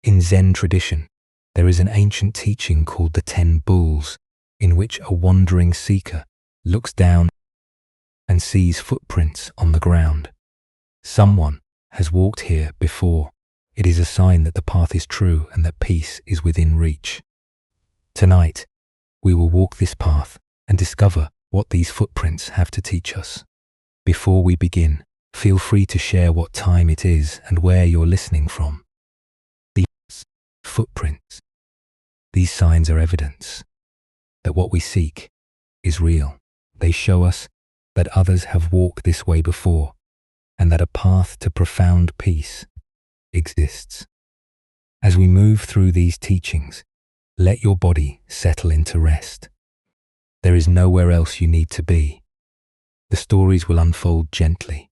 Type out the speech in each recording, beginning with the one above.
In Zen tradition, there is an ancient teaching called the 10 Bulls, in which a wandering seeker looks down and sees footprints on the ground. Someone has walked here before. It is a sign that the path is true and that peace is within reach. Tonight, we will walk this path and discover what these footprints have to teach us. Before we begin, feel free to share what time it is and where you're listening from. These footprints, these signs are evidence that what we seek is real. They show us that others have walked this way before and that a path to profound peace exists. As we move through these teachings, let your body settle into rest. There is nowhere else you need to be. The stories will unfold gently,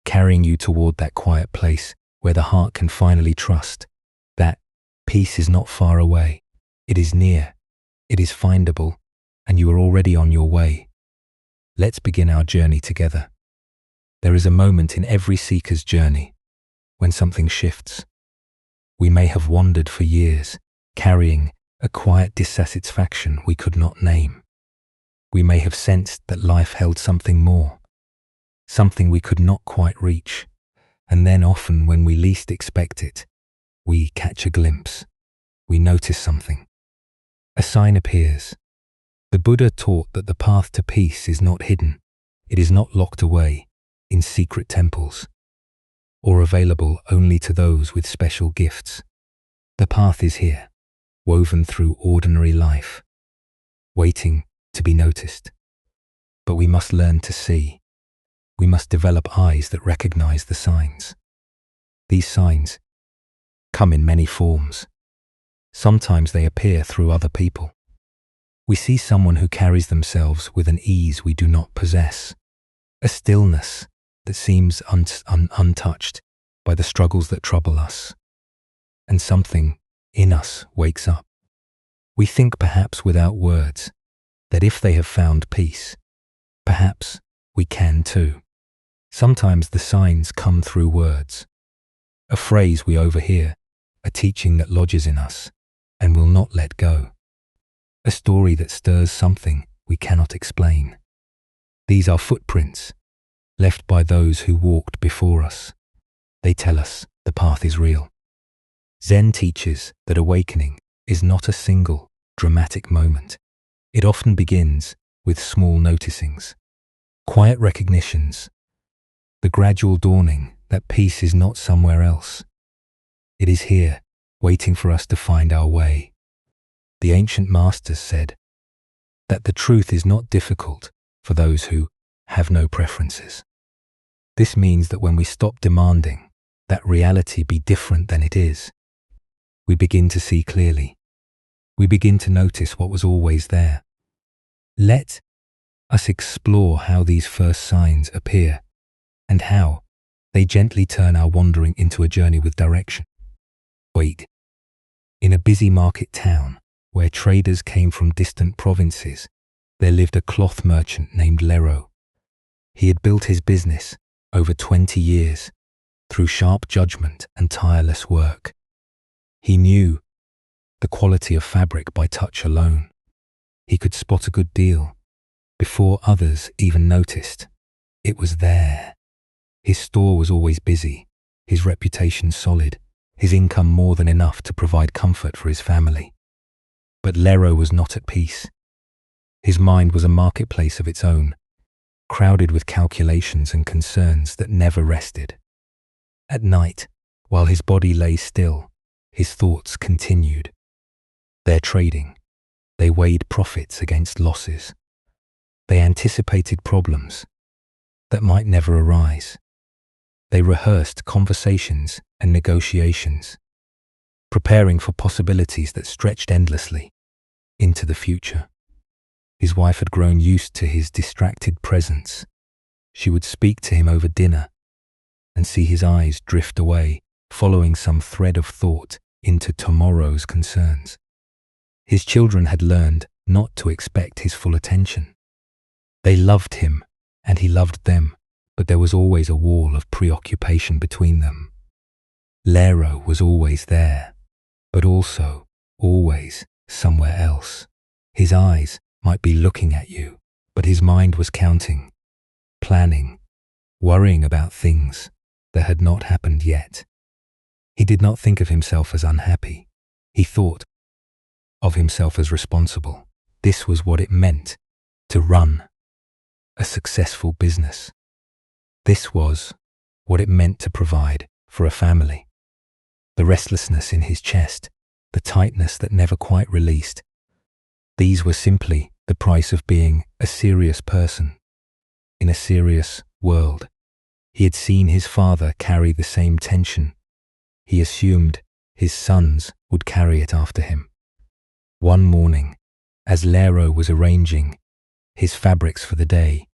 carrying you toward that quiet place where the heart can finally trust that peace is not far away. It is near, it is findable, and you are already on your way. Let's begin our journey together. There is a moment in every seeker's journey when something shifts. We may have wandered for years, carrying a quiet dissatisfaction we could not name. We may have sensed that life held something more, something we could not quite reach, and then often when we least expect it, we catch a glimpse. We notice something. A sign appears. The Buddha taught that the path to peace is not hidden. It is not locked away in secret temples or available only to those with special gifts. The path is here, woven through ordinary life, waiting to be noticed. But we must learn to see. We must develop eyes that recognize the signs. These signs come in many forms. Sometimes they appear through other people. We see someone who carries themselves with an ease we do not possess, a stillness that seems untouched by the struggles that trouble us, and something in us wakes up. We think, perhaps without words, that if they have found peace, perhaps we can too. Sometimes the signs come through words, a phrase we overhear, a teaching that lodges in us and will not let go, a story that stirs something we cannot explain. These are footprints left by those who walked before us. They tell us the path is real. Zen teaches that awakening is not a single, dramatic moment. It often begins with small noticings, quiet recognitions, the gradual dawning that peace is not somewhere else. It is here, waiting for us to find our way. The ancient masters said that the truth is not difficult for those who have no preferences. This means that when we stop demanding that reality be different than it is, we begin to see clearly. We begin to notice what was always there. Let us explore how these first signs appear and how they gently turn our wandering into a journey with direction. Wait. In a busy market town where traders came from distant provinces, there lived a cloth merchant named Lero. He had built his business over 20 years through sharp judgment and tireless work. He knew the quality of fabric by touch alone. He could spot a good deal before others even noticed. It was there. His store was always busy, his reputation solid, his income more than enough to provide comfort for his family. But Lero was not at peace. His mind was a marketplace of its own, crowded with calculations and concerns that never rested. At night, while his body lay still, his thoughts continued. Their trading, they weighed profits against losses. They anticipated problems that might never arise. They rehearsed conversations and negotiations, preparing for possibilities that stretched endlessly into the future. His wife had grown used to his distracted presence. She would speak to him over dinner and see his eyes drift away, following some thread of thought into tomorrow's concerns. His children had learned not to expect his full attention. They loved him and he loved them, but there was always a wall of preoccupation between them. Lero was always there, but also always somewhere else. His eyes might be looking at you, but his mind was counting, planning, worrying about things that had not happened yet. He did not think of himself as unhappy. He thought of himself as responsible. This was what it meant to run a successful business. This was what it meant to provide for a family. The restlessness in his chest, the tightness that never quite released, these were simply the price of being a serious person in a serious world. He had seen his father carry the same tension. He assumed his sons would carry it after him. One morning, as Lero was arranging his fabrics for the day,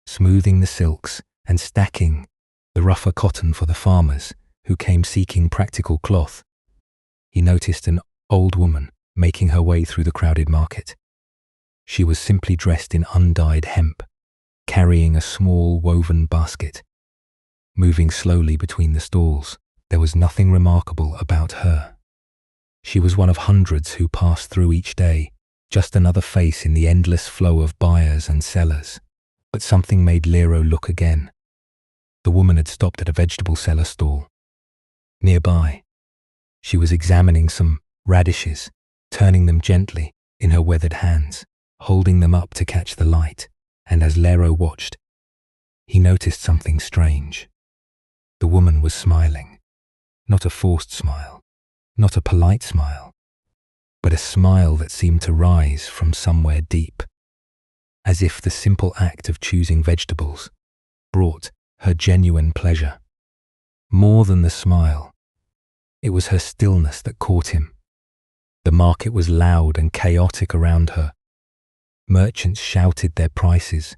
smoothing the silks and stacking the rougher cotton for the farmers who came seeking practical cloth, he noticed an old woman making her way through the crowded market. She was simply dressed in undyed hemp, carrying a small woven basket. Moving slowly between the stalls, there was nothing remarkable about her. She was one of hundreds who passed through each day, just another face in the endless flow of buyers and sellers. But something made Lero look again. The woman had stopped at a vegetable seller stall. Nearby, she was examining some radishes, turning them gently in her weathered hands, holding them up to catch the light, and as Lero watched, he noticed something strange. The woman was smiling, not a forced smile, not a polite smile, but a smile that seemed to rise from somewhere deep, as if the simple act of choosing vegetables brought her genuine pleasure. More than the smile, it was her stillness that caught him. The market was loud and chaotic around her. Merchants shouted their prices,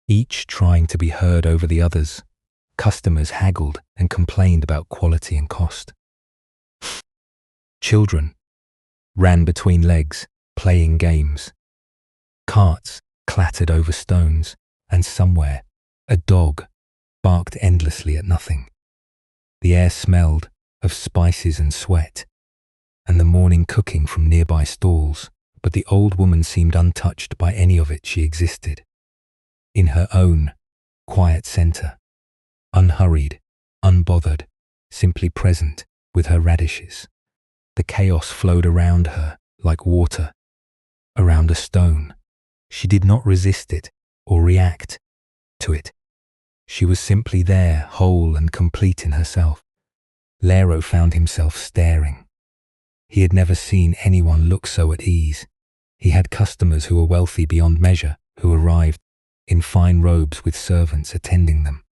each trying to be heard over the others. Customers haggled and complained about quality and cost. Children ran between legs, playing games. Carts clattered over stones, and somewhere a dog barked endlessly at nothing. The air smelled of spices and sweat, and the morning cooking from nearby stalls, but the old woman seemed untouched by any of it. She existed in her own quiet center, unhurried, unbothered, simply present with her radishes. The chaos flowed around her like water around a stone. She did not resist it or react to it. She was simply there, whole and complete in herself. Lero found himself staring. He had never seen anyone look so at ease. He had customers who were wealthy beyond measure, who arrived in fine robes with servants attending them.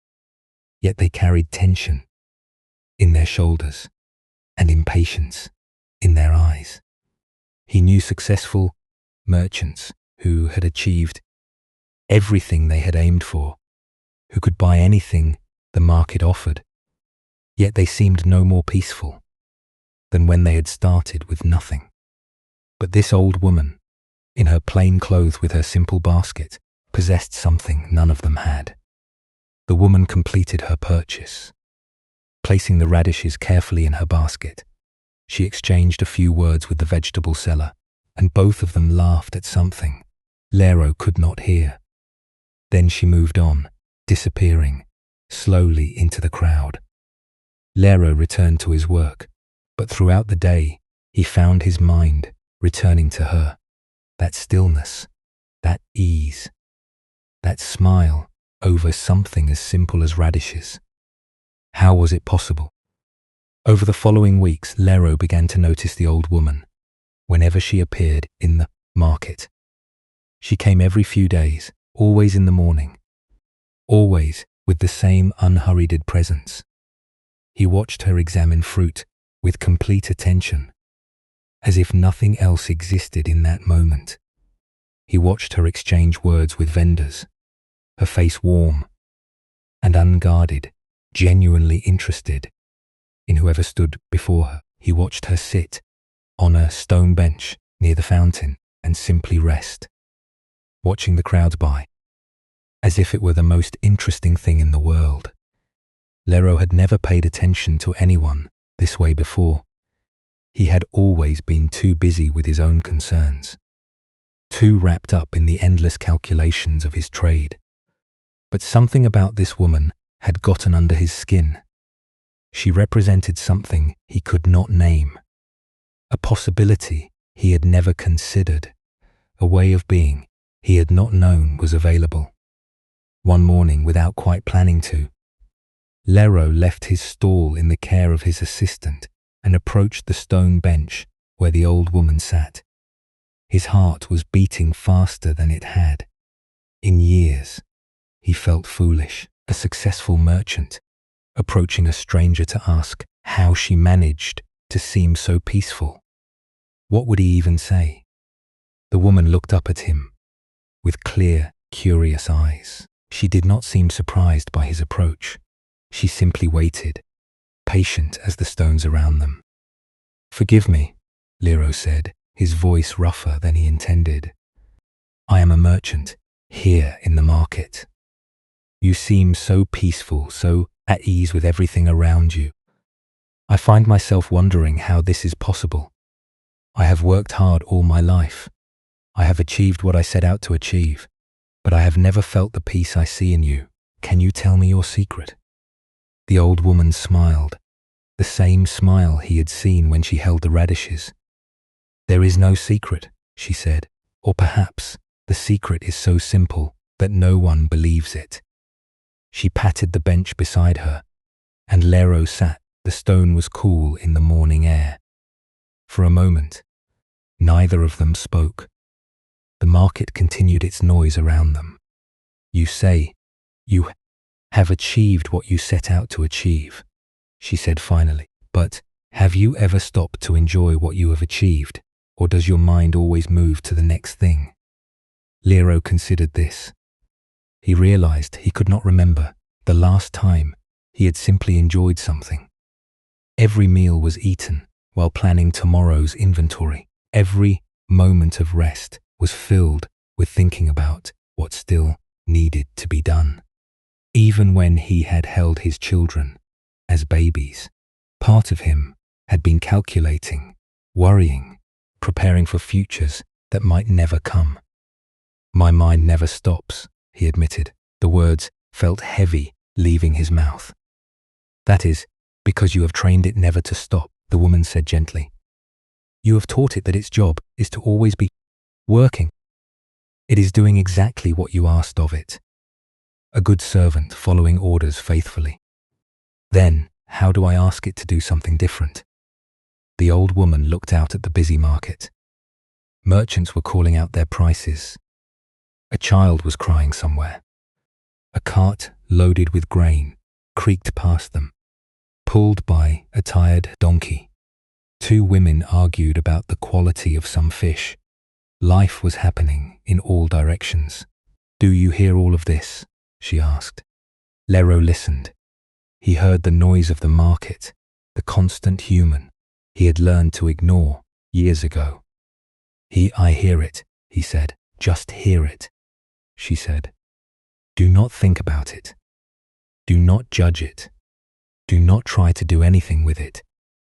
Yet they carried tension in their shoulders and impatience in their eyes. He knew successful merchants who had achieved everything they had aimed for, who could buy anything the market offered, yet they seemed no more peaceful than when they had started with nothing. But this old woman, in her plain clothes with her simple basket, possessed something none of them had. The woman completed her purchase. Placing the radishes carefully in her basket, she exchanged a few words with the vegetable seller, and both of them laughed at something Lero could not hear. Then she moved on, disappearing slowly into the crowd. Lero returned to his work, but throughout the day he found his mind returning to her. That stillness, that ease, that smile over something as simple as radishes. How was it possible? Over the following weeks, Lero began to notice the old woman whenever she appeared in the market. She came every few days, always in the morning, always with the same unhurried presence. He watched her examine fruit with complete attention, as if nothing else existed in that moment. He watched her exchange words with vendors, her face warm and unguarded, genuinely interested in whoever stood before her. He watched her sit on a stone bench near the fountain and simply rest, watching the crowds by, as if it were the most interesting thing in the world. Lero had never paid attention to anyone this way before. He had always been too busy with his own concerns, too wrapped up in the endless calculations of his trade. But something about this woman had gotten under his skin. She represented something he could not name, a possibility he had never considered, a way of being he had not known was available. One morning, without quite planning to, Lero left his stall in the care of his assistant and approached the stone bench where the old woman sat. His heart was beating faster than it had. In years, he felt foolish, a successful merchant, approaching a stranger to ask how she managed to seem so peaceful. What would he even say? The woman looked up at him with clear, curious eyes. She did not seem surprised by his approach. She simply waited, patient as the stones around them. "Forgive me," Lero said, his voice rougher than he intended. "I am a merchant, here in the market. You seem so peaceful, so at ease with everything around you. I find myself wondering how this is possible. I have worked hard all my life. I have achieved what I set out to achieve, but I have never felt the peace I see in you. Can you tell me your secret?" The old woman smiled, the same smile he had seen when she held the radishes. "There is no secret," she said, "or perhaps the secret is so simple that no one believes it." She patted the bench beside her, and Lero sat. The stone was cool in the morning air. For a moment, neither of them spoke. The market continued its noise around them. "You say you have achieved what you set out to achieve," she said finally. "But have you ever stopped to enjoy what you have achieved, or does your mind always move to the next thing?" Lero considered this. He realized he could not remember the last time he had simply enjoyed something. Every meal was eaten while planning tomorrow's inventory. Every moment of rest was filled with thinking about what still needed to be done. Even when he had held his children as babies, part of him had been calculating, worrying, preparing for futures that might never come. "My mind never stops," he admitted. The words felt heavy leaving his mouth. "That is because you have trained it never to stop," the woman said gently. "You have taught it that its job is to always be working. It is doing exactly what you asked of it. A good servant following orders faithfully. Then, how do I ask it to do something different?" The old woman looked out at the busy market. Merchants were calling out their prices. A child was crying somewhere. A cart loaded with grain creaked past them, pulled by a tired donkey. Two women argued about the quality of some fish. Life was happening in all directions. "Do you hear all of this?" she asked. Lero listened. He heard the noise of the market, the constant human he had learned to ignore years ago. I hear it," he said. "Just hear it," she said. "Do not think about it. Do not judge it. Do not try to do anything with it.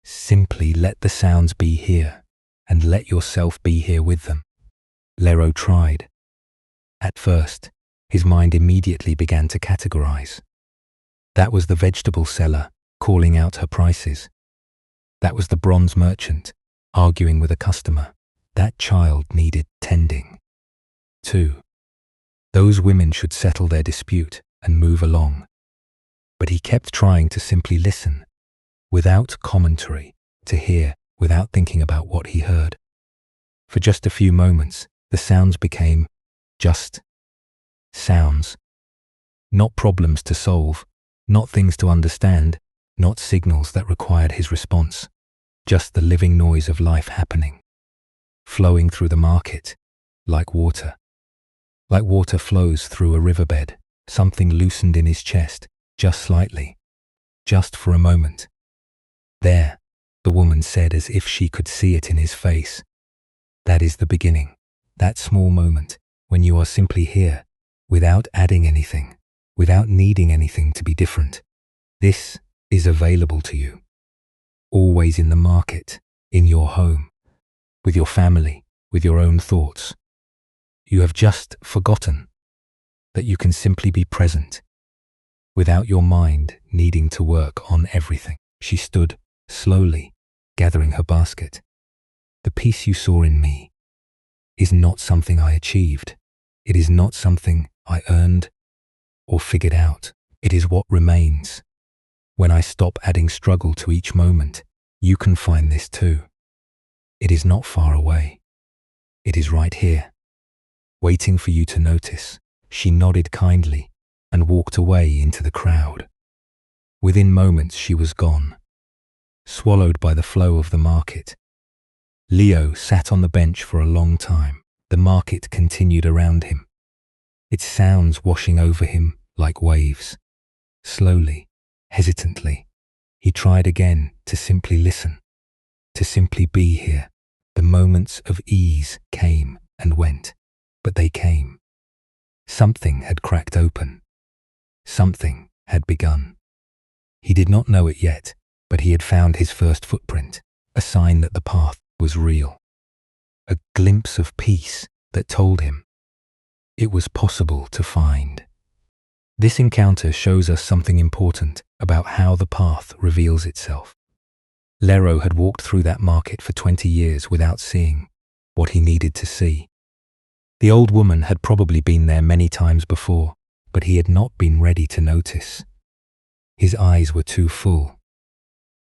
Simply let the sounds be here, and let yourself be here with them." Lero tried. At first, his mind immediately began to categorize. That was the vegetable seller calling out her prices. That was the bronze merchant arguing with a customer. That child needed tending. 2. Those women should settle their dispute and move along. But he kept trying to simply listen, without commentary, to hear without thinking about what he heard. For just a few moments, the sounds became just sounds. Not problems to solve, not things to understand, not signals that required his response. Just the living noise of life happening, flowing through the market, like water. Like water flows through a riverbed, something loosened in his chest, just slightly, just for a moment. "There," the woman said as if she could see it in his face. "That is the beginning, that small moment when you are simply here, without adding anything, without needing anything to be different. This is available to you. Always in the market, in your home, with your family, with your own thoughts. You have just forgotten that you can simply be present without your mind needing to work on everything. She stood slowly, gathering her basket. The peace you saw in me is not something I achieved. It is not something I earned or figured out. It is what remains. When I stop adding struggle to each moment, you can find this too. It is not far away. It is right here, waiting for you to notice. She nodded kindly and walked away into the crowd. Within moments she was gone, swallowed by the flow of the market. Leo sat on the bench for a long time. The market continued around him, its sounds washing over him like waves. Slowly, hesitantly, he tried again to simply listen, to simply be here. The moments of ease came and went, but they came. Something had cracked open. Something had begun. He did not know it yet, but he had found his first footprint, a sign that the path was real. A glimpse of peace that told him it was possible to find. This encounter shows us something important about how the path reveals itself. Lero had walked through that market for 20 years without seeing what he needed to see. The old woman had probably been there many times before, but he had not been ready to notice. His eyes were too full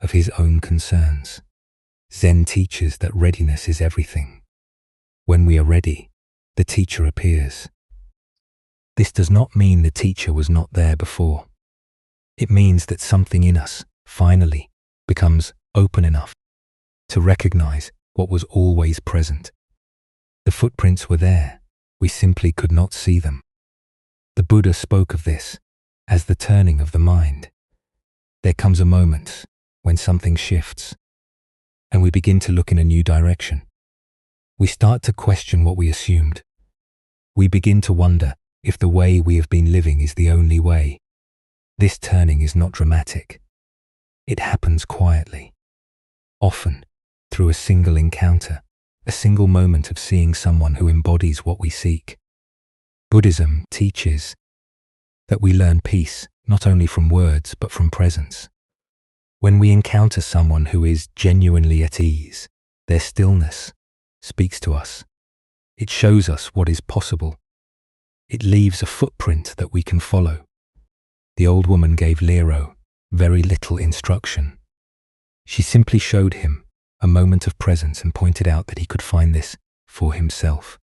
of his own concerns. Zen teaches that readiness is everything. When we are ready, the teacher appears. This does not mean the teacher was not there before. It means that something in us finally becomes open enough to recognize what was always present. The footprints were there. We simply could not see them. The Buddha spoke of this as the turning of the mind. There comes a moment when something shifts and we begin to look in a new direction. We start to question what we assumed. We begin to wonder if the way we have been living is the only way. This turning is not dramatic. It happens quietly, often through a single encounter, a single moment of seeing someone who embodies what we seek. Buddhism teaches that we learn peace not only from words but from presence. When we encounter someone who is genuinely at ease, their stillness speaks to us. It shows us what is possible. It leaves a footprint that we can follow. The old woman gave Lero very little instruction. She simply showed him a moment of presence and pointed out that he could find this for himself.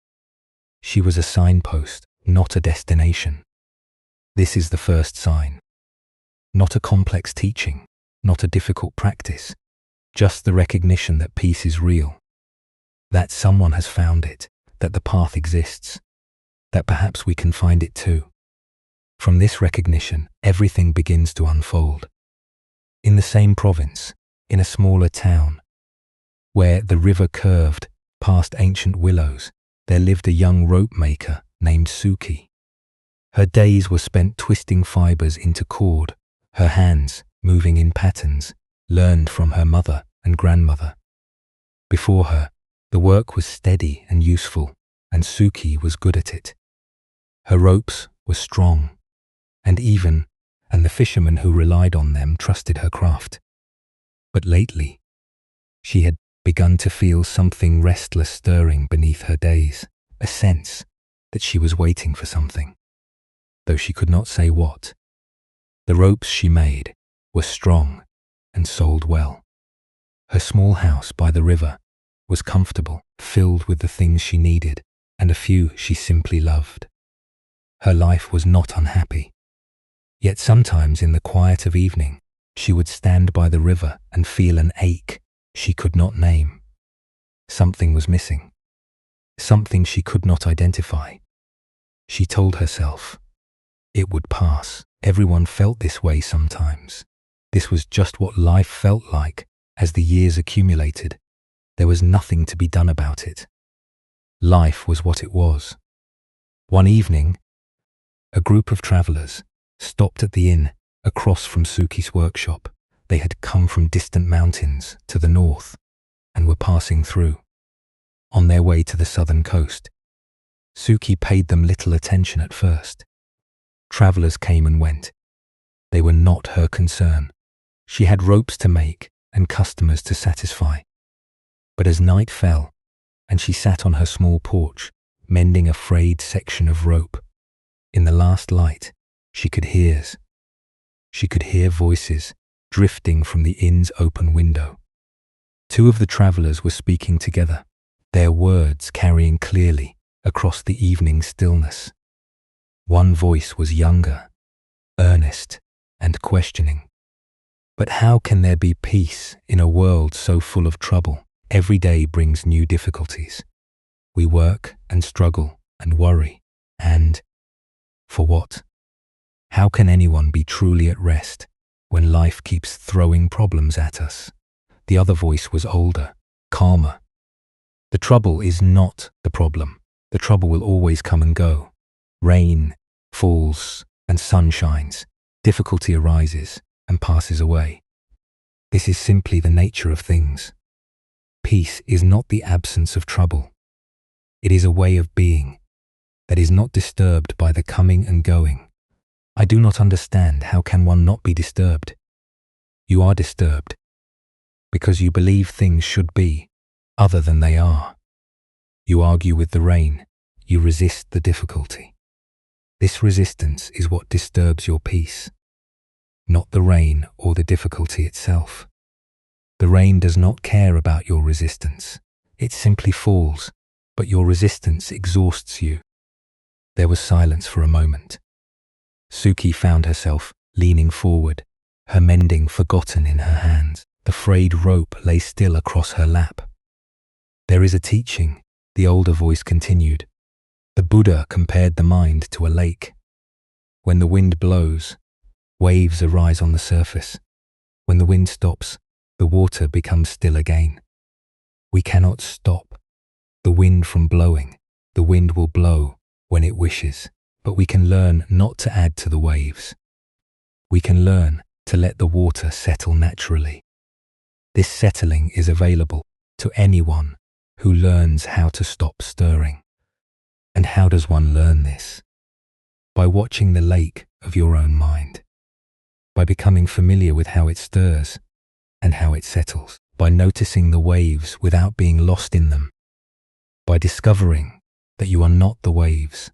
She was a signpost, not a destination. This is the first sign. Not a complex teaching, not a difficult practice, just the recognition that peace is real, that someone has found it, that the path exists, that perhaps we can find it too. From this recognition, everything begins to unfold. In the same province, in a smaller town, where the river curved past ancient willows, there lived a young rope maker named Suki. Her days were spent twisting fibers into cord, her hands moving in patterns, learned from her mother and grandmother. Before her, the work was steady and useful, and Suki was good at it. Her ropes were strong, and the fishermen who relied on them trusted her craft. But lately, she had begun to feel something restless stirring beneath her days, a sense that she was waiting for something, though she could not say what. The ropes she made were strong and sold well. Her small house by the river was comfortable, filled with the things she needed and a few she simply loved. Her life was not unhappy. Yet sometimes in the quiet of evening, she would stand by the river and feel an ache she could not name. Something was missing, something she could not identify. She told herself it would pass. Everyone felt this way sometimes. This was just what life felt like as the years accumulated. There was nothing to be done about it. Life was what it was. One evening, a group of travelers stopped at the inn across from Suki's workshop. They had come from distant mountains to the north. and were passing through. On their way to the southern coast, Suki paid them little attention at first. Travelers came and went. They were not her concern. She had ropes to make and customers to satisfy. But as night fell, and she sat on her small porch, mending a frayed section of rope, in the last light, she could hear voices drifting from the inn's open window. Two of the travelers were speaking together, their words carrying clearly across the evening stillness. One voice was younger, earnest, and questioning. But how can there be peace in a world so full of trouble? Every day brings new difficulties. We work and struggle and worry, and for what? How can anyone be truly at rest when life keeps throwing problems at us? The other voice was older, calmer. The trouble is not the problem. The trouble will always come and go. Rain falls and sun shines. Difficulty arises and passes away. This is simply the nature of things. Peace is not the absence of trouble. It is a way of being that is not disturbed by the coming and going. I do not understand how can one not be disturbed. You are disturbed because you believe things should be other than they are. You argue with the rain. You resist the difficulty. This resistance is what disturbs your peace, not the rain or the difficulty itself. The rain does not care about your resistance. It simply falls, but your resistance exhausts you. There was silence for a moment. Suki found herself leaning forward, her mending forgotten in her hands. The frayed rope lay still across her lap. There is a teaching, the older voice continued. The Buddha compared the mind to a lake. When the wind blows, waves arise on the surface. When the wind stops, the water becomes still again. We cannot stop the wind from blowing. The wind will blow when it wishes, but we can learn not to add to the waves. We can learn to let the water settle naturally. This settling is available to anyone who learns how to stop stirring. And how does one learn this? By watching the lake of your own mind, by becoming familiar with how it stirs and how it settles, by noticing the waves without being lost in them, by discovering that you are not the waves,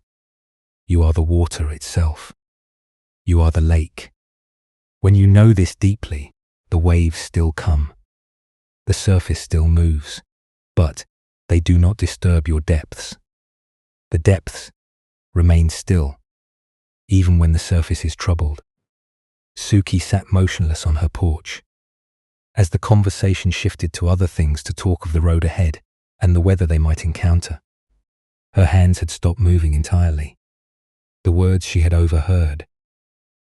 you are the water itself, you are the lake. When you know this deeply, the waves still come, the surface still moves, but they do not disturb your depths. The depths remain still, even when the surface is troubled. Suki sat motionless on her porch. As the conversation shifted to other things, to talk of the road ahead and the weather they might encounter, her hands had stopped moving entirely. The words she had overheard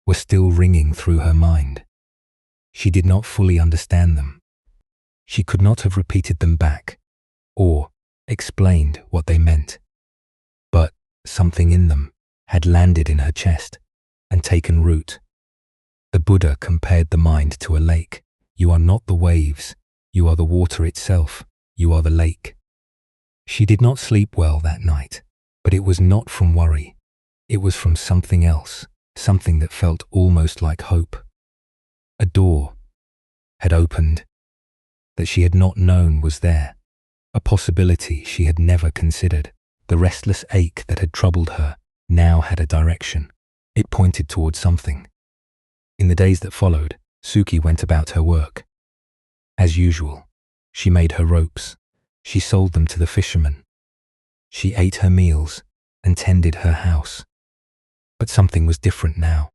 were still ringing through her mind. She did not fully understand them. She could not have repeated them back or explained what they meant. But something in them had landed in her chest and taken root. The Buddha compared the mind to a lake. You are not the waves. You are the water itself. You are the lake. She did not sleep well that night, but it was not from worry. It was from something else, something that felt almost like hope. A door had opened that she had not known was there, a possibility she had never considered. The restless ache that had troubled her now had a direction. It pointed towards something. In the days that followed, Suki went about her work. As usual, she made her ropes. She sold them to the fishermen. She ate her meals and tended her house. But something was different now.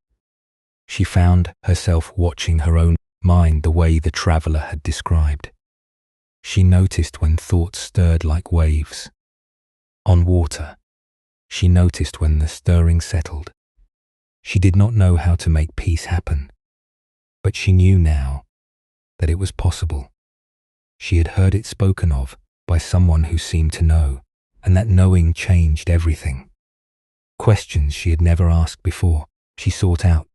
She found herself watching her own mind the way the traveler had described. She noticed when thoughts stirred like waves on water. She noticed when the stirring settled. She did not know how to make peace happen, but she knew now that it was possible. She had heard it spoken of by someone who seemed to know, and that knowing changed everything. Questions she had never asked before, she sought out.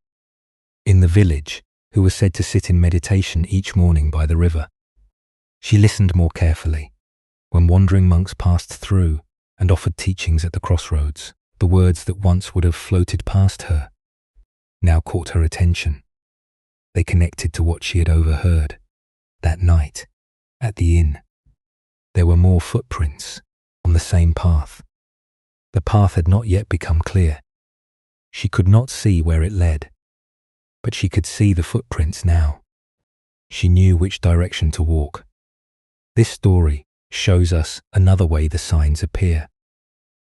In the village, who was said to sit in meditation each morning by the river. She listened more carefully. When wandering monks passed through and offered teachings at the crossroads, the words that once would have floated past her now caught her attention. They connected to what she had overheard that night at the inn. There were more footprints on the same path. The path had not yet become clear. She could not see where it led, but she could see the footprints now. She knew which direction to walk. This story shows us another way the signs appear.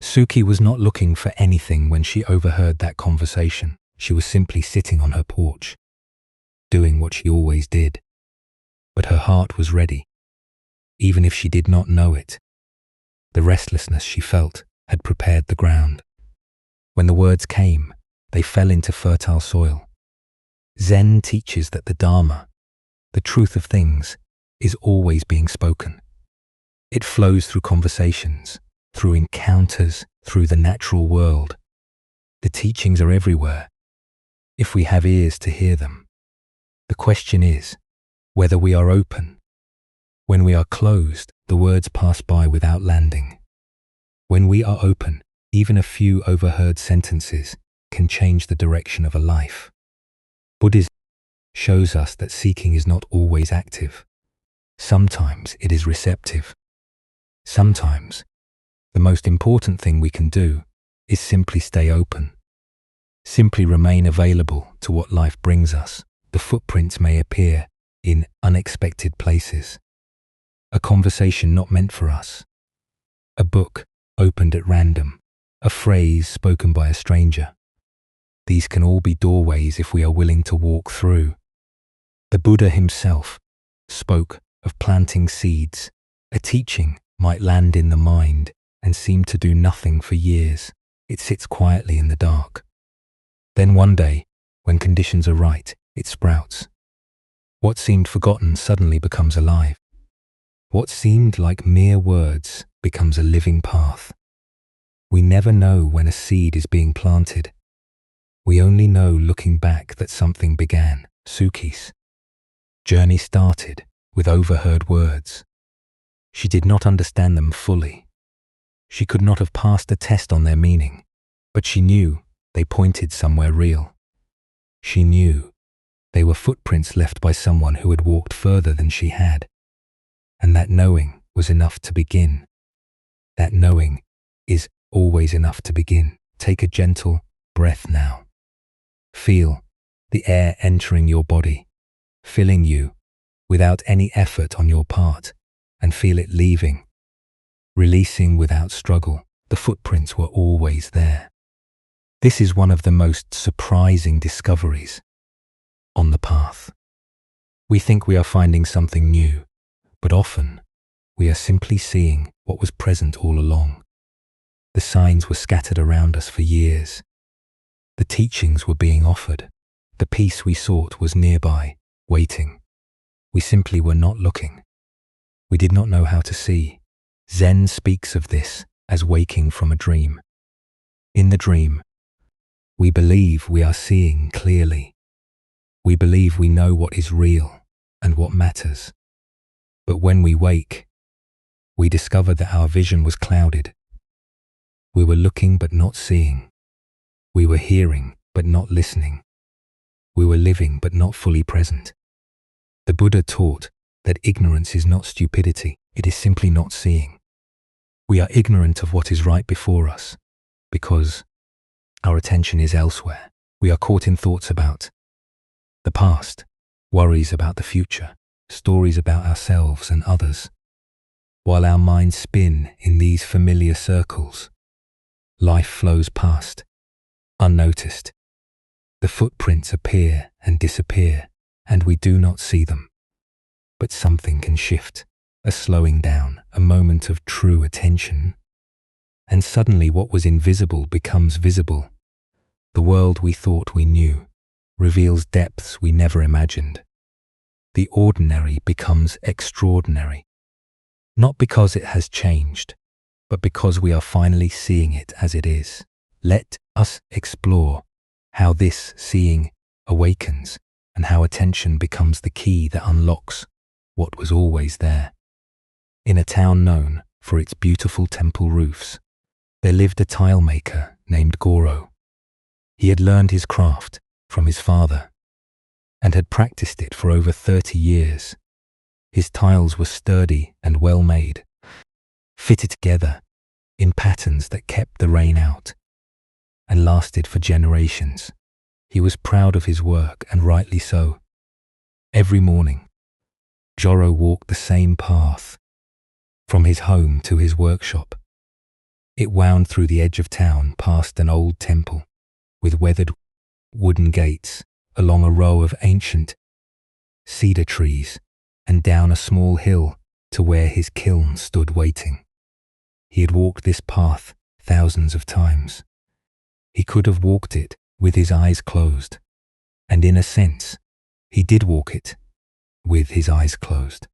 Suki was not looking for anything when she overheard that conversation. She was simply sitting on her porch, doing what she always did. But her heart was ready, even if she did not know it. The restlessness she felt had prepared the ground. When the words came, they fell into fertile soil. Zen teaches that the Dharma, the truth of things, is always being spoken. It flows through conversations, through encounters, through the natural world. The teachings are everywhere, if we have ears to hear them. The question is whether we are open. When we are closed, the words pass by without landing. When we are open, even a few overheard sentences can change the direction of a life. Buddhism shows us that seeking is not always active. Sometimes it is receptive. Sometimes the most important thing we can do is simply stay open. Simply remain available to what life brings us. The footprints may appear in unexpected places. A conversation not meant for us. A book opened at random. A phrase spoken by a stranger. These can all be doorways if we are willing to walk through. The Buddha himself spoke of planting seeds. A teaching might land in the mind and seem to do nothing for years. It sits quietly in the dark. Then one day, when conditions are right, it sprouts. What seemed forgotten suddenly becomes alive. What seemed like mere words becomes a living path. We never know when a seed is being planted. We only know looking back that something began. Suki's journey started with overheard words. She did not understand them fully. She could not have passed a test on their meaning, but she knew they pointed somewhere real. She knew they were footprints left by someone who had walked further than she had. And that knowing was enough to begin. That knowing is always enough to begin. Take a gentle breath now. Feel the air entering your body, filling you without any effort on your part, and feel it leaving, releasing without struggle. The footprints were always there. This is one of the most surprising discoveries on the path. We think we are finding something new, but often we are simply seeing what was present all along. The signs were scattered around us for years. The teachings were being offered. The peace we sought was nearby, waiting. We simply were not looking. We did not know how to see. Zen speaks of this as waking from a dream. In the dream, we believe we are seeing clearly. We believe we know what is real and what matters. But when we wake, we discover that our vision was clouded. We were looking but not seeing. We were hearing but not listening. We were living but not fully present. The Buddha taught that ignorance is not stupidity, it is simply not seeing. We are ignorant of what is right before us because our attention is elsewhere. We are caught in thoughts about the past, worries about the future, stories about ourselves and others. While our minds spin in these familiar circles, life flows past, unnoticed. The footprints appear and disappear, and we do not see them. But something can shift, a slowing down, a moment of true attention. And suddenly what was invisible becomes visible. The world we thought we knew reveals depths we never imagined. The ordinary becomes extraordinary, not because it has changed, but because we are finally seeing it as it is. Let us explore how this seeing awakens and how attention becomes the key that unlocks what was always there. In a town known for its beautiful temple roofs, there lived a tile maker named Goro. He had learned his craft from his father and had practiced it for over 30 years. His tiles were sturdy and well made, fitted together in patterns that kept the rain out and lasted for generations. He was proud of his work, and rightly so. Every morning, Goro walked the same path from his home to his workshop. It wound through the edge of town past an old temple with weathered wooden gates, along a row of ancient cedar trees, and down a small hill to where his kiln stood waiting. He had walked this path thousands of times. He could have walked it with his eyes closed, and in a sense, he did walk it with his eyes closed.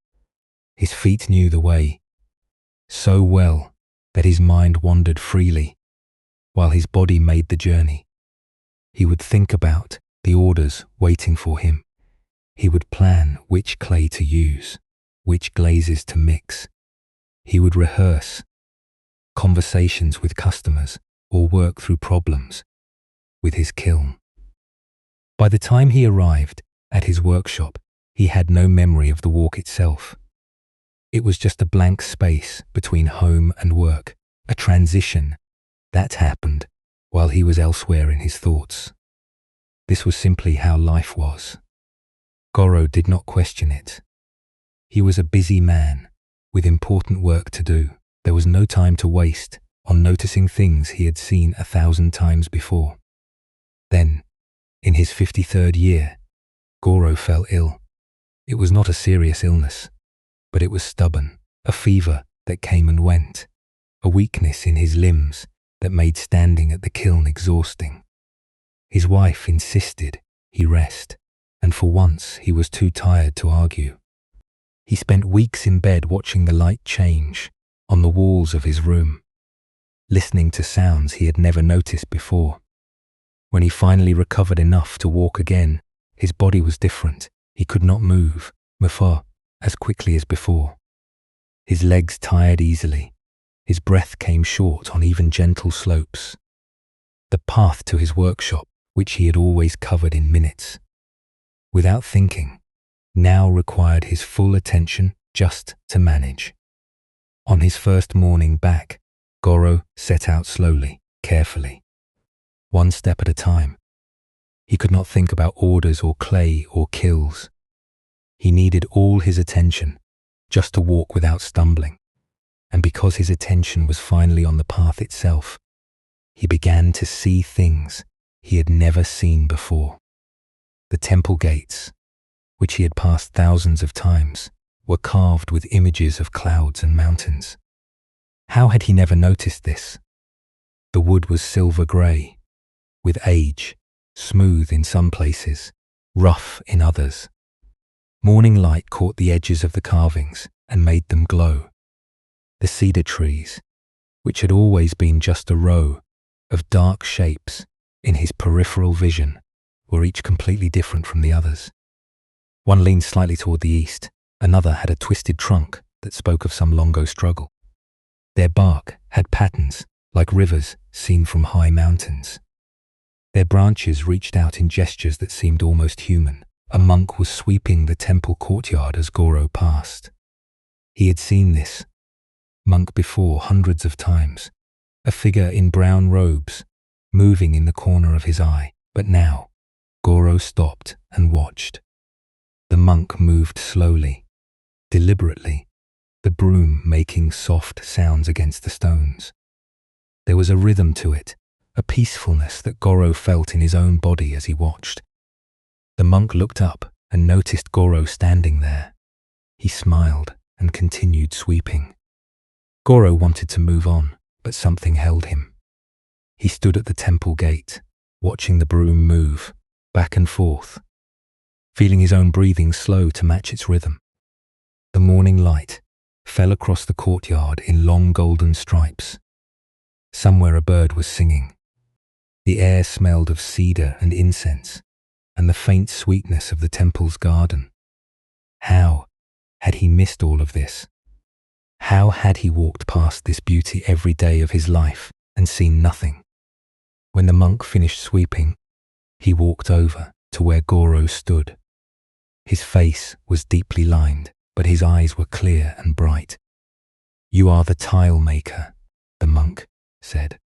His feet knew the way so well that his mind wandered freely while his body made the journey. He would think about the orders waiting for him. He would plan which clay to use, which glazes to mix. He would rehearse conversations with customers or work through problems with his kiln. By the time he arrived at his workshop, he had no memory of the walk itself. It was just a blank space between home and work, a transition that happened while he was elsewhere in his thoughts. This was simply how life was. Goro did not question it. He was a busy man with important work to do. There was no time to waste on noticing things he had seen 1,000 times before. Then, in his 53rd year, Goro fell ill. It was not a serious illness, but it was stubborn, a fever that came and went, a weakness in his limbs that made standing at the kiln exhausting. His wife insisted he rest, and for once he was too tired to argue. He spent weeks in bed watching the light change on the walls of his room, listening to sounds he had never noticed before. When he finally recovered enough to walk again, his body was different. He could not move as quickly as before. His legs tired easily. His breath came short on even gentle slopes. The path to his workshop, which he had always covered in minutes, without thinking, now required his full attention just to manage. On his first morning back, Goro set out slowly, carefully, one step at a time. He could not think about orders or clay or kills. He needed all his attention just to walk without stumbling. And because his attention was finally on the path itself, he began to see things he had never seen before. The temple gates, which he had passed thousands of times, were carved with images of clouds and mountains. How had he never noticed this? The wood was silver grey, with age, smooth in some places, rough in others. Morning light caught the edges of the carvings and made them glow. The cedar trees, which had always been just a row of dark shapes in his peripheral vision, were each completely different from the others. One leaned slightly toward the east, another had a twisted trunk that spoke of some long-ago struggle. Their bark had patterns like rivers seen from high mountains. Their branches reached out in gestures that seemed almost human. A monk was sweeping the temple courtyard as Goro passed. He had seen this monk before hundreds of times, a figure in brown robes, moving in the corner of his eye. But now, Goro stopped and watched. The monk moved slowly, deliberately, the broom making soft sounds against the stones. There was a rhythm to it, a peacefulness that Goro felt in his own body as he watched. The monk looked up and noticed Goro standing there. He smiled and continued sweeping. Goro wanted to move on, but something held him. He stood at the temple gate, watching the broom move back and forth, feeling his own breathing slow to match its rhythm. The morning light fell across the courtyard in long golden stripes. Somewhere a bird was singing. The air smelled of cedar and incense, and the faint sweetness of the temple's garden. How Had he missed all of this? How had he walked past this beauty every day of his life and seen nothing? When the monk finished sweeping, he walked over to where Goro stood. His face was deeply lined, but his eyes were clear and bright. "You are the tile maker," the monk said.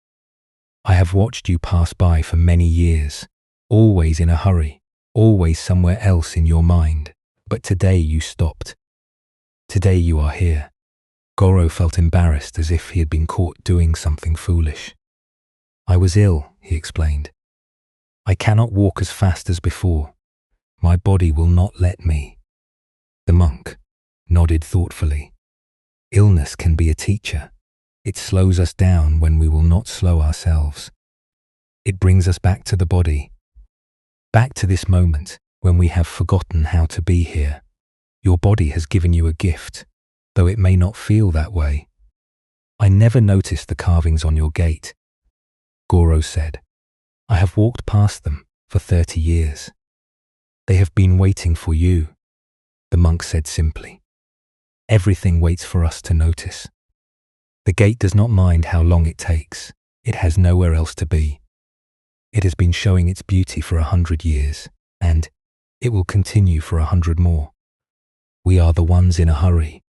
"I have watched you pass by for many years, always in a hurry, always somewhere else in your mind. But today you stopped. Today you are here." Goro felt embarrassed, as if he had been caught doing something foolish. "I was ill," he explained. "I cannot walk as fast as before. My body will not let me." The monk nodded thoughtfully. "Illness can be a teacher. It slows us down when we will not slow ourselves. It brings us back to the body, back to this moment when we have forgotten how to be here. Your body has given you a gift, though it may not feel that way." "I never noticed the carvings on your gate," Goro said. "I have walked past them for 30 years. They have been waiting for you," the monk said simply. "Everything waits for us to notice. The gate does not mind how long it takes. It has nowhere else to be. It has been showing its beauty for 100 years, and it will continue for 100 more. We are the ones in a hurry.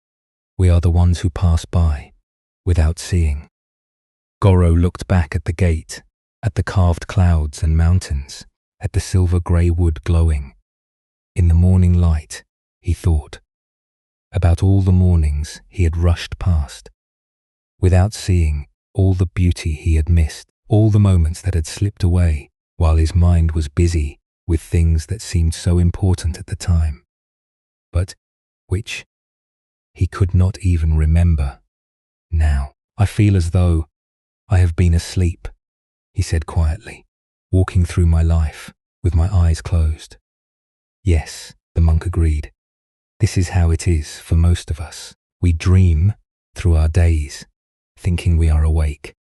We are the ones who pass by without seeing." Goro looked back at the gate, at the carved clouds and mountains, at the silver grey wood glowing. In the morning light, he thought about all the mornings he had rushed past, without seeing all the beauty he had missed, all the moments that had slipped away while his mind was busy with things that seemed so important at the time, but which he could not even remember now. "I feel as though I have been asleep," he said quietly, "walking through my life with my eyes closed." "Yes," the monk agreed. "This is how it is for most of us. We dream through our days, thinking we are awake.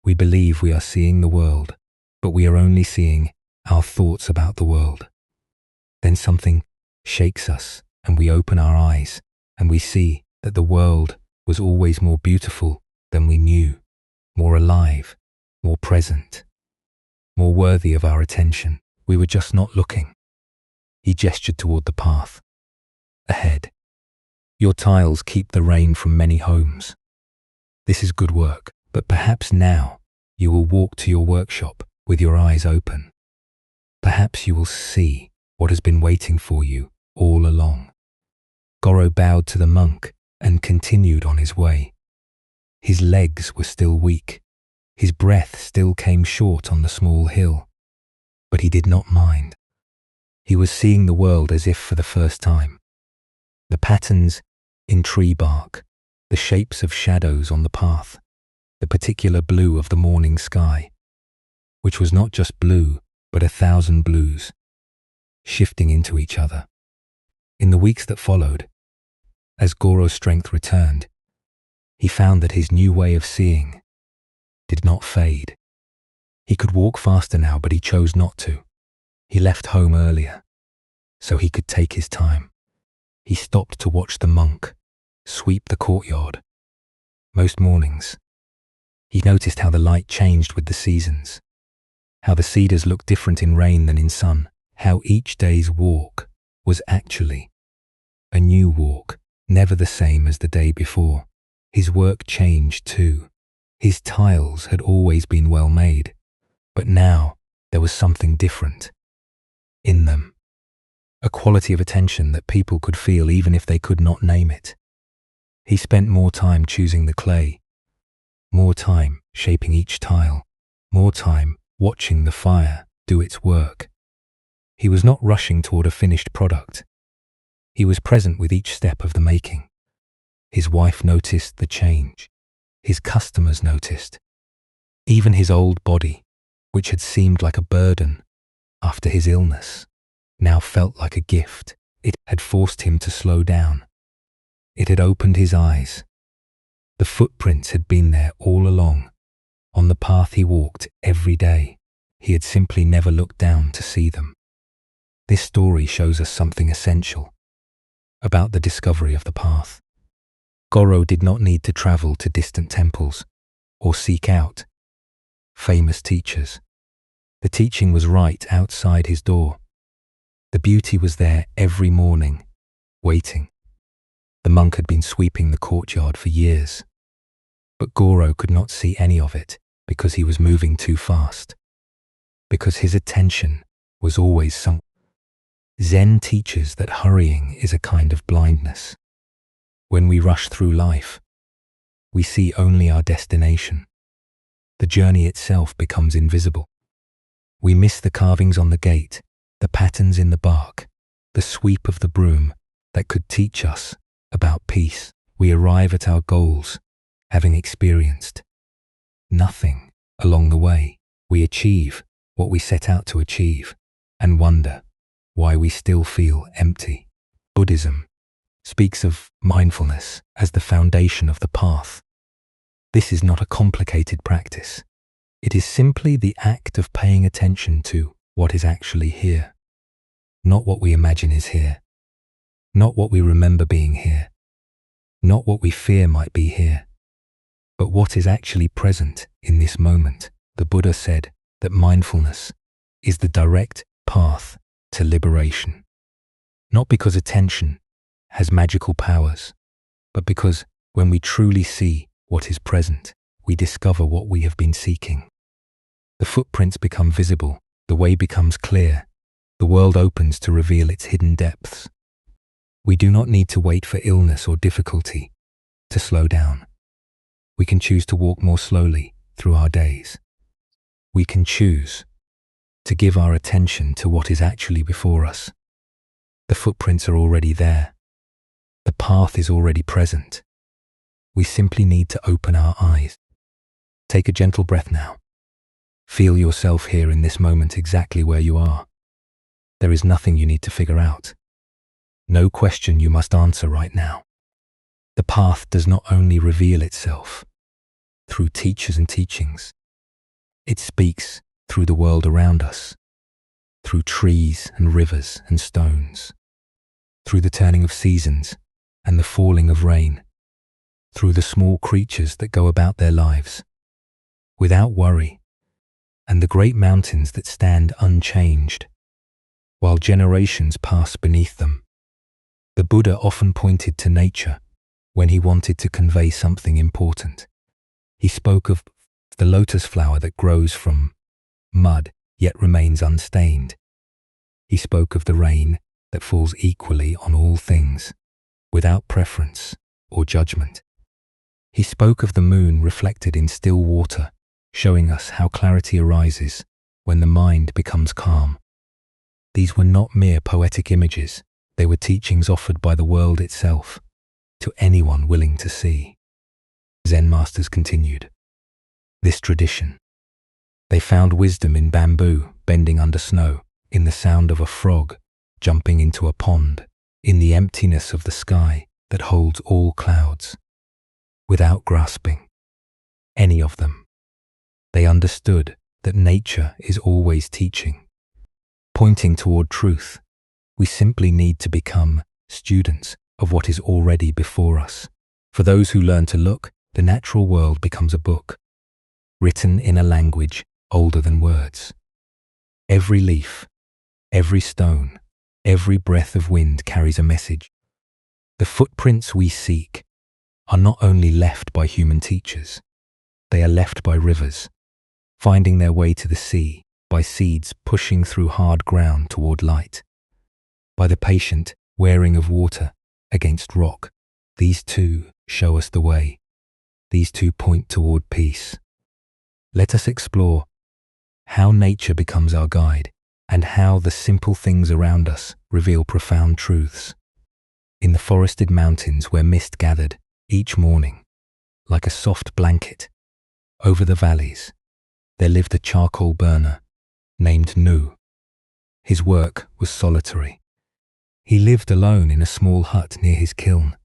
We believe we are seeing the world, but we are only seeing our thoughts about the world. Then something shakes us, and we open our eyes, and we see that the world was always more beautiful than we knew, more alive, more present, more worthy of our attention. We were just not looking." He gestured toward the path ahead. "Your tiles keep the rain from many homes. This is good work, but perhaps now you will walk to your workshop with your eyes open. Perhaps you will see what has been waiting for you all along." Goro bowed to the monk and continued on his way. His legs were still weak. His breath still came short on the small hill, but he did not mind. He was seeing the world as if for the first time. The patterns in tree bark, the shapes of shadows on the path, the particular blue of the morning sky, which was not just blue, but 1,000 blues, shifting into each other. In the weeks that followed, as Goro's strength returned, he found that his new way of seeing did not fade. He could walk faster now, but he chose not to. He left home earlier, so he could take his time. He stopped to watch the monk sweep the courtyard. Most mornings, he noticed how the light changed with the seasons, how the cedars looked different in rain than in sun, how each day's walk was actually a new walk, never the same as the day before. His work changed too. His tiles had always been well made, but now there was something different in them, a quality of attention that people could feel even if they could not name it. He spent more time choosing the clay, more time shaping each tile, more time watching the fire do its work. He was not rushing toward a finished product. He was present with each step of the making. His wife noticed the change. His customers noticed. Even his old body, which had seemed like a burden after his illness, now felt like a gift. It had forced him to slow down. It had opened his eyes. The footprints had been there all along, on the path he walked every day. He had simply never looked down to see them. This story shows us something essential. about the discovery of the path. Goro did not need to travel to distant temples or seek out famous teachers. The teaching was right outside his door. The beauty was there every morning, waiting. The monk had been sweeping the courtyard for years, but Goro could not see any of it because he was moving too fast, because his attention was always somewhere. Zen teaches that hurrying is a kind of blindness. When we rush through life, we see only our destination. The journey itself becomes invisible. We miss the carvings on the gate, the patterns in the bark, the sweep of the broom that could teach us about peace. We arrive at our goals, having experienced nothing along the way. We achieve what we set out to achieve and wonder why we still feel empty. Buddhism speaks of mindfulness as the foundation of the path. This is not a complicated practice. It is simply the act of paying attention to what is actually here, not what we imagine is here, not what we remember being here, not what we fear might be here, but what is actually present in this moment. The Buddha said that mindfulness is the direct path to liberation, not because attention has magical powers, but because when we truly see what is present, we discover what we have been seeking. The footprints become visible, the way becomes clear, the world opens to reveal its hidden depths. We do not need to wait for illness or difficulty to slow down. We can choose to walk more slowly through our days. We can choose to give our attention to what is actually before us. The footprints are already there. The path is already present. We simply need to open our eyes. Take a gentle breath now. Feel yourself here in this moment exactly where you are. There is nothing you need to figure out. No question you must answer right now. The path does not only reveal itself through teachers and teachings. It speaks through the world around us, through trees and rivers and stones, through the turning of seasons and the falling of rain, through the small creatures that go about their lives without worry, and the great mountains that stand unchanged while generations pass beneath them. The Buddha often pointed to nature when he wanted to convey something important. He spoke of the lotus flower that grows from mud yet remains unstained. He spoke of the rain that falls equally on all things, without preference or judgment. He spoke of the moon reflected in still water, showing us how clarity arises when the mind becomes calm. These were not mere poetic images, they were teachings offered by the world itself to anyone willing to see. Zen masters continued this tradition. They found wisdom in bamboo bending under snow, in the sound of a frog jumping into a pond, in the emptiness of the sky that holds all clouds. Without grasping any of them, they understood that nature is always teaching, pointing toward truth. We simply need to become students of what is already before us. For those who learn to look, the natural world becomes a book, written in a language older than words. Every leaf, every stone, every breath of wind carries a message. The footprints we seek are not only left by human teachers, they are left by rivers, finding their way to the sea, by seeds pushing through hard ground toward light, by the patient wearing of water against rock. These two show us the way. These two point toward peace. Let us explore how nature becomes our guide and how the simple things around us reveal profound truths. In the forested mountains where mist gathered each morning, like a soft blanket, over the valleys, there lived a charcoal burner named Nu. His work was solitary. He lived alone in a small hut near his kiln,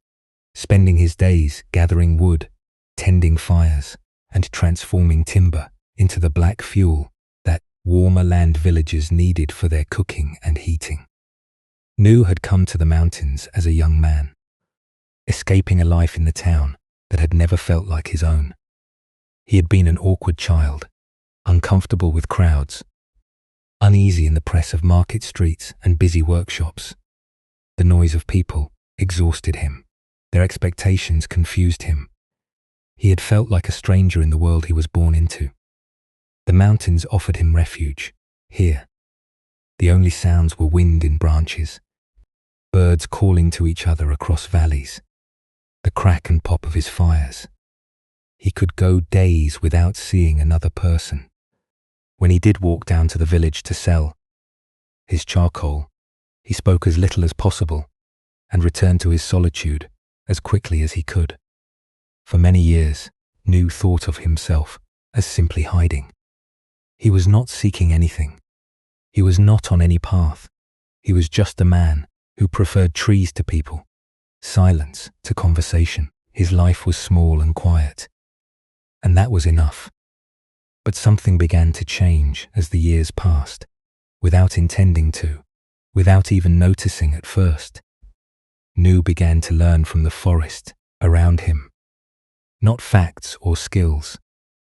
spending his days gathering wood, tending fires, and transforming timber into the black fuel that warmer land villagers needed for their cooking and heating. Nu had come to the mountains as a young man, escaping a life in the town that had never felt like his own. He had been an awkward child, uncomfortable with crowds, uneasy in the press of market streets and busy workshops. The noise of people exhausted him. Their expectations confused him. He had felt like a stranger in the world he was born into. The mountains offered him refuge. Here, the only sounds were wind in branches, birds calling to each other across valleys, the crack and pop of his fires. He could go days without seeing another person. When he did walk down to the village to sell his charcoal, he spoke as little as possible and returned to his solitude as quickly as he could. For many years, Nu thought of himself as simply hiding. He was not seeking anything. He was not on any path. He was just a man who preferred trees to people, silence to conversation. His life was small and quiet, and that was enough. But something began to change as the years passed, without intending to, without even noticing at first. Nu began to learn from the forest around him. Not facts or skills,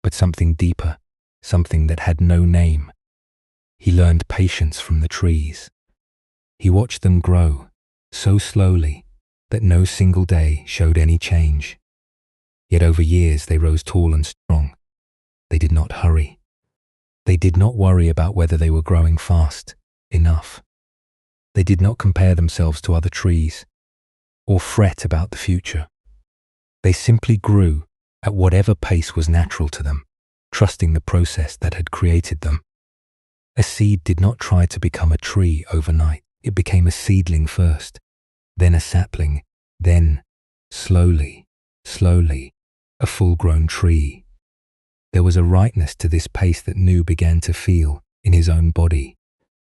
but something deeper, something that had no name. He learned patience from the trees. He watched them grow so slowly that no single day showed any change. Yet over years they rose tall and strong. They did not hurry. They did not worry about whether they were growing fast enough. They did not compare themselves to other trees or fret about the future. They simply grew at whatever pace was natural to them, trusting the process that had created them. A seed did not try to become a tree overnight. It became a seedling first, then a sapling, then, slowly, a full-grown tree. There was a rightness to this pace that Nu began to feel in his own body.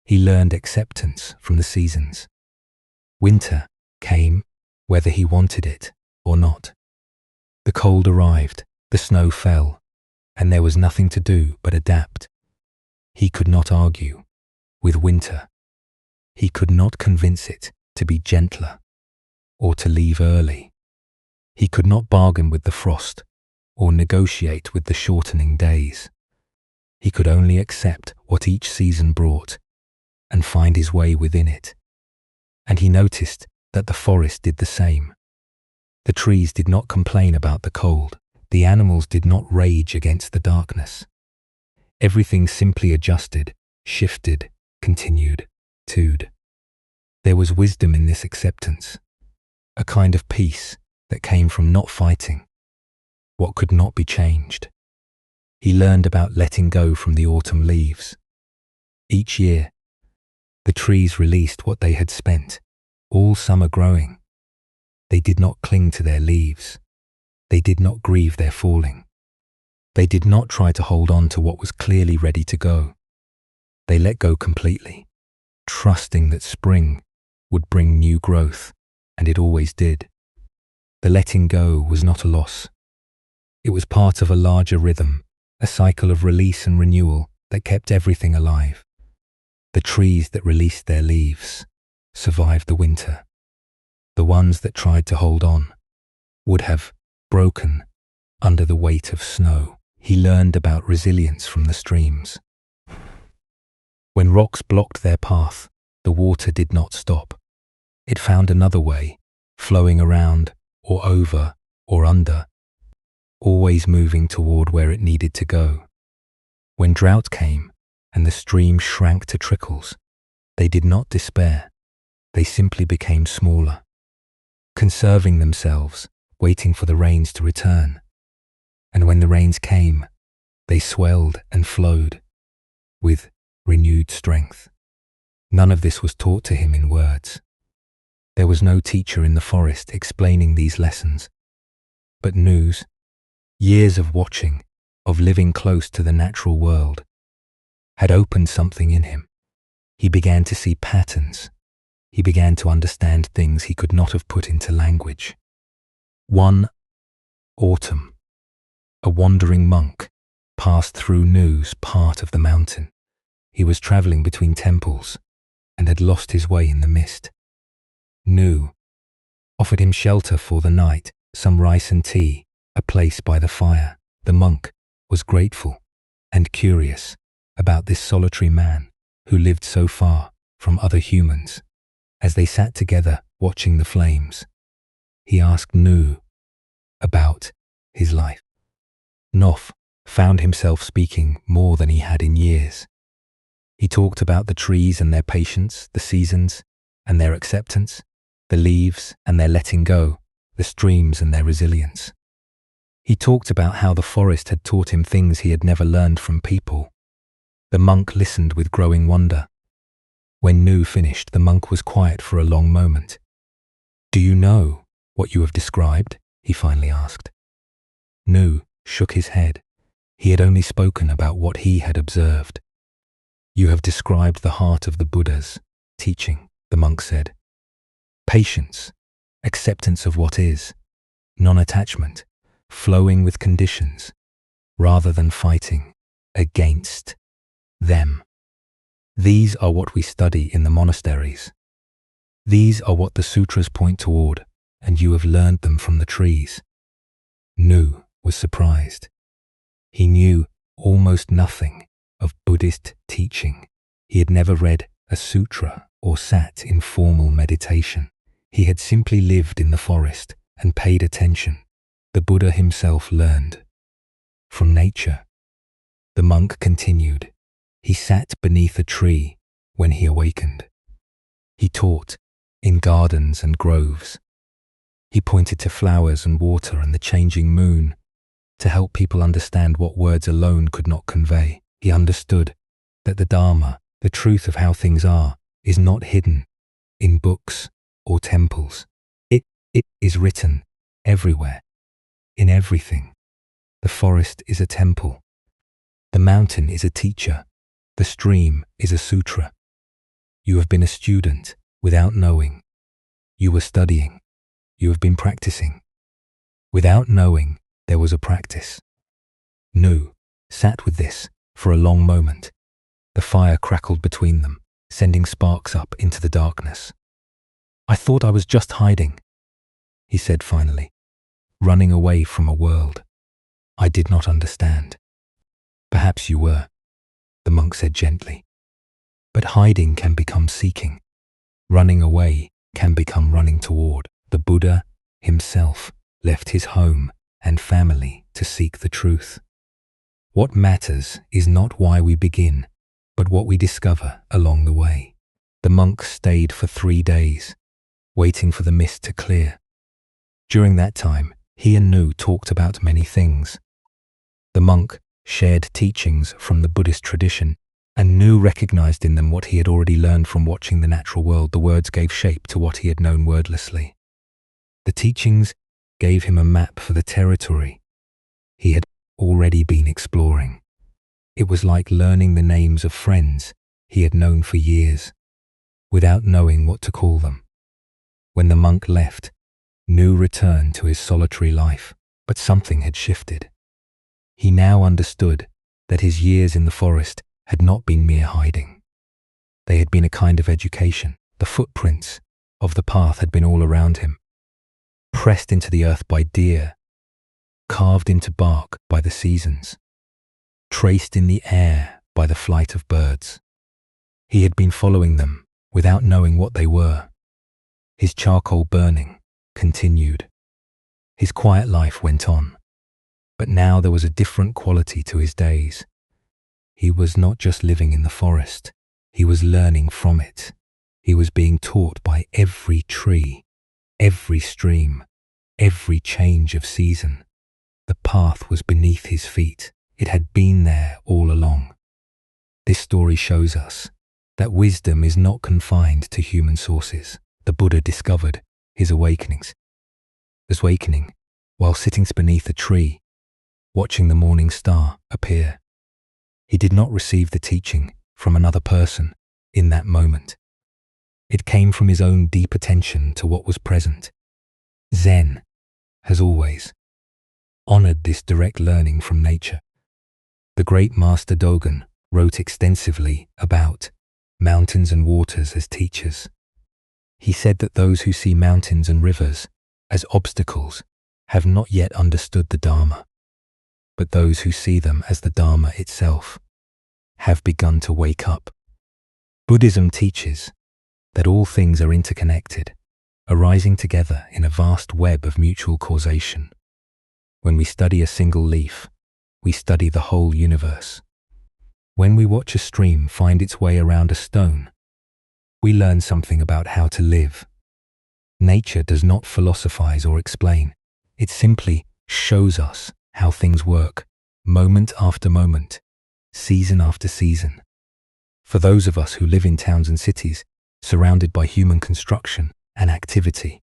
He learned acceptance from the seasons. Winter came whether he wanted it or not. The cold arrived, the snow fell, and there was nothing to do but adapt. He could not argue with winter. He could not convince it to be gentler or to leave early. He could not bargain with the frost or negotiate with the shortening days. He could only accept what each season brought and find his way within it. And he noticed that the forest did the same. The trees did not complain about the cold. The animals did not rage against the darkness. Everything simply adjusted, shifted, continued, toed. There was wisdom in this acceptance, a kind of peace that came from not fighting what could not be changed. He learned about letting go from the autumn leaves. Each year, the trees released what they had spent all summer growing. They did not cling to their leaves. They did not grieve their falling. They did not try to hold on to what was clearly ready to go. They let go completely, trusting that spring would bring new growth, and it always did. The letting go was not a loss. It was part of a larger rhythm, a cycle of release and renewal that kept everything alive. The trees that released their leaves survived the winter. The ones that tried to hold on would have broken under the weight of snow. He learned about resilience from the streams. When rocks blocked their path, the water did not stop. It found another way, flowing around or over or under, always moving toward where it needed to go. When drought came and the stream shrank to trickles, they did not despair. They simply became smaller, conserving themselves, waiting for the rains to return. And when the rains came, they swelled and flowed with renewed strength. None of this was taught to him in words. There was no teacher in the forest explaining these lessons. But Nu's years of watching, of living close to the natural world, had opened something in him. He began to see patterns. He began to understand things he could not have put into language. One autumn, a wandering monk passed through Nu's part of the mountain. He was traveling between temples and had lost his way in the mist. Nu offered him shelter for the night, some rice and tea, a place by the fire. The monk was grateful and curious about this solitary man who lived so far from other humans. As they sat together watching the flames, he asked Nu about his life. Nof found himself speaking more than he had in years. He talked about the trees and their patience, the seasons and their acceptance, the leaves and their letting go, the streams and their resilience. He talked about how the forest had taught him things he had never learned from people. The monk listened with growing wonder. When Nu finished, the monk was quiet for a long moment. "Do you know what you have described?" he finally asked. Nu shook his head. He had only spoken about what he had observed. "You have described the heart of the Buddha's teaching," the monk said. "Patience, acceptance of what is, non-attachment, flowing with conditions, rather than fighting against them. These are what we study in the monasteries. These are what the sutras point toward, and you have learned them from the trees." Nu was surprised. He knew almost nothing of Buddhist teaching. He had never read a sutra or sat in formal meditation. He had simply lived in the forest and paid attention. The Buddha himself learned from nature. The monk continued. He sat beneath a tree when he awakened. He taught in gardens and groves. He pointed to flowers and water and the changing moon to help people understand what words alone could not convey. He understood that the Dharma, the truth of how things are, is not hidden in books or temples. It is written everywhere, in everything. The forest is a temple. The mountain is a teacher. The stream is a sutra. You have been a student without knowing. You were studying. You have been practicing. Without knowing, there was a practice. Nu sat with this for a long moment. The fire crackled between them, sending sparks up into the darkness. "I thought I was just hiding," he said finally, "running away from a world I did not understand." "Perhaps you were," the monk said gently. "But hiding can become seeking. Running away can become running toward." The Buddha himself left his home and family to seek the truth. What matters is not why we begin, but what we discover along the way. The monk stayed for 3 days, waiting for the mist to clear. During that time, he and Nu talked about many things. The monk shared teachings from the Buddhist tradition, and Nu recognized in them what he had already learned from watching the natural world. The words gave shape to what he had known wordlessly. The teachings gave him a map for the territory he had already been exploring. It was like learning the names of friends he had known for years, without knowing what to call them. When the monk left, Nu returned to his solitary life, but something had shifted. He now understood that his years in the forest had not been mere hiding. They had been a kind of education. The footprints of the path had been all around him, pressed into the earth by deer, carved into bark by the seasons, traced in the air by the flight of birds. He had been following them without knowing what they were. His charcoal burning continued. His quiet life went on, but now there was a different quality to his days. He was not just living in the forest, he was learning from it. He was being taught by every tree, every stream, every change of season. The path was beneath his feet. It had been there all along. This story shows us that wisdom is not confined to human sources. The Buddha discovered his awakening while sitting beneath a tree, watching the morning star appear. He did not receive the teaching from another person in that moment. It came from his own deep attention to what was present. Zen has always honored this direct learning from nature. The great Master Dogen wrote extensively about mountains and waters as teachers. He said that those who see mountains and rivers as obstacles have not yet understood the Dharma, but those who see them as the Dharma itself have begun to wake up. Buddhism teaches that all things are interconnected, arising together in a vast web of mutual causation. When we study a single leaf, we study the whole universe. When we watch a stream find its way around a stone, we learn something about how to live. Nature does not philosophize or explain. It simply shows us how things work, moment after moment, season after season. For those of us who live in towns and cities, surrounded by human construction and activity,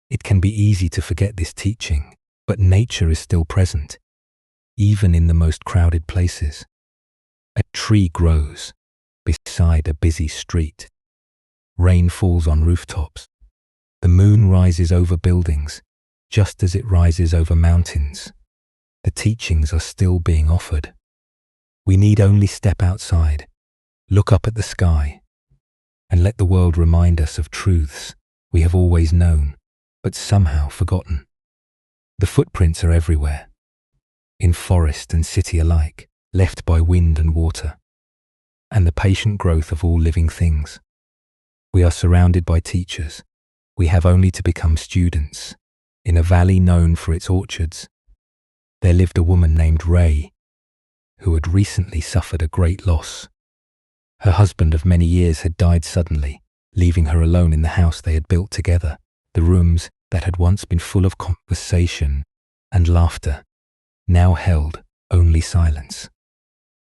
it can be easy to forget this teaching, but nature is still present, even in the most crowded places. A tree grows beside a busy street. Rain falls on rooftops. The moon rises over buildings, just as it rises over mountains. The teachings are still being offered. We need only step outside, look up at the sky, and let the world remind us of truths we have always known, but somehow forgotten. The footprints are everywhere, in forest and city alike, left by wind and water, and the patient growth of all living things. We are surrounded by teachers. We have only to become students. In a valley known for its orchards, there lived a woman named Ray, who had recently suffered a great loss. Her husband of many years had died suddenly, leaving her alone in the house they had built together. The rooms that had once been full of conversation and laughter now held only silence.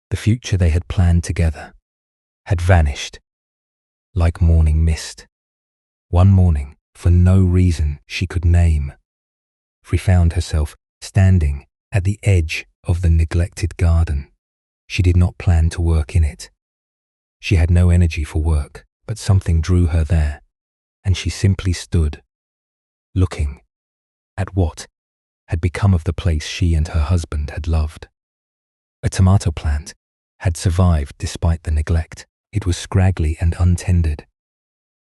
The future they had planned together had vanished like morning mist. One morning, for no reason she could name, she found herself standing at the edge of the neglected garden. She did not plan to work in it. She had no energy for work, but something drew her there, and she simply stood, looking at what had become of the place she and her husband had loved. A tomato plant had survived despite the neglect. It was scraggly and untended,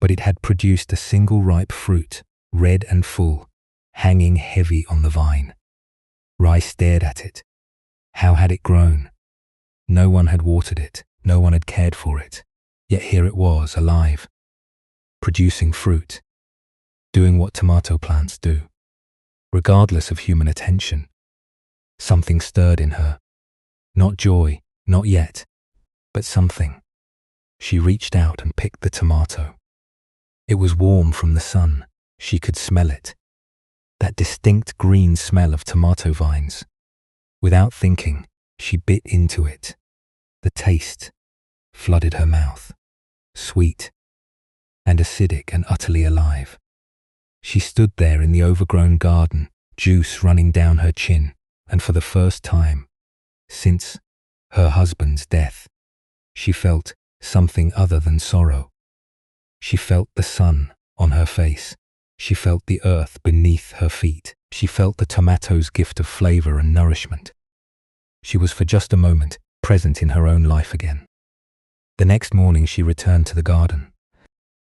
but it had produced a single ripe fruit, red and full, hanging heavy on the vine. Rai stared at it. How had it grown? No one had watered it, no one had cared for it, yet here it was, alive, producing fruit, doing what tomato plants do, regardless of human attention. Something stirred in her. Not joy, not yet, but something. She reached out and picked the tomato. It was warm from the sun. She could smell it. That distinct green smell of tomato vines. Without thinking, she bit into it. The taste flooded her mouth, sweet and acidic and utterly alive. She stood there in the overgrown garden, juice running down her chin, and for the first time since her husband's death, she felt something other than sorrow. She felt the sun on her face. She felt the earth beneath her feet. She felt the tomato's gift of flavor and nourishment. She was for just a moment present in her own life again. The next morning she returned to the garden.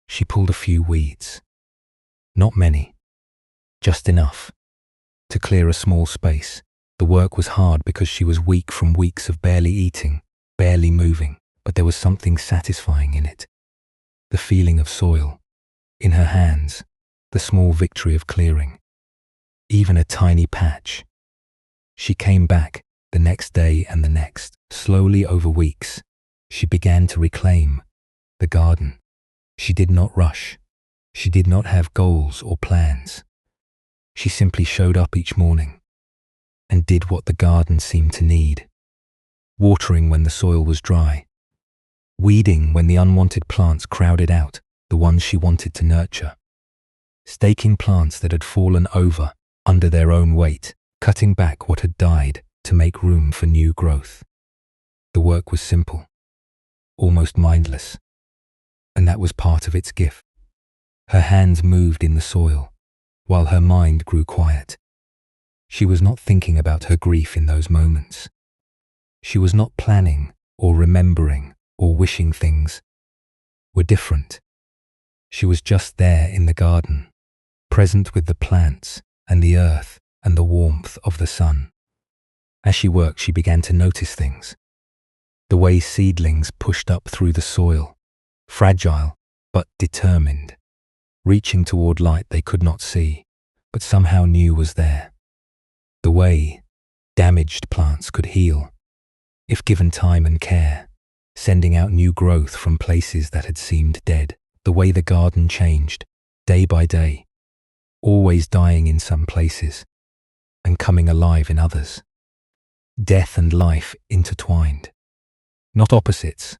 She pulled a few weeds. Not many, just enough to clear a small space. The work was hard because she was weak from weeks of barely eating, barely moving, but there was something satisfying in it. The feeling of soil in her hands, the small victory of clearing, even a tiny patch. She came back the next day and the next. Slowly over weeks, she began to reclaim the garden. She did not rush. She did not have goals or plans. She simply showed up each morning and did what the garden seemed to need. Watering when the soil was dry, weeding when the unwanted plants crowded out the ones she wanted to nurture, staking plants that had fallen over under their own weight, cutting back what had died to make room for new growth. The work was simple, almost mindless, and that was part of its gift. Her hands moved in the soil, while her mind grew quiet. She was not thinking about her grief in those moments. She was not planning or remembering or wishing things were different. She was just there in the garden, present with the plants and the earth and the warmth of the sun. As she worked, she began to notice things. The way seedlings pushed up through the soil, fragile but determined, reaching toward light they could not see, but somehow knew was there. The way damaged plants could heal, if given time and care, sending out new growth from places that had seemed dead. The way the garden changed, day by day, always dying in some places and coming alive in others. Death and life intertwined, not opposites,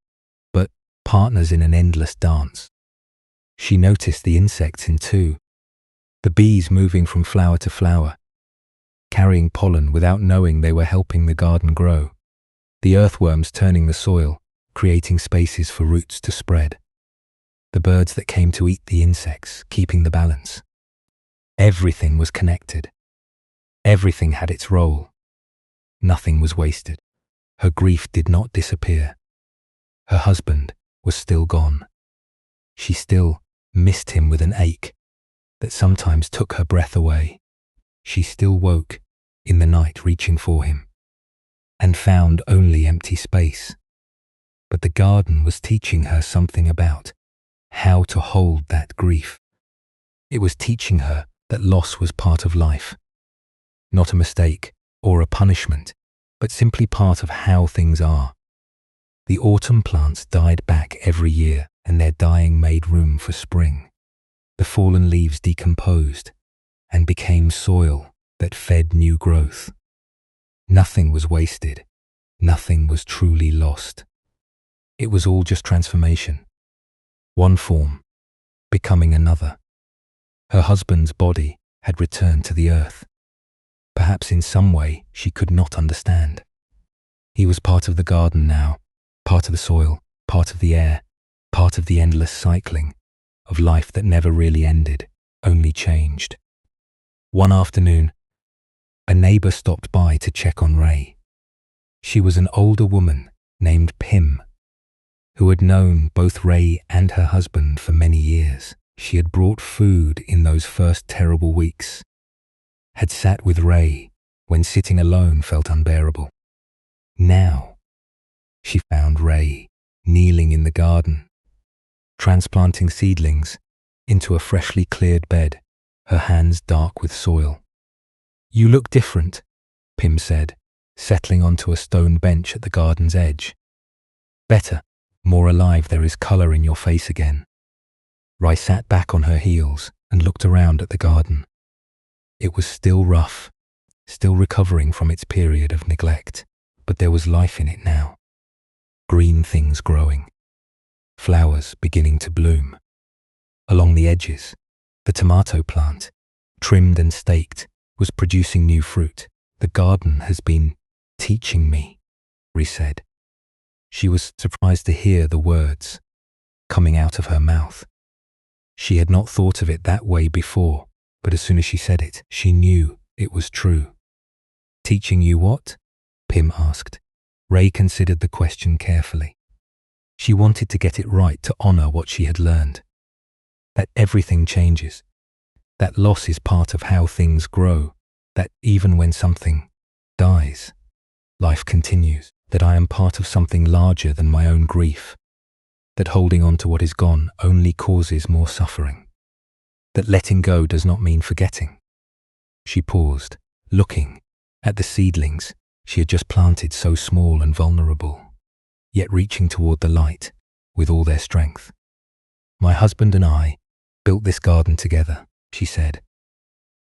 but partners in an endless dance. She noticed the insects in two, the bees moving from flower to flower, carrying pollen without knowing they were helping the garden grow, the earthworms turning the soil, creating spaces for roots to spread, the birds that came to eat the insects, keeping the balance. Everything was connected. Everything had its role. Nothing was wasted. Her grief did not disappear. Her husband was still gone. She still missed him with an ache that sometimes took her breath away. She still woke in the night reaching for him and found only empty space. But the garden was teaching her something about how to hold that grief. It was teaching her that loss was part of life, not a mistake or a punishment, but simply part of how things are. The autumn plants died back every year, and their dying made room for spring. The fallen leaves decomposed and became soil that fed new growth. Nothing was wasted. Nothing was truly lost. It was all just transformation. One form becoming another. Her husband's body had returned to the earth. Perhaps in some way she could not understand. He was part of the garden now, part of the soil, part of the air, part of the endless cycling of life that never really ended, only changed. One afternoon, a neighbor stopped by to check on Ray. She was an older woman named Pim, who had known both Ray and her husband for many years. She had brought food in those first terrible weeks, had sat with Ray when sitting alone felt unbearable. Now, she found Ray kneeling in the garden, transplanting seedlings into a freshly cleared bed, her hands dark with soil. "You look different," Pim said, settling onto a stone bench at the garden's edge. "Better, more alive. There is color in your face again." Ray sat back on her heels and looked around at the garden. It was still rough, still recovering from its period of neglect, but there was life in it now. Green things growing, flowers beginning to bloom. Along the edges, the tomato plant, trimmed and staked, was producing new fruit. "The garden has been teaching me," Ray said. She was surprised to hear the words coming out of her mouth. She had not thought of it that way before, but as soon as she said it, she knew it was true. "Teaching you what?" Pim asked. Ray considered the question carefully. She wanted to get it right, to honor what she had learned. That everything changes. That loss is part of how things grow. That even when something dies, life continues. That I am part of something larger than my own grief. That holding on to what is gone only causes more suffering. That letting go does not mean forgetting. She paused, looking at the seedlings she had just planted, so small and vulnerable, yet reaching toward the light with all their strength. "My husband and I built this garden together," she said.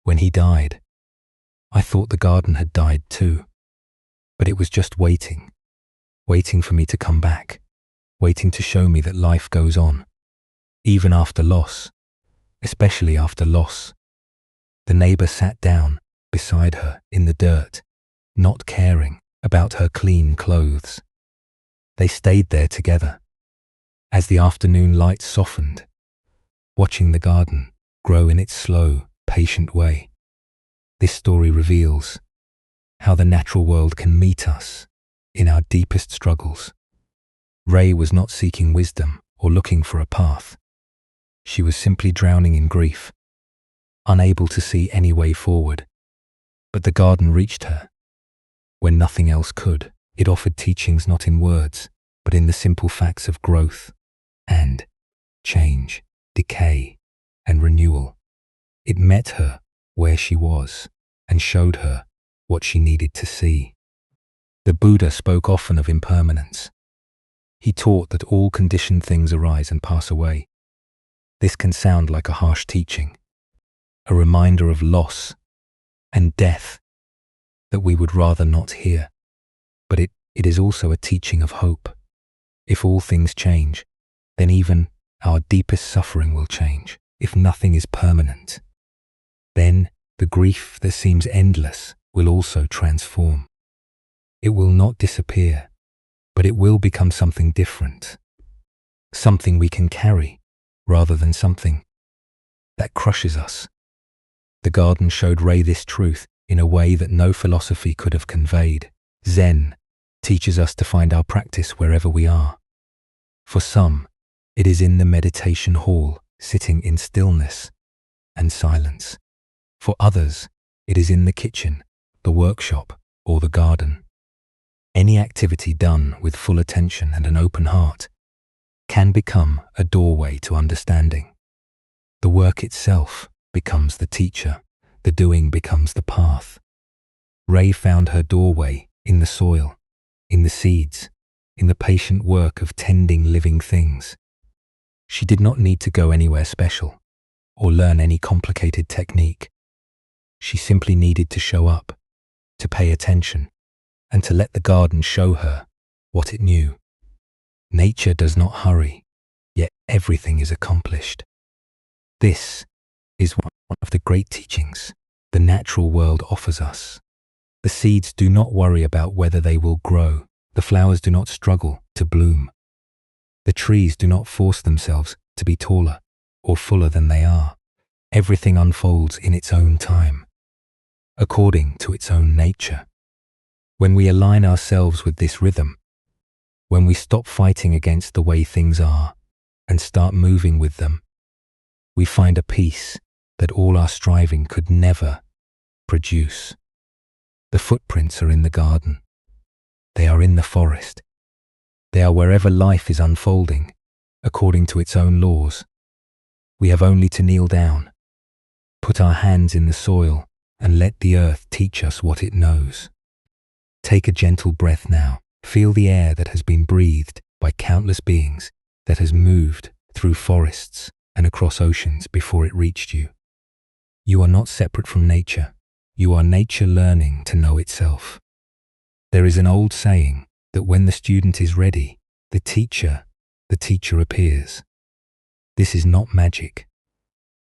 "When he died, I thought the garden had died too. But it was just waiting for me to come back, waiting to show me that life goes on, even after loss, especially after loss." The neighbor sat down beside her in the dirt, not caring about her clean clothes. They stayed there together as the afternoon light softened, watching the garden grow in its slow, patient way. This story reveals how the natural world can meet us in our deepest struggles. Ray was not seeking wisdom or looking for a path. She was simply drowning in grief, unable to see any way forward. But the garden reached her when nothing else could. It offered teachings not in words, but in the simple facts of growth and change, decay and renewal. It met her where she was and showed her what she needed to see. The Buddha spoke often of impermanence. He taught that all conditioned things arise and pass away. This can sound like a harsh teaching, a reminder of loss and death that we would rather not hear. But it is also a teaching of hope. If all things change, then even our deepest suffering will change. If nothing is permanent, then the grief that seems endless will also transform. It will not disappear, but it will become something different, something we can carry rather than something that crushes us. The garden showed Ray this truth in a way that no philosophy could have conveyed. Zen teaches us to find our practice wherever we are. For some, it is in the meditation hall, sitting in stillness and silence. For others, it is in the kitchen, the workshop, or the garden. Any activity done with full attention and an open heart can become a doorway to understanding. The work itself becomes the teacher, the doing becomes the path. Ray found her doorway in the soil, in the seeds, in the patient work of tending living things. She did not need to go anywhere special or learn any complicated technique. She simply needed to show up, to pay attention, and to let the garden show her what it knew. Nature does not hurry, yet everything is accomplished. This is one of the great teachings the natural world offers us. The seeds do not worry about whether they will grow. The flowers do not struggle to bloom. The trees do not force themselves to be taller or fuller than they are. Everything unfolds in its own time, according to its own nature. When we align ourselves with this rhythm, when we stop fighting against the way things are and start moving with them, we find a peace that all our striving could never produce. The footprints are in the garden. They are in the forest. They are wherever life is unfolding, according to its own laws. We have only to kneel down, put our hands in the soil, and let the earth teach us what it knows. Take a gentle breath now. Feel the air that has been breathed by countless beings, that has moved through forests and across oceans before it reached you. You are not separate from nature. You are nature learning to know itself. There is an old saying that when the student is ready, the teacher appears. This is not magic.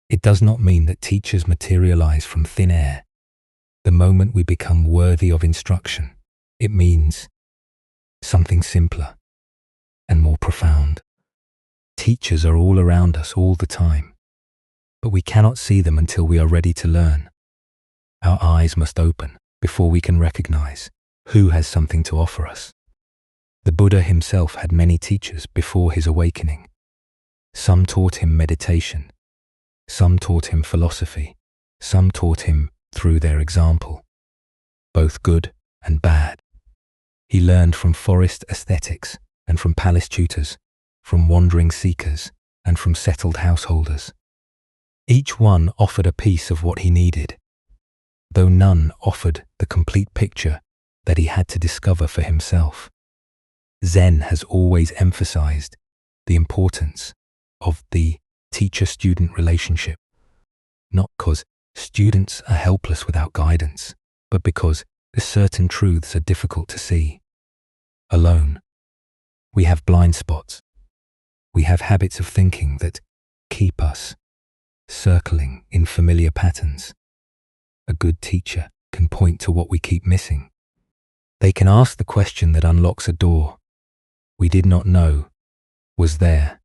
It does not mean that teachers materialize from thin air. The moment we become worthy of instruction, it means something simpler and more profound. Teachers are all around us all the time, but we cannot see them until we are ready to learn. Our eyes must open before we can recognize who has something to offer us. The Buddha himself had many teachers before his awakening. Some taught him meditation. Some taught him philosophy. Some taught him through their example, both good and bad. He learned from forest ascetics and from palace tutors, from wandering seekers and from settled householders. Each one offered a piece of what he needed, though none offered the complete picture that he had to discover for himself. Zen has always emphasized the importance of the teacher-student relationship, not because students are helpless without guidance, but because certain truths are difficult to see alone. We have blind spots. We have habits of thinking that keep us circling in familiar patterns. A good teacher can point to what we keep missing. They can ask the question that unlocks a door we did not know was there.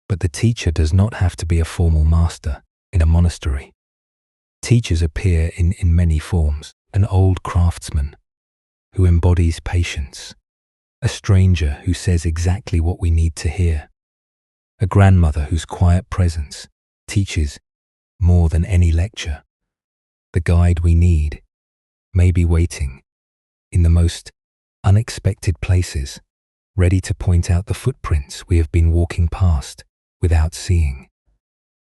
But the teacher does not have to be a formal master in a monastery. Teachers appear in many forms. An old craftsman who embodies patience, a stranger who says exactly what we need to hear, a grandmother whose quiet presence teaches more than any lecture. The guide we need may be waiting in the most unexpected places, ready to point out the footprints we have been walking past without seeing,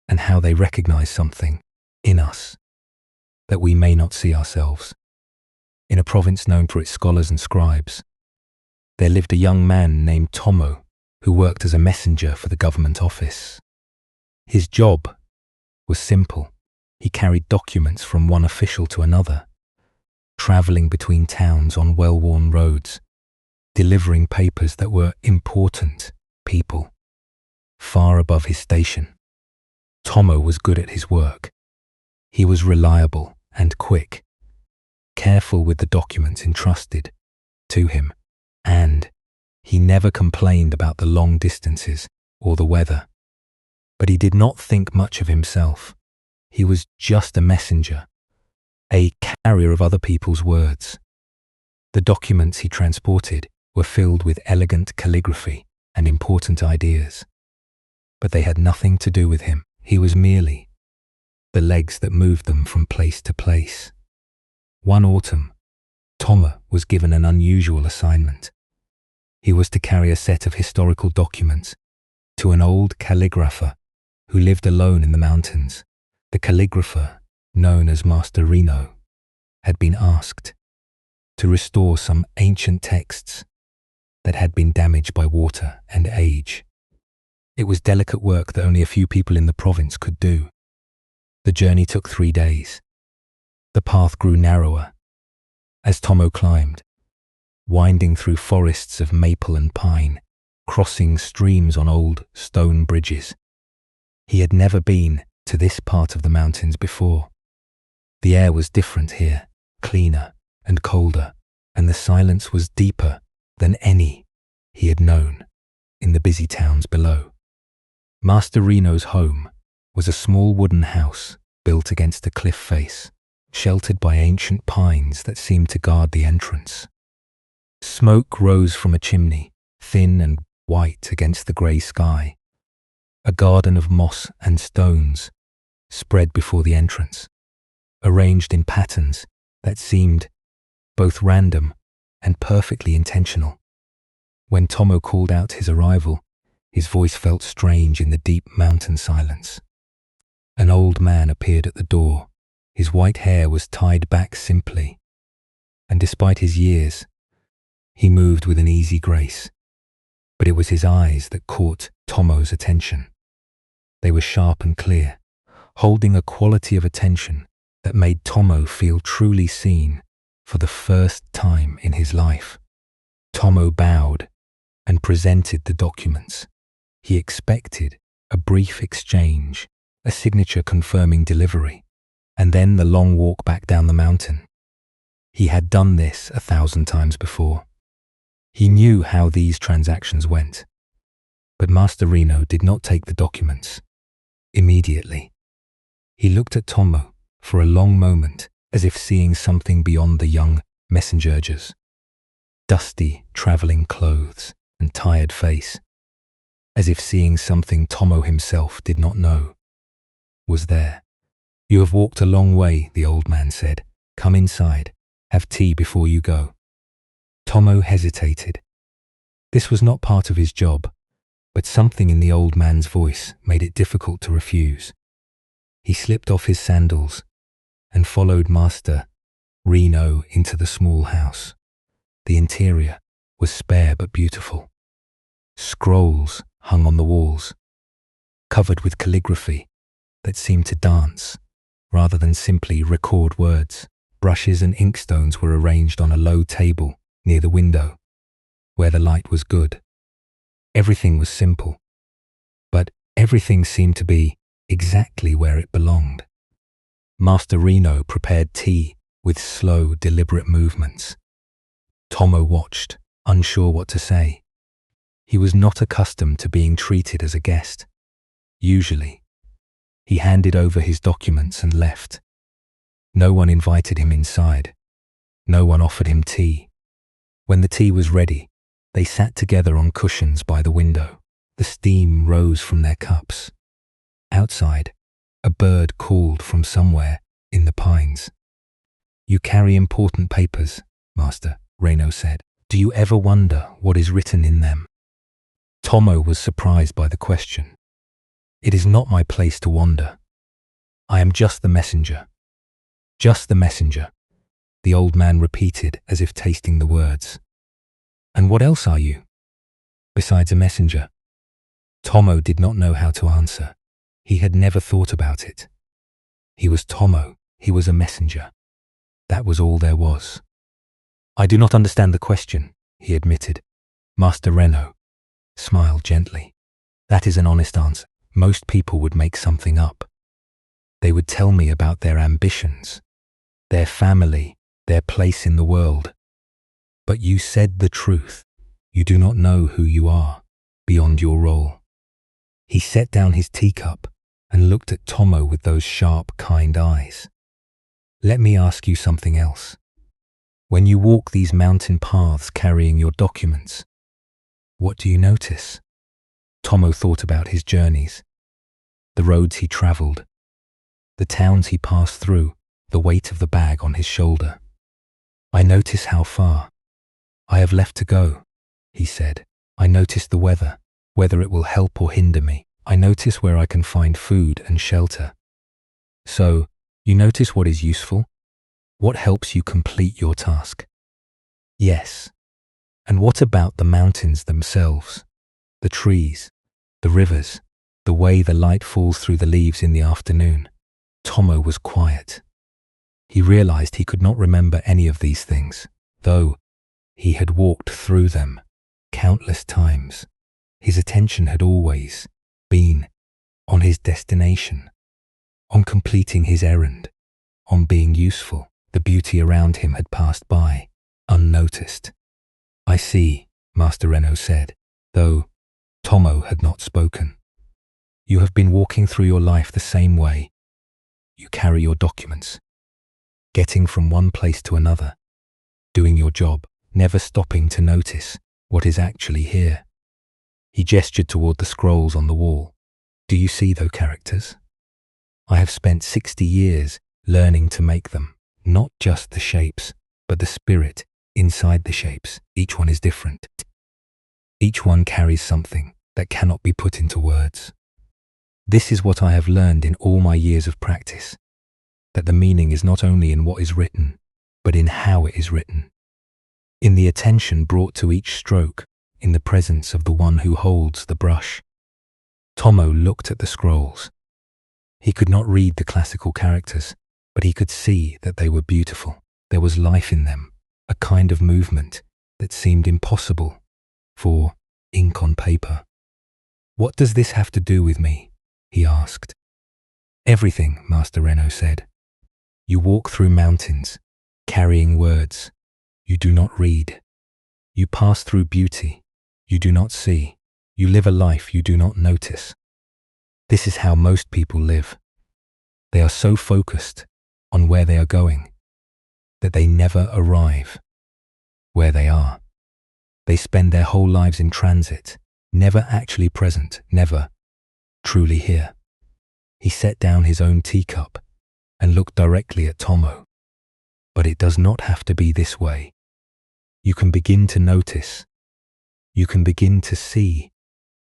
and how they recognize something in us that we may not see ourselves. In a province known for its scholars and scribes, there lived a young man named Tomo who worked as a messenger for the government office. His job was simple. He carried documents from one official to another, traveling between towns on well-worn roads, delivering papers that were important people far above his station. Tomo was good at his work. He was reliable and quick, careful with the documents entrusted to him, and he never complained about the long distances or the weather. But he did not think much of himself. He was just a messenger, a carrier of other people's words. The documents he transported were filled with elegant calligraphy and important ideas. But they had nothing to do with him. He was merely the legs that moved them from place to place. One autumn, Tomo was given an unusual assignment. He was to carry a set of historical documents to an old calligrapher who lived alone in the mountains. The calligrapher, known as Master Reno, had been asked to restore some ancient texts that had been damaged by water and age. It was delicate work that only a few people in the province could do. The journey took 3 days. The path grew narrower as Tomo climbed, winding through forests of maple and pine, crossing streams on old stone bridges. He had never been to this part of the mountains before. The air was different here, cleaner and colder, and the silence was deeper than any he had known in the busy towns below. Master Reno's home was a small wooden house built against a cliff face, sheltered by ancient pines that seemed to guard the entrance. Smoke rose from a chimney, thin and white against the grey sky. A garden of moss and stones spread before the entrance, arranged in patterns that seemed both random and perfectly intentional. When Tomo called out his arrival, his voice felt strange in the deep mountain silence. An old man appeared at the door. His white hair was tied back simply, and despite his years, he moved with an easy grace. But it was his eyes that caught Tomo's attention. They were sharp and clear, holding a quality of attention that made Tomo feel truly seen for the first time in his life. Tomo bowed and presented the documents. He expected a brief exchange, a signature confirming delivery, and then the long walk back down the mountain. He had done this 1,000 times before. He knew how these transactions went. But Master Reno did not take the documents immediately. He looked at Tomo for a long moment, as if seeing something beyond the young messenger's dusty traveling clothes and tired face, as if seeing something Tomo himself did not know was there. "You have walked a long way," the old man said. "Come inside. Have tea before you go." Tomo hesitated. This was not part of his job, but something in the old man's voice made it difficult to refuse. He slipped off his sandals and followed Master Reno into the small house. The interior was spare but beautiful. Scrolls hung on the walls, covered with calligraphy that seemed to dance rather than simply record words. Brushes and inkstones were arranged on a low table near the window, where the light was good. Everything was simple, but everything seemed to be exactly where it belonged. Master Reno prepared tea with slow, deliberate movements. Tomo watched, unsure what to say. He was not accustomed to being treated as a guest. Usually, he handed over his documents and left. No one invited him inside. No one offered him tea. When the tea was ready, they sat together on cushions by the window. The steam rose from their cups. Outside, a bird called from somewhere in the pines. "You carry important papers, Master," Reno said. "Do you ever wonder what is written in them?" Tomo was surprised by the question. "It is not my place to wonder. I am just the messenger." "Just the messenger," the old man repeated as if tasting the words. "And what else are you, besides a messenger?" Tomo did not know how to answer. He had never thought about it. He was Tomo. He was a messenger. That was all there was. "I do not understand the question," he admitted. Master Reno smiled gently. "That is an honest answer. Most people would make something up. They would tell me about their ambitions, their family, their place in the world. But you said the truth. You do not know who you are beyond your role." He set down his teacup and looked at Tomo with those sharp, kind eyes. "Let me ask you something else. When you walk these mountain paths carrying your documents, what do you notice?" Tomo thought about his journeys, the roads he traveled, the towns he passed through, the weight of the bag on his shoulder. "I notice how far I have left to go," he said. "I notice the weather, whether it will help or hinder me. I notice where I can find food and shelter." "So, you notice what is useful? What helps you complete your task?" "Yes. And what about the mountains themselves? The trees, the rivers, the way the light falls through the leaves in the afternoon?" Tomo was quiet. He realized he could not remember any of these things, though he had walked through them countless times. His attention had always been on his destination, on completing his errand, on being useful. The beauty around him had passed by, unnoticed. "I see," Master Reno said, though Tomo had not spoken. "You have been walking through your life the same way. You carry your documents, getting from one place to another, doing your job, never stopping to notice what is actually here." He gestured toward the scrolls on the wall. "Do you see those characters? I have spent 60 years learning to make them, not just the shapes, but the spirit inside the shapes. Each one is different. Each one carries something that cannot be put into words. This is what I have learned in all my years of practice, that the meaning is not only in what is written, but in how it is written, in the attention brought to each stroke, in the presence of the one who holds the brush." Tomo looked at the scrolls. He could not read the classical characters, but he could see that they were beautiful. There was life in them, a kind of movement that seemed impossible for ink on paper. "What does this have to do with me?" he asked. "Everything," Master Reno said. "You walk through mountains, carrying words. You do not read. You pass through beauty. You do not see. You live a life you do not notice. This is how most people live. They are so focused on where they are going that they never arrive where they are. They spend their whole lives in transit, never actually present, never truly here." He set down his own teacup and looked directly at Tomo. "But it does not have to be this way. You can begin to notice. You can begin to see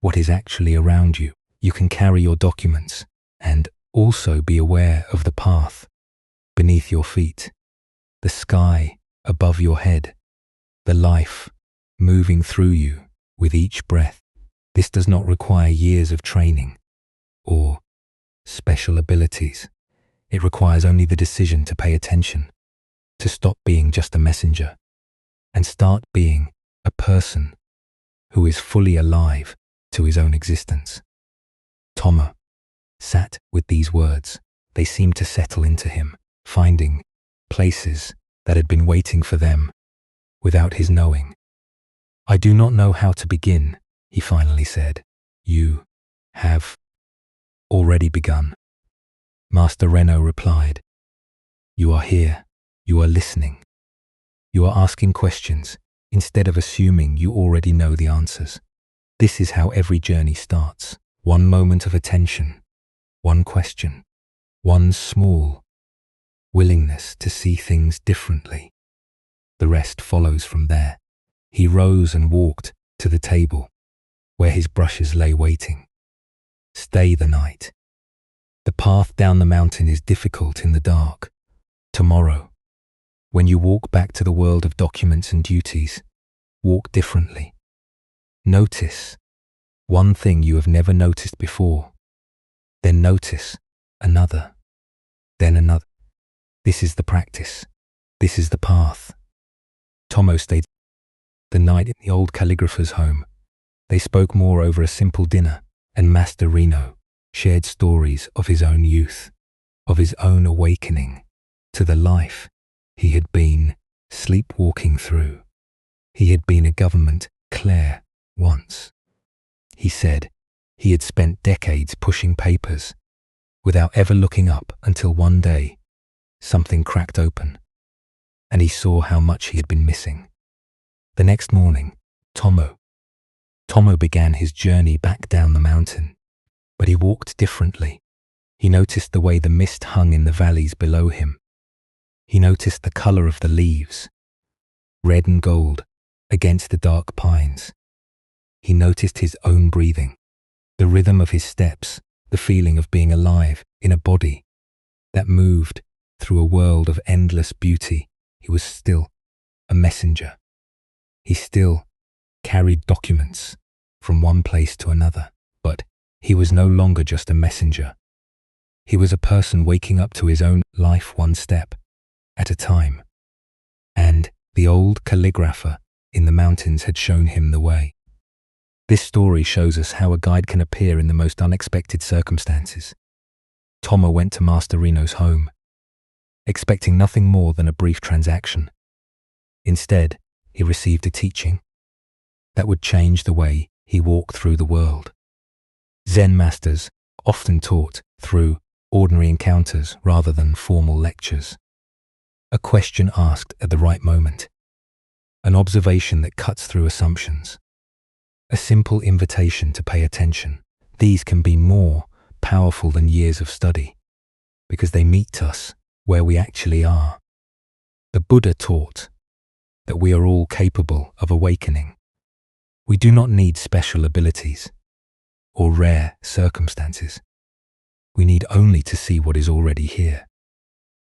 what is actually around you. You can carry your documents and also be aware of the path beneath your feet, the sky above your head, the life moving through you with each breath. This does not require years of training or special abilities. It requires only the decision to pay attention, to stop being just a messenger and start being a person who is fully alive to his own existence." Tomo sat with these words. They seemed to settle into him, finding places that had been waiting for them without his knowing. "I do not know how to begin," he finally said. "You have already begun," Master Reno replied. "You are here. You are listening. You are asking questions instead of assuming you already know the answers. This is how every journey starts. One moment of attention, one question, one small willingness to see things differently. The rest follows from there. He rose and walked to the table where his brushes lay waiting. Stay the night. The path down the mountain is difficult in the dark. Tomorrow, when you walk back to the world of documents and duties, walk differently. Notice one thing you have never noticed before. Then notice another. Then another. This is the practice. This is the path. Tomo stayed the night in the old calligrapher's home. They spoke more over a simple dinner, and Master Reno shared stories of his own youth, of his own awakening to the life he had been sleepwalking through. He had been a government clerk once. He said he had spent decades pushing papers without ever looking up until one day something cracked open and he saw how much he had been missing. The next morning, Tomo began his journey back down the mountain, but he walked differently. He noticed the way the mist hung in the valleys below him. He noticed the color of the leaves, red and gold, against the dark pines. He noticed his own breathing, the rhythm of his steps, the feeling of being alive in a body that moved through a world of endless beauty. He was still a messenger. He still carried documents from one place to another, but he was no longer just a messenger. He was a person waking up to his own life one step at a time. And the old calligrapher in the mountains had shown him the way. This story shows us how a guide can appear in the most unexpected circumstances. Tomo went to Master Reno's home, expecting nothing more than a brief transaction. Instead, he received a teaching that would change the way he walked through the world. Zen masters often taught through ordinary encounters rather than formal lectures. A question asked at the right moment, an observation that cuts through assumptions, a simple invitation to pay attention. These can be more powerful than years of study because they meet us where we actually are. The Buddha taught that we are all capable of awakening. We do not need special abilities or rare circumstances. We need only to see what is already here.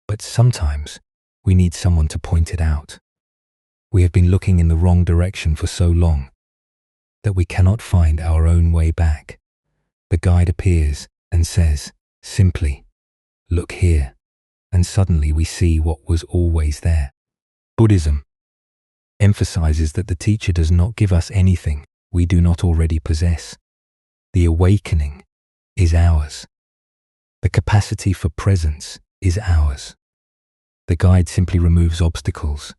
But sometimes we need someone to point it out. We have been looking in the wrong direction for so long that we cannot find our own way back. The guide appears and says, simply, look here, and suddenly we see what was always there. Buddhism emphasizes that the teacher does not give us anything we do not already possess. The awakening is ours. The capacity for presence is ours. The guide simply removes obstacles,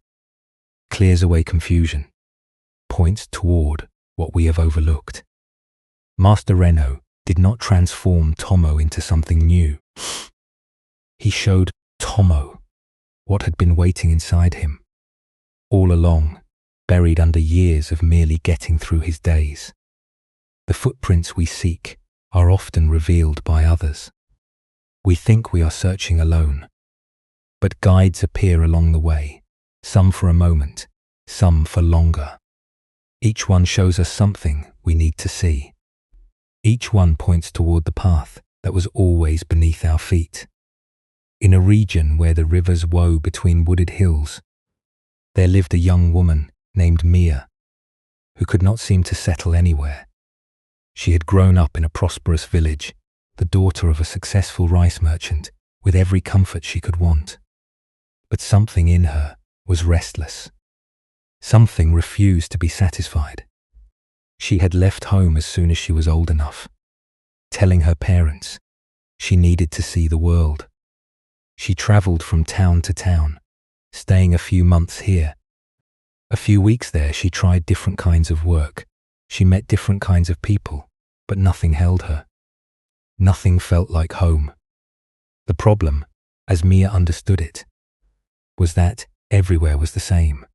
clears away confusion, points toward what we have overlooked. Master Reno did not transform Tomo into something new. He showed Tomo what had been waiting inside him, all along, buried under years of merely getting through his days. The footprints we seek are often revealed by others. We think we are searching alone, but guides appear along the way, some for a moment, some for longer. Each one shows us something we need to see. Each one points toward the path that was always beneath our feet. In a region where the rivers woe between wooded hills, there lived a young woman named Mia, who could not seem to settle anywhere. She had grown up in a prosperous village, the daughter of a successful rice merchant, with every comfort she could want. But something in her was restless. Something refused to be satisfied. She had left home as soon as she was old enough, telling her parents she needed to see the world. She traveled from town to town, staying a few months here. A few weeks there, she tried different kinds of work. She met different kinds of people, but nothing held her. Nothing felt like home. The problem, as Mia understood it, was that everywhere was the same.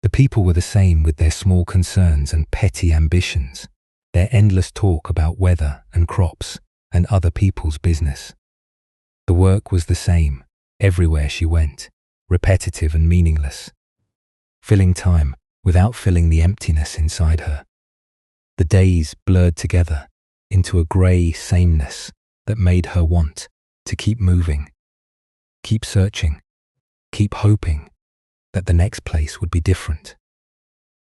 The people were the same with their small concerns and petty ambitions. their endless talk about weather and crops and other people's business. The work was the same everywhere she went, repetitive and meaningless, filling time without filling the emptiness inside her. The days blurred together into a grey sameness that made her want to keep moving, keep searching, keep hoping that the next place would be different.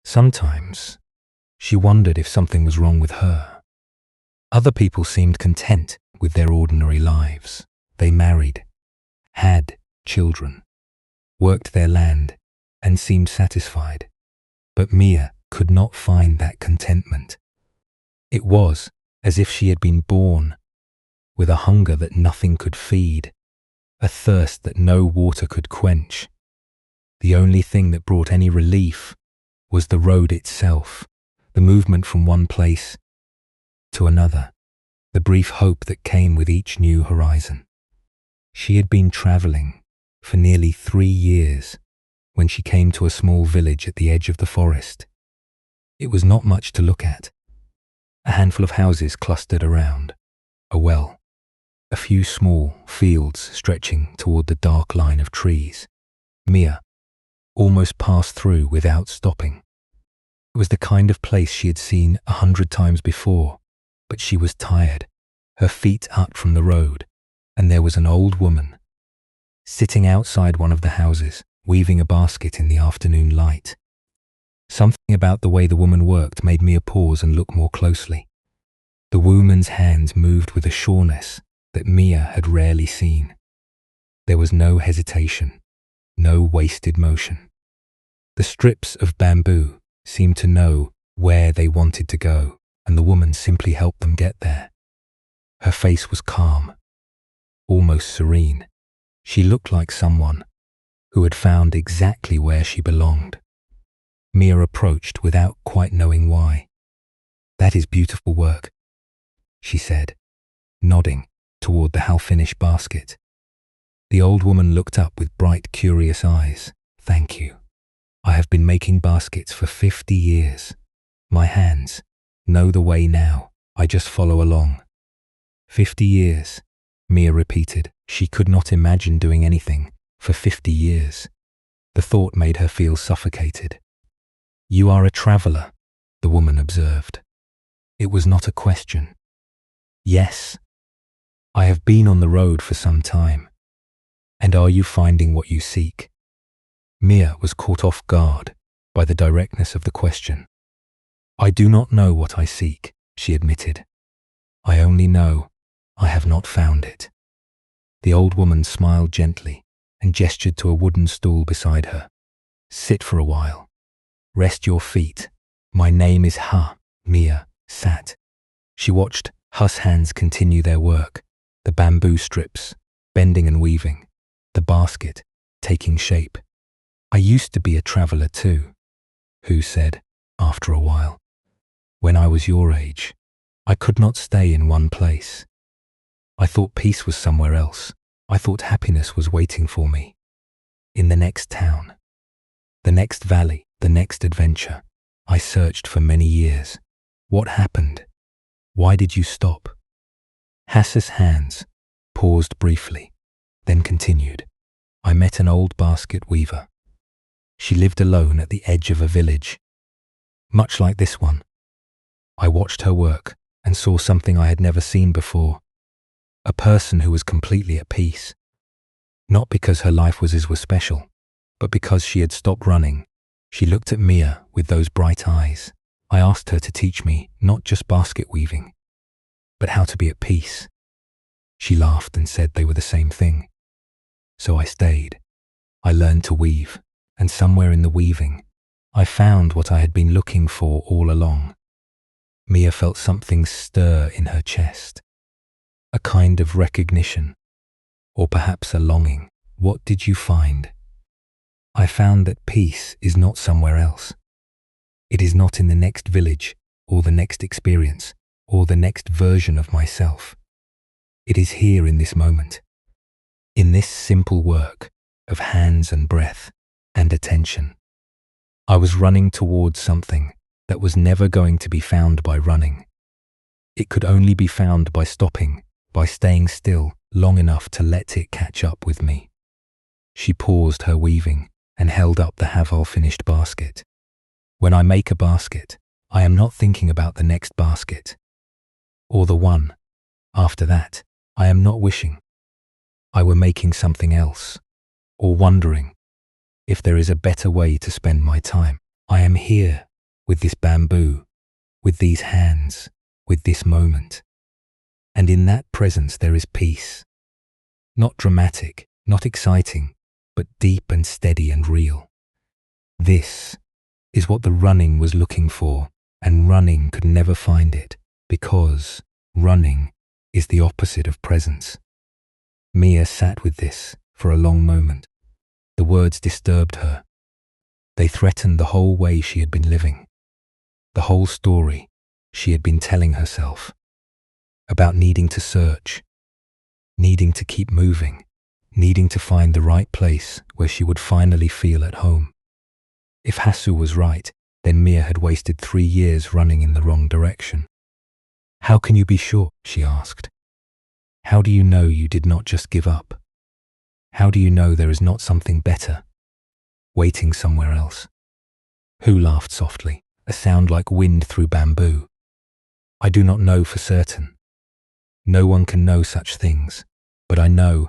Sometimes she wondered if something was wrong with her. Other people seemed content with their ordinary lives. They married, had children, worked their land, and seemed satisfied. But Mia could not find that contentment. It was as if she had been born with a hunger that nothing could feed, a thirst that no water could quench. The only thing that brought any relief was the road itself, the movement from one place to another, the brief hope that came with each new horizon. She had been travelling for nearly 3 years when she came to a small village at the edge of the forest. It was not much to look at. A handful of houses clustered around, a well, a few small fields stretching toward the dark line of trees. Mia almost passed through without stopping. It was the kind of place she had seen 100 times before, but she was tired, her feet up from the road, and there was an old woman sitting outside one of the houses, weaving a basket in the afternoon light. Something about the way the woman worked made Mia pause and look more closely. The woman's hands moved with a sureness that Mia had rarely seen. There was no hesitation, no wasted motion. The strips of bamboo seemed to know where they wanted to go, and the woman simply helped them get there. Her face was calm, almost serene. She looked like someone who had found exactly where she belonged. Mia approached without quite knowing why. "That is beautiful work," she said, nodding toward the half-finished basket. The old woman looked up with bright, curious eyes. "Thank you. I have been making baskets for 50 years. My hands know the way now. I just follow along." 50 years, Mia repeated. She could not imagine doing anything for 50 years. The thought made her feel suffocated. "You are a traveller," the woman observed. It was not a question. "Yes, I have been on the road for some time. And are you finding what you seek?" Mia was caught off guard by the directness of the question. "I do not know what I seek," she admitted. "I only know I have not found it." The old woman smiled gently and gestured to a wooden stool beside her. "Sit for a while. Rest your feet. My name is Ha." Mia sat. She watched Ha's hands continue their work, the bamboo strips bending and weaving, the basket taking shape. "I used to be a traveller too," Hu said after a while. "When I was your age, I could not stay in one place. I thought peace was somewhere else. I thought happiness was waiting for me in the next town, the next valley, the next adventure. I searched for many years. What happened? Why did you stop?" Hassa's hands paused briefly, then continued. "I met an old basket weaver. She lived alone at the edge of a village, much like this one. I watched her work and saw something I had never seen before. A person who was completely at peace. Not because her life was special, but because she had stopped running. She looked at Mia with those bright eyes. I asked her to teach me not just basket weaving, but how to be at peace. She laughed and said they were the same thing. So I stayed. I learned to weave, and somewhere in the weaving, I found what I had been looking for all along." Mia felt something stir in her chest, a kind of recognition, or perhaps a longing. "What did you find?" "I found that peace is not somewhere else. It is not in the next village, or the next experience, or the next version of myself. It is here in this moment, in this simple work of hands and breath and attention. I was running towards something that was never going to be found by running. It could only be found by stopping, by staying still long enough to let it catch up with me. She paused her weaving and held up the half-finished basket. When I make a basket, I am not thinking about the next basket, or the one after that. I am not wishing I were making something else, or wondering if there is a better way to spend my time. I am here with this bamboo, with these hands, with this moment. And in that presence there is peace. Not dramatic, not exciting, but deep and steady and real. This is what the running was looking for, and running could never find it, because running is the opposite of presence. Mia sat with this for a long moment. The words disturbed her. They threatened the whole way she had been living, the whole story she had been telling herself, about needing to search, needing to keep moving, needing to find the right place where she would finally feel at home. If Hasu was right, then Mia had wasted 3 years running in the wrong direction. "How can you be sure?" she asked. "How do you know you did not just give up? How do you know there is not something better, waiting somewhere else?" Hu laughed softly, a sound like wind through bamboo. "I do not know for certain. No one can know such things, but I know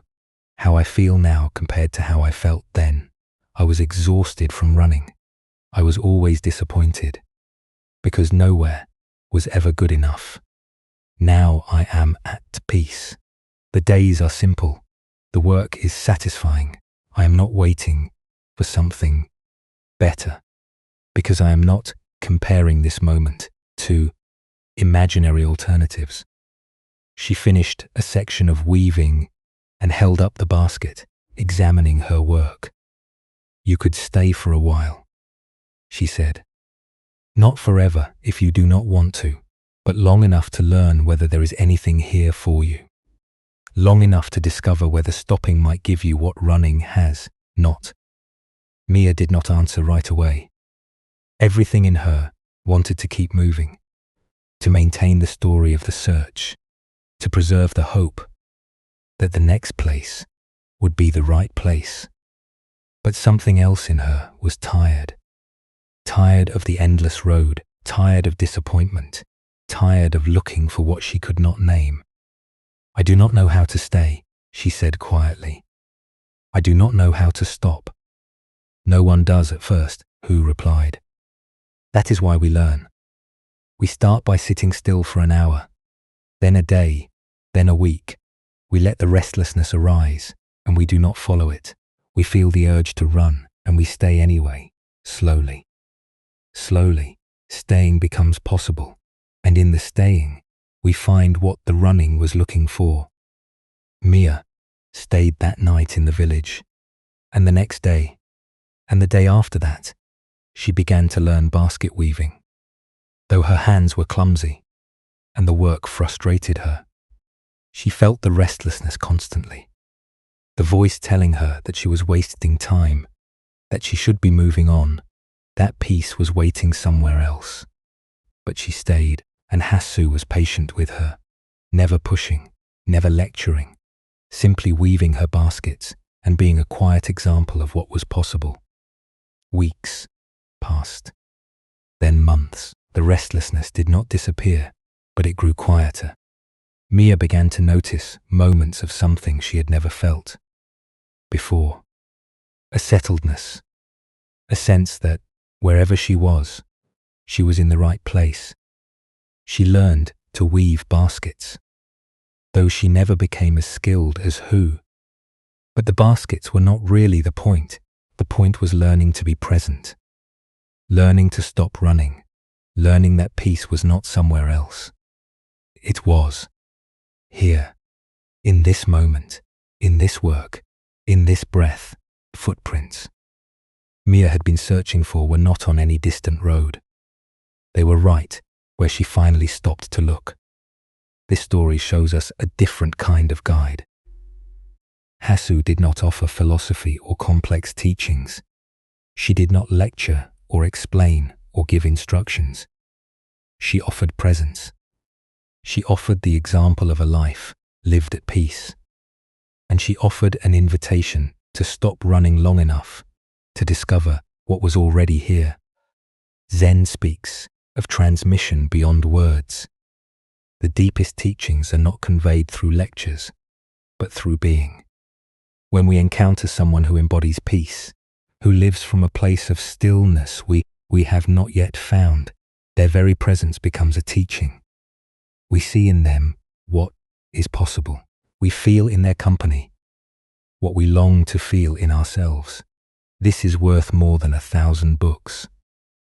how I feel now compared to how I felt then. I was exhausted from running. I was always disappointed, because nowhere was ever good enough. Now I am at peace. The days are simple. The work is satisfying. I am not waiting for something better, because I am not comparing this moment to imaginary alternatives." She finished a section of weaving and held up the basket, examining her work. "You could stay for a while," she said. "Not forever if you do not want to, but long enough to learn whether there is anything here for you. Long enough to discover whether stopping might give you what running has not." Mia did not answer right away. Everything in her wanted to keep moving, to maintain the story of the search, to preserve the hope that the next place would be the right place. But something else in her was tired. Tired of the endless road, tired of disappointment, tired of looking for what she could not name. "I do not know how to stay," she said quietly. "I do not know how to stop." "No one does at first," Hu replied. "That is why we learn. We start by sitting still for an hour, then a day, then a week. We let the restlessness arise, and we do not follow it. We feel the urge to run, and we stay anyway, slowly. Slowly, staying becomes possible, and in the staying, we find what the running was looking for." Mia stayed that night in the village, and the next day, and the day after that, she began to learn basket weaving. Though her hands were clumsy, and the work frustrated her, she felt the restlessness constantly, the voice telling her that she was wasting time, that she should be moving on. That peace was waiting somewhere else. But she stayed, and Hasu was patient with her, never pushing, never lecturing, simply weaving her baskets and being a quiet example of what was possible. Weeks passed, then months. The restlessness did not disappear, but it grew quieter. Mia began to notice moments of something she had never felt before. A settledness, a sense that wherever she was in the right place. She learned to weave baskets, though she never became as skilled as Hu. But the baskets were not really the point. The point was learning to be present, learning to stop running, learning that peace was not somewhere else. It was here, in this moment, in this work, in this breath. Footprints Mia had been searching for were not on any distant road. They were right where she finally stopped to look. This story shows us a different kind of guide. Hasu did not offer philosophy or complex teachings. She did not lecture or explain or give instructions. She offered presence. She offered the example of a life lived at peace. And she offered an invitation to stop running long enough to discover what was already here. Zen speaks of transmission beyond words. The deepest teachings are not conveyed through lectures, but through being. When we encounter someone who embodies peace, who lives from a place of stillness we have not yet found, their very presence becomes a teaching. We see in them what is possible. We feel in their company what we long to feel in ourselves. This is worth more than 1,000 books.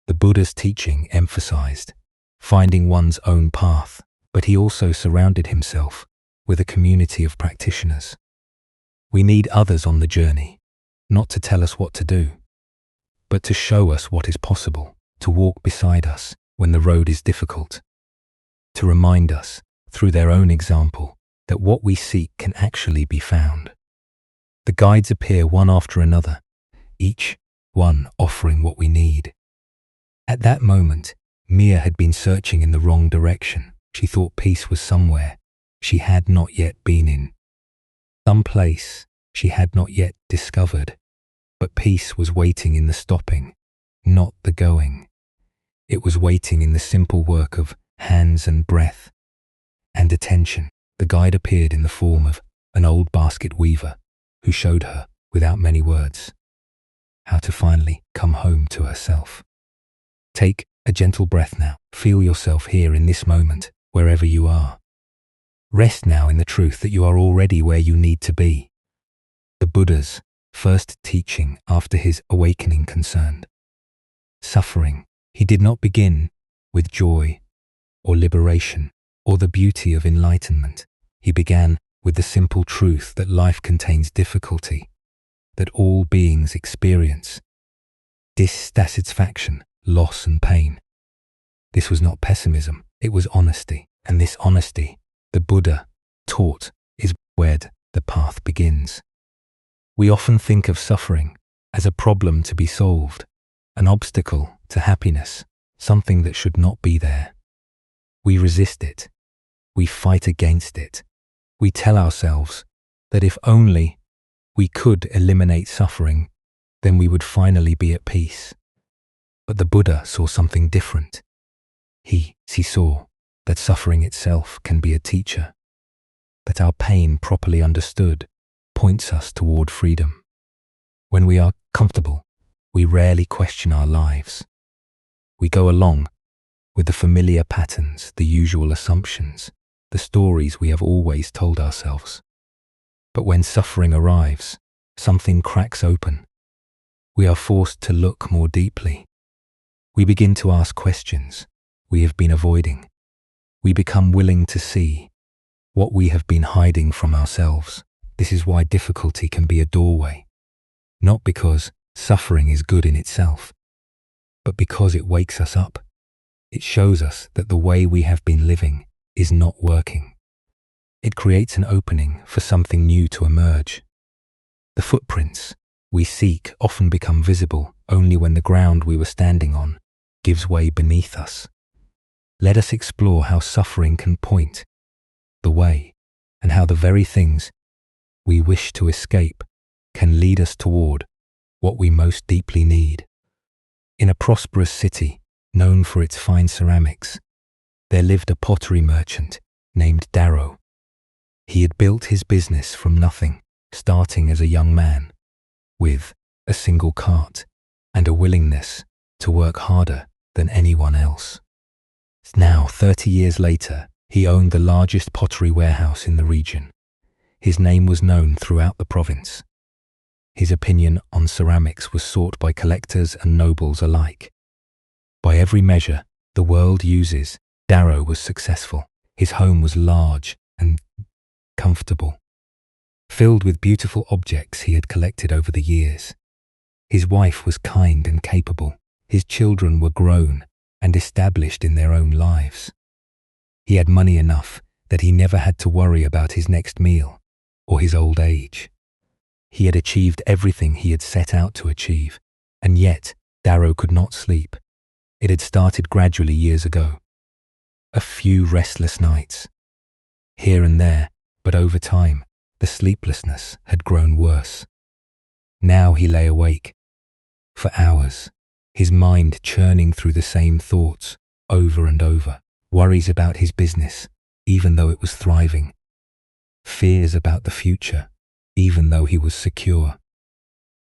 The Buddha's teaching emphasized finding one's own path, but he also surrounded himself with a community of practitioners. We need others on the journey, not to tell us what to do, but to show us what is possible, to walk beside us when the road is difficult, to remind us, through their own example, that what we seek can actually be found. The guides appear one after another, each one offering what we need. At that moment, Mia had been searching in the wrong direction. She thought peace was somewhere she had not yet been in, some place she had not yet discovered. But peace was waiting in the stopping, not the going. It was waiting in the simple work of hands and breath and attention. The guide appeared in the form of an old basket weaver who showed her, without many words, how to finally come home to herself. Take a gentle breath now. Feel yourself here in this moment, wherever you are. Rest now in the truth that you are already where you need to be. The Buddha's first teaching after his awakening concerned suffering. He did not begin with joy or liberation or the beauty of enlightenment. He began with the simple truth that life contains difficulty, that all beings experience dissatisfaction, loss and pain. This was not pessimism, it was honesty. And this honesty, the Buddha taught, is where the path begins. We often think of suffering as a problem to be solved, an obstacle to happiness, something that should not be there. We resist it. We fight against it. We tell ourselves that if only we could eliminate suffering, then we would finally be at peace. But the Buddha saw something different. He saw that suffering itself can be a teacher, that our pain properly understood points us toward freedom. When we are comfortable, we rarely question our lives. We go along with the familiar patterns, the usual assumptions, the stories we have always told ourselves. But when suffering arrives, something cracks open. We are forced to look more deeply. We begin to ask questions we have been avoiding. We become willing to see what we have been hiding from ourselves. This is why difficulty can be a doorway, not because suffering is good in itself, but because it wakes us up. It shows us that the way we have been living is not working. It creates an opening for something new to emerge. The footprints we seek often become visible only when the ground we were standing on gives way beneath us. Let us explore how suffering can point the way, and how the very things we wish to escape can lead us toward what we most deeply need. In a prosperous city known for its fine ceramics, there lived a pottery merchant named Darrow. He had built his business from nothing, starting as a young man, with a single cart and a willingness to work harder than anyone else. Now, 30 years later, he owned the largest pottery warehouse in the region. His name was known throughout the province. His opinion on ceramics was sought by collectors and nobles alike. By every measure the world uses, Darrow was successful. His home was large and comfortable, filled with beautiful objects he had collected over the years. His wife was kind and capable. His children were grown and established in their own lives. He had money enough that he never had to worry about his next meal or his old age. He had achieved everything he had set out to achieve, and yet Darrow could not sleep. It had started gradually years ago. A few restless nights, here and there, but over time, the sleeplessness had grown worse. Now he lay awake, for hours, his mind churning through the same thoughts over and over. Worries about his business, even though it was thriving. Fears about the future, even though he was secure.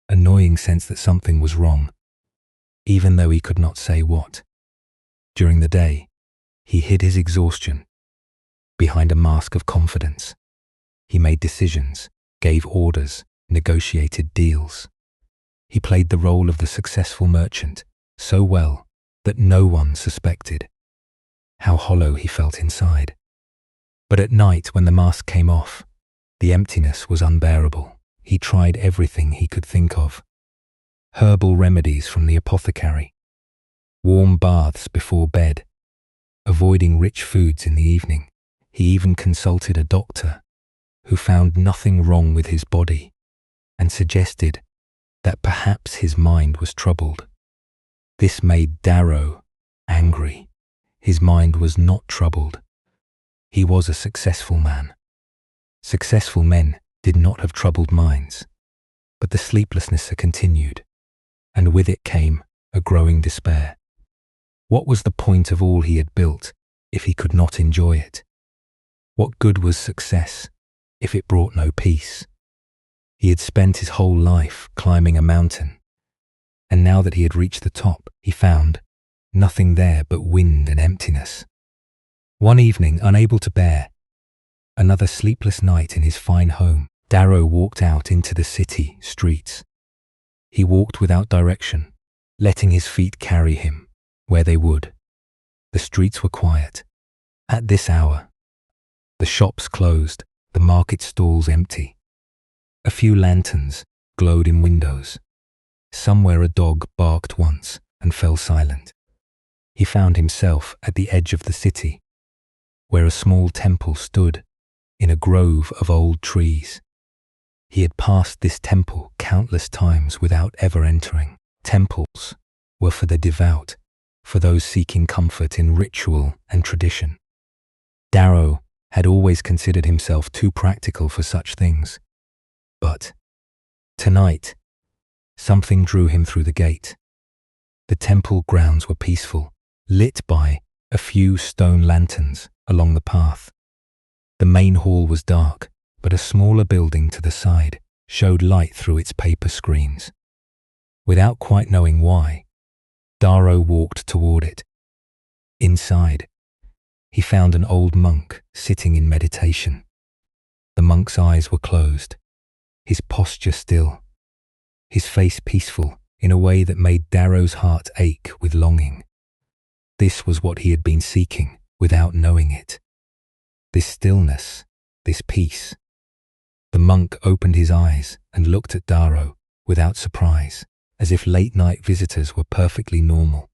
A gnawing sense that something was wrong, even though he could not say what. During the day, he hid his exhaustion behind a mask of confidence. He made decisions, gave orders, negotiated deals. He played the role of the successful merchant so well that no one suspected how hollow he felt inside. But at night, when the mask came off, the emptiness was unbearable. He tried everything he could think of. Herbal remedies from the apothecary, warm baths before bed, avoiding rich foods in the evening. He even consulted a doctor who found nothing wrong with his body and suggested that perhaps his mind was troubled. This made Darrow angry. His mind was not troubled. He was a successful man. Successful men did not have troubled minds. But the sleeplessness continued, and with it came a growing despair. What was the point of all he had built if he could not enjoy it? What good was success if it brought no peace? He had spent his whole life climbing a mountain, and now that he had reached the top, he found nothing there but wind and emptiness. One evening, unable to bear another sleepless night in his fine home, Darrow walked out into the city streets. He walked without direction, letting his feet carry him where they would. The streets were quiet. At this hour, the shops closed, the market stalls empty. A few lanterns glowed in windows. Somewhere a dog barked once and fell silent. He found himself at the edge of the city, where a small temple stood in a grove of old trees. He had passed this temple countless times without ever entering. Temples were for the devout, for those seeking comfort in ritual and tradition. Darrow had always considered himself too practical for such things. But tonight, something drew him through the gate. The temple grounds were peaceful, lit by a few stone lanterns along the path. The main hall was dark, but a smaller building to the side showed light through its paper screens. Without quite knowing why, Darrow walked toward it. Inside, he found an old monk sitting in meditation. The monk's eyes were closed, his posture still, his face peaceful in a way that made Darrow's heart ache with longing. This was what he had been seeking without knowing it. This stillness, this peace. The monk opened his eyes and looked at Darrow without surprise, as if late-night visitors were perfectly normal.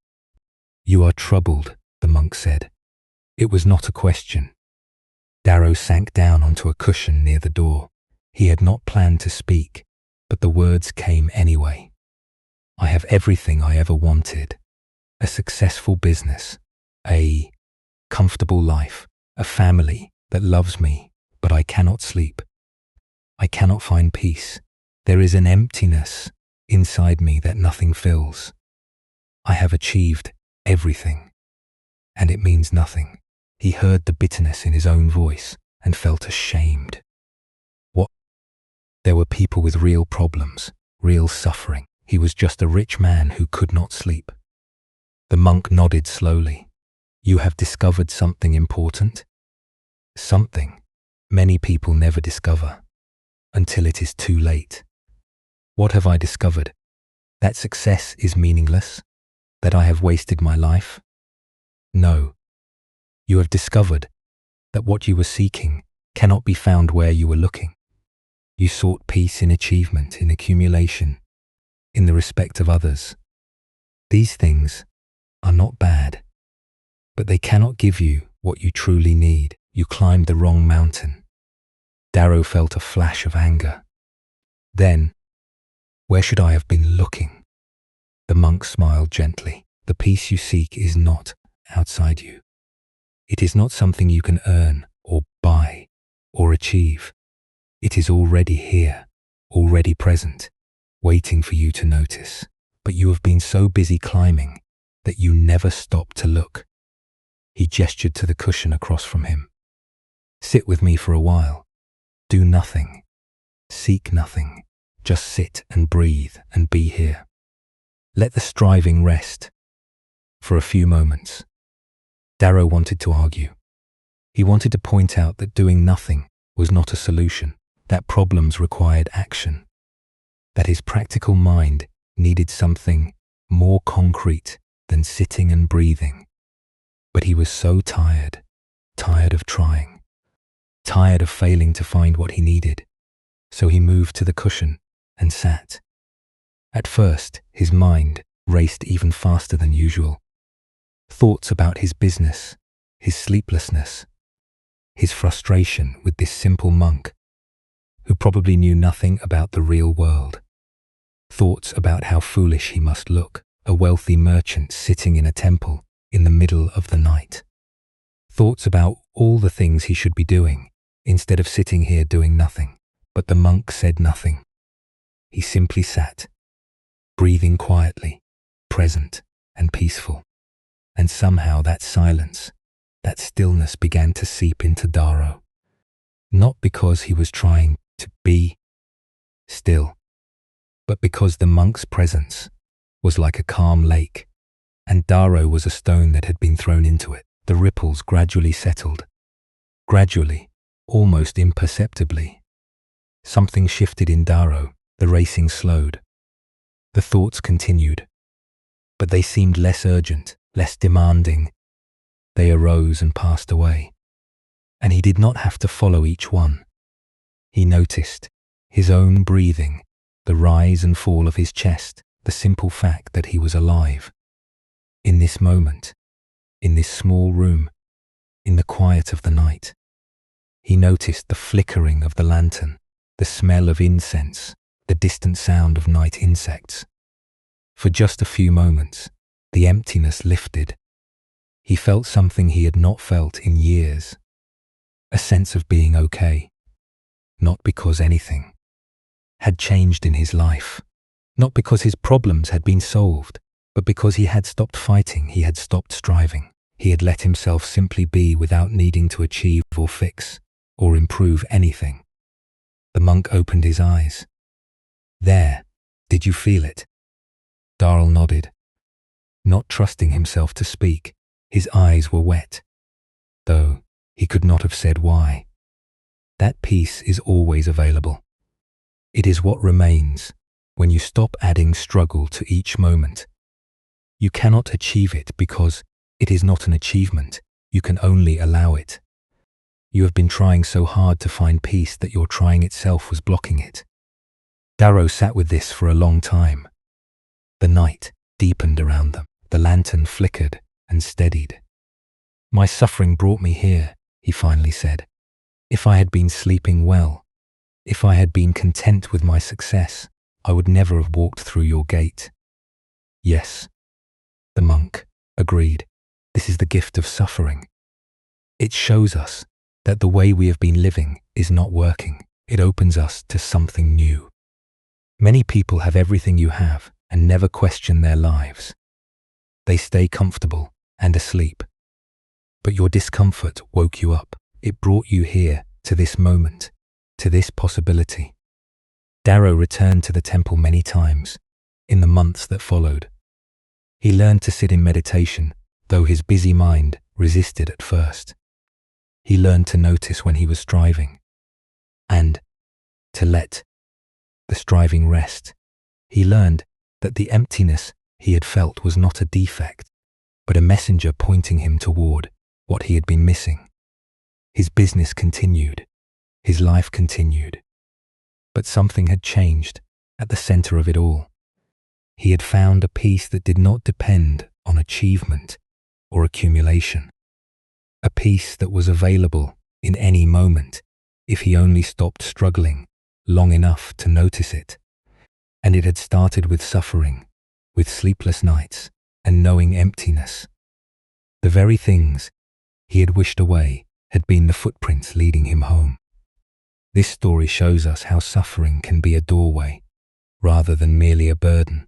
"You are troubled," the monk said. It was not a question. Darrow sank down onto a cushion near the door. He had not planned to speak, but the words came anyway. "I have everything I ever wanted. A successful business, a comfortable life, a family that loves me, but I cannot sleep. I cannot find peace. There is an emptiness inside me that nothing fills. I have achieved everything, and it means nothing." He heard the bitterness in his own voice and felt ashamed. What? There were people with real problems, real suffering. He was just a rich man who could not sleep. The monk nodded slowly. "You have discovered something important? Something many people never discover until it is too late." "What have I discovered? That success is meaningless? That I have wasted my life?" "No. You have discovered that what you were seeking cannot be found where you were looking. You sought peace in achievement, in accumulation, in the respect of others. These things are not bad, but they cannot give you what you truly need. You climbed the wrong mountain." Darrow felt a flash of anger. "Then, where should I have been looking?" The monk smiled gently. "The peace you seek is not outside you. It is not something you can earn or buy or achieve. It is already here, already present, waiting for you to notice. But you have been so busy climbing that you never stop to look. He gestured to the cushion across from him. Sit with me for a while. Do nothing. Seek nothing. Just sit and breathe and be here. Let the striving rest. For a few moments, Darrow wanted to argue. He wanted to point out that doing nothing was not a solution, that problems required action, that his practical mind needed something more concrete than sitting and breathing. But he was so tired of trying, tired of failing to find what he needed. So he moved to the cushion and sat. At first, his mind raced even faster than usual. Thoughts about his business, his sleeplessness, his frustration with this simple monk who probably knew nothing about the real world. Thoughts about how foolish he must look, a wealthy merchant sitting in a temple in the middle of the night. Thoughts about all the things he should be doing instead of sitting here doing nothing. But the monk said nothing. He simply sat, breathing quietly, present and peaceful. And somehow that silence, that stillness began to seep into Darrow. Not because he was trying to be still, but because the monk's presence was like a calm lake, and Darrow was a stone that had been thrown into it. The ripples gradually settled. Gradually, almost imperceptibly. Something shifted in Darrow, the racing slowed. The thoughts continued, but they seemed less urgent, less demanding. They arose and passed away, and he did not have to follow each one. He noticed his own breathing, the rise and fall of his chest, the simple fact that he was alive. In this moment, in this small room, in the quiet of the night, he noticed the flickering of the lantern, the smell of incense, the distant sound of night insects. For just a few moments, the emptiness lifted. He felt something he had not felt in years, a sense of being okay, not because anything had changed in his life, not because his problems had been solved, but because he had stopped fighting, he had stopped striving. He had let himself simply be without needing to achieve or fix or improve anything. The monk opened his eyes. There, did you feel it? Darrell nodded. Not trusting himself to speak, his eyes were wet, though he could not have said why. That peace is always available. It is what remains when you stop adding struggle to each moment. You cannot achieve it because it is not an achievement. You can only allow it. You have been trying so hard to find peace that your trying itself was blocking it. Darrow sat with this for a long time. The night deepened around them. The lantern flickered and steadied. My suffering brought me here, he finally said. If I had been sleeping well, if I had been content with my success, I would never have walked through your gate. Yes, the monk agreed. This is the gift of suffering. It shows us that the way we have been living is not working. It opens us to something new. Many people have everything you have and never question their lives. They stay comfortable and asleep. But your discomfort woke you up. It brought you here to this moment, to this possibility. Darrow returned to the temple many times in the months that followed. He learned to sit in meditation, though his busy mind resisted at first. He learned to notice when he was striving and to let the striving rest. He learned that the emptiness he had felt was not a defect, but a messenger pointing him toward what he had been missing. His business continued. His life continued. But something had changed at the center of it all. He had found a peace that did not depend on achievement or accumulation. A peace that was available in any moment if he only stopped struggling long enough to notice it. And it had started with suffering, with sleepless nights and knowing emptiness. The very things he had wished away had been the footprints leading him home. This story shows us how suffering can be a doorway rather than merely a burden.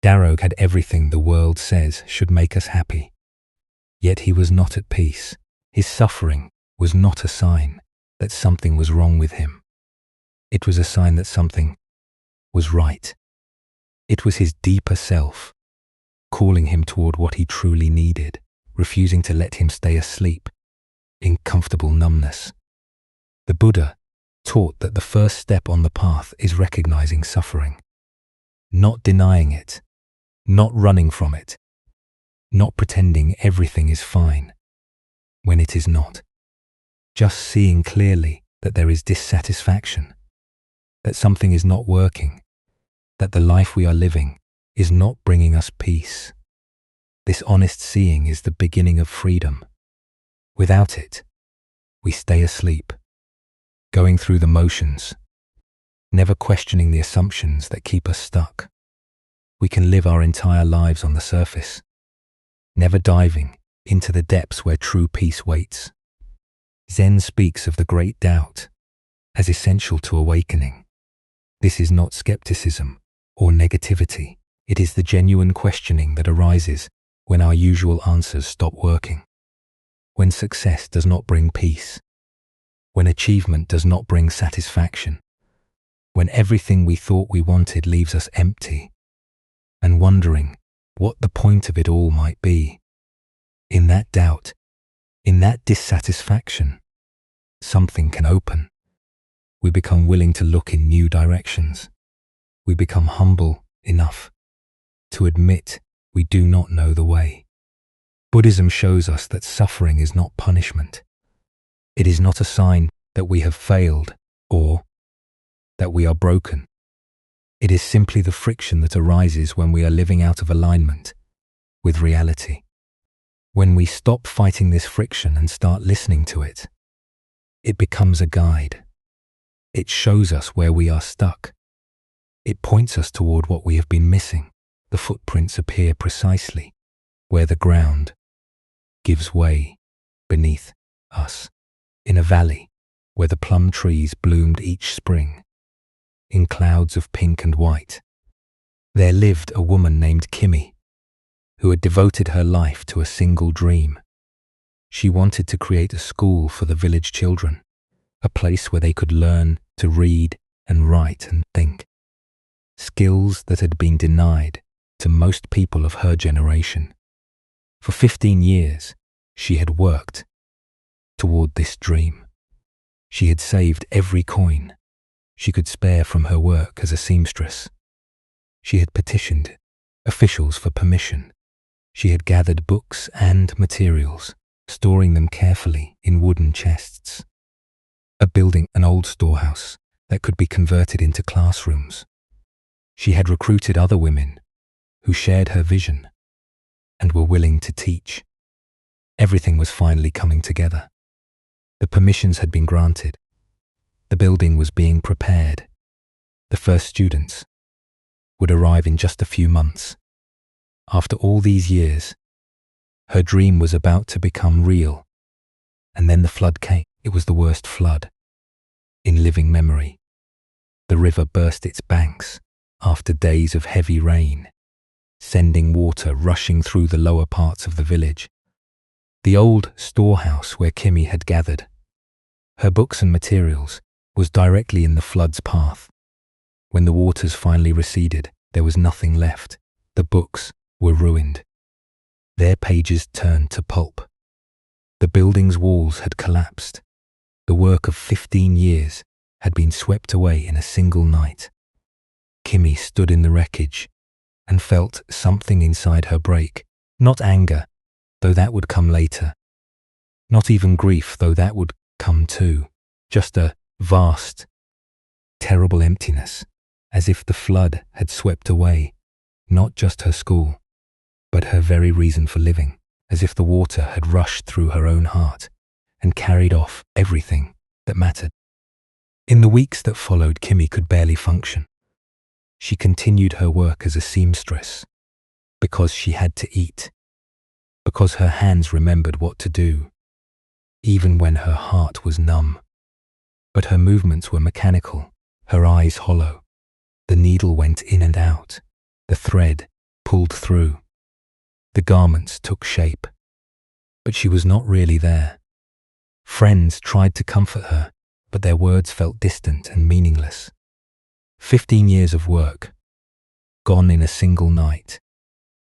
Darrogh had everything the world says should make us happy. Yet he was not at peace. His suffering was not a sign that something was wrong with him. It was a sign that something was right. It was his deeper self, calling him toward what he truly needed, refusing to let him stay asleep in comfortable numbness. The Buddha taught that the first step on the path is recognizing suffering, not denying it, not running from it, not pretending everything is fine when it is not, just seeing clearly that there is dissatisfaction, that something is not working, that the life we are living is not bringing us peace. This honest seeing is the beginning of freedom. Without it, we stay asleep, going through the motions, never questioning the assumptions that keep us stuck. We can live our entire lives on the surface, never diving into the depths where true peace waits. Zen speaks of the great doubt as essential to awakening. This is not skepticism or negativity. It is the genuine questioning that arises when our usual answers stop working, when success does not bring peace, when achievement does not bring satisfaction, when everything we thought we wanted leaves us empty and wondering what the point of it all might be. In that doubt, in that dissatisfaction, something can open. We become willing to look in new directions. We become humble enough to admit we do not know the way. Buddhism shows us that suffering is not punishment. It is not a sign that we have failed or that we are broken. It is simply the friction that arises when we are living out of alignment with reality. When we stop fighting this friction and start listening to it, it becomes a guide. It shows us where we are stuck. It points us toward what we have been missing. The footprints appear precisely where the ground gives way beneath us, in a valley where the plum trees bloomed each spring, in clouds of pink and white. There lived a woman named Kimmy, who had devoted her life to a single dream. She wanted to create a school for the village children, a place where they could learn to read and write and think, skills that had been denied to most people of her generation. For 15 years, she had worked toward this dream. She had saved every coin she could spare from her work as a seamstress. She had petitioned officials for permission. She had gathered books and materials, storing them carefully in wooden chests, building an old storehouse that could be converted into classrooms. She had recruited other women who shared her vision and were willing to teach. Everything was finally coming together. The permissions had been granted. The building was being prepared. The first students would arrive in just a few months. After all these years, her dream was about to become real. And then the flood came. It was the worst flood in living memory. The river burst its banks after days of heavy rain, sending water rushing through the lower parts of the village. The old storehouse where Kimmy had gathered her books and materials was directly in the flood's path. When the waters finally receded, there was nothing left. The books were ruined. Their pages turned to pulp. The building's walls had collapsed. The work of 15 years had been swept away in a single night. Kimmy stood in the wreckage and felt something inside her break. Not anger, though that would come later. Not even grief, though that would come too. Just a vast, terrible emptiness, as if the flood had swept away not just her school, but her very reason for living, as if the water had rushed through her own heart and carried off everything that mattered. In the weeks that followed, Kimmy could barely function. She continued her work as a seamstress because she had to eat, because her hands remembered what to do, even when her heart was numb. But her movements were mechanical, her eyes hollow. The needle went in and out, the thread pulled through. The garments took shape, but she was not really there. Friends tried to comfort her, but their words felt distant and meaningless. 15 years of work, gone in a single night.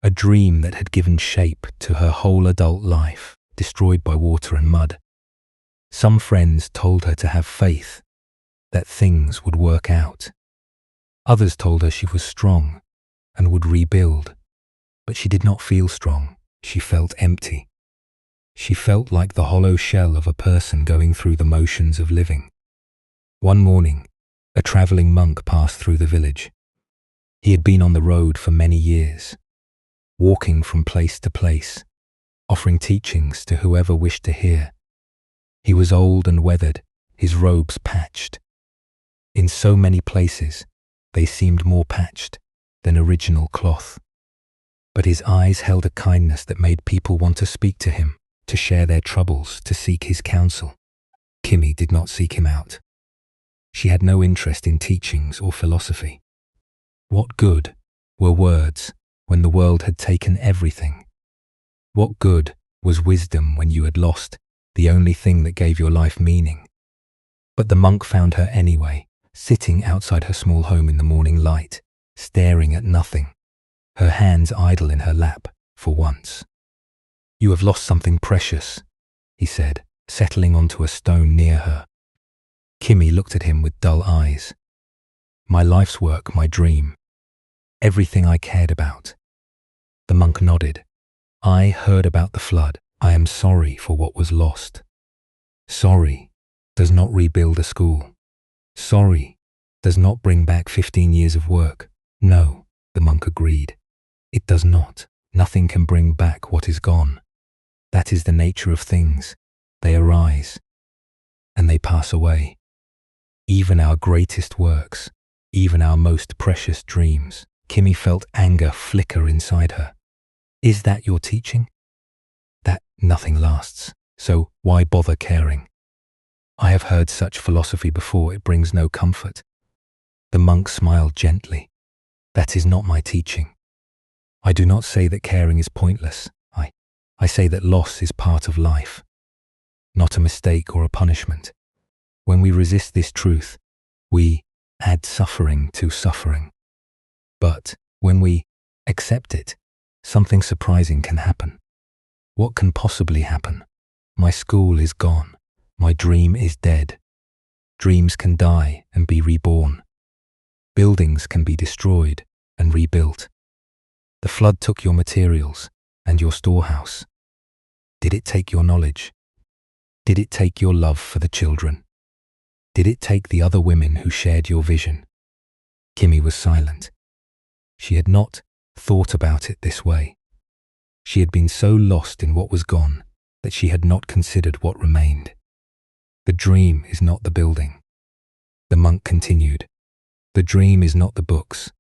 A dream that had given shape to her whole adult life, destroyed by water and mud. Some friends told her to have faith, that things would work out. Others told her she was strong and would rebuild, but she did not feel strong. She felt empty. She felt like the hollow shell of a person going through the motions of living. One morning, a traveling monk passed through the village. He had been on the road for many years, walking from place to place, offering teachings to whoever wished to hear. He was old and weathered, his robes patched. In so many places, they seemed more patched than original cloth. But his eyes held a kindness that made people want to speak to him, to share their troubles, to seek his counsel. Kimmy did not seek him out. She had no interest in teachings or philosophy. What good were words when the world had taken everything? What good was wisdom when you had lost the only thing that gave your life meaning? But the monk found her anyway, sitting outside her small home in the morning light, staring at nothing, her hands idle in her lap for once. "You have lost something precious," he said, settling onto a stone near her. Kimmy looked at him with dull eyes. "My life's work, my dream. Everything I cared about." The monk nodded. "I heard about the flood. I am sorry for what was lost. Sorry does not rebuild a school. Sorry does not bring back 15 years of work." "No," the monk agreed. "It does not. Nothing can bring back what is gone. That is the nature of things. They arise, and they pass away. Even our greatest works, even our most precious dreams." Kimmy felt anger flicker inside her. "Is that your teaching? That nothing lasts, so why bother caring? I have heard such philosophy before, it brings no comfort." The monk smiled gently. "That is not my teaching. I do not say that caring is pointless. I say that loss is part of life, not a mistake or a punishment. When we resist this truth, we add suffering to suffering. But when we accept it, something surprising can happen." "What can possibly happen? My school is gone. My dream is dead. Dreams can die and be reborn. Buildings can be destroyed and rebuilt. The flood took your materials and your storehouse. Did it take your knowledge? Did it take your love for the children? Did it take the other women who shared your vision?" Kimmy was silent. She had not thought about it this way. She had been so lost in what was gone that she had not considered what remained. "The dream is not the building," the monk continued. "The dream is not the books.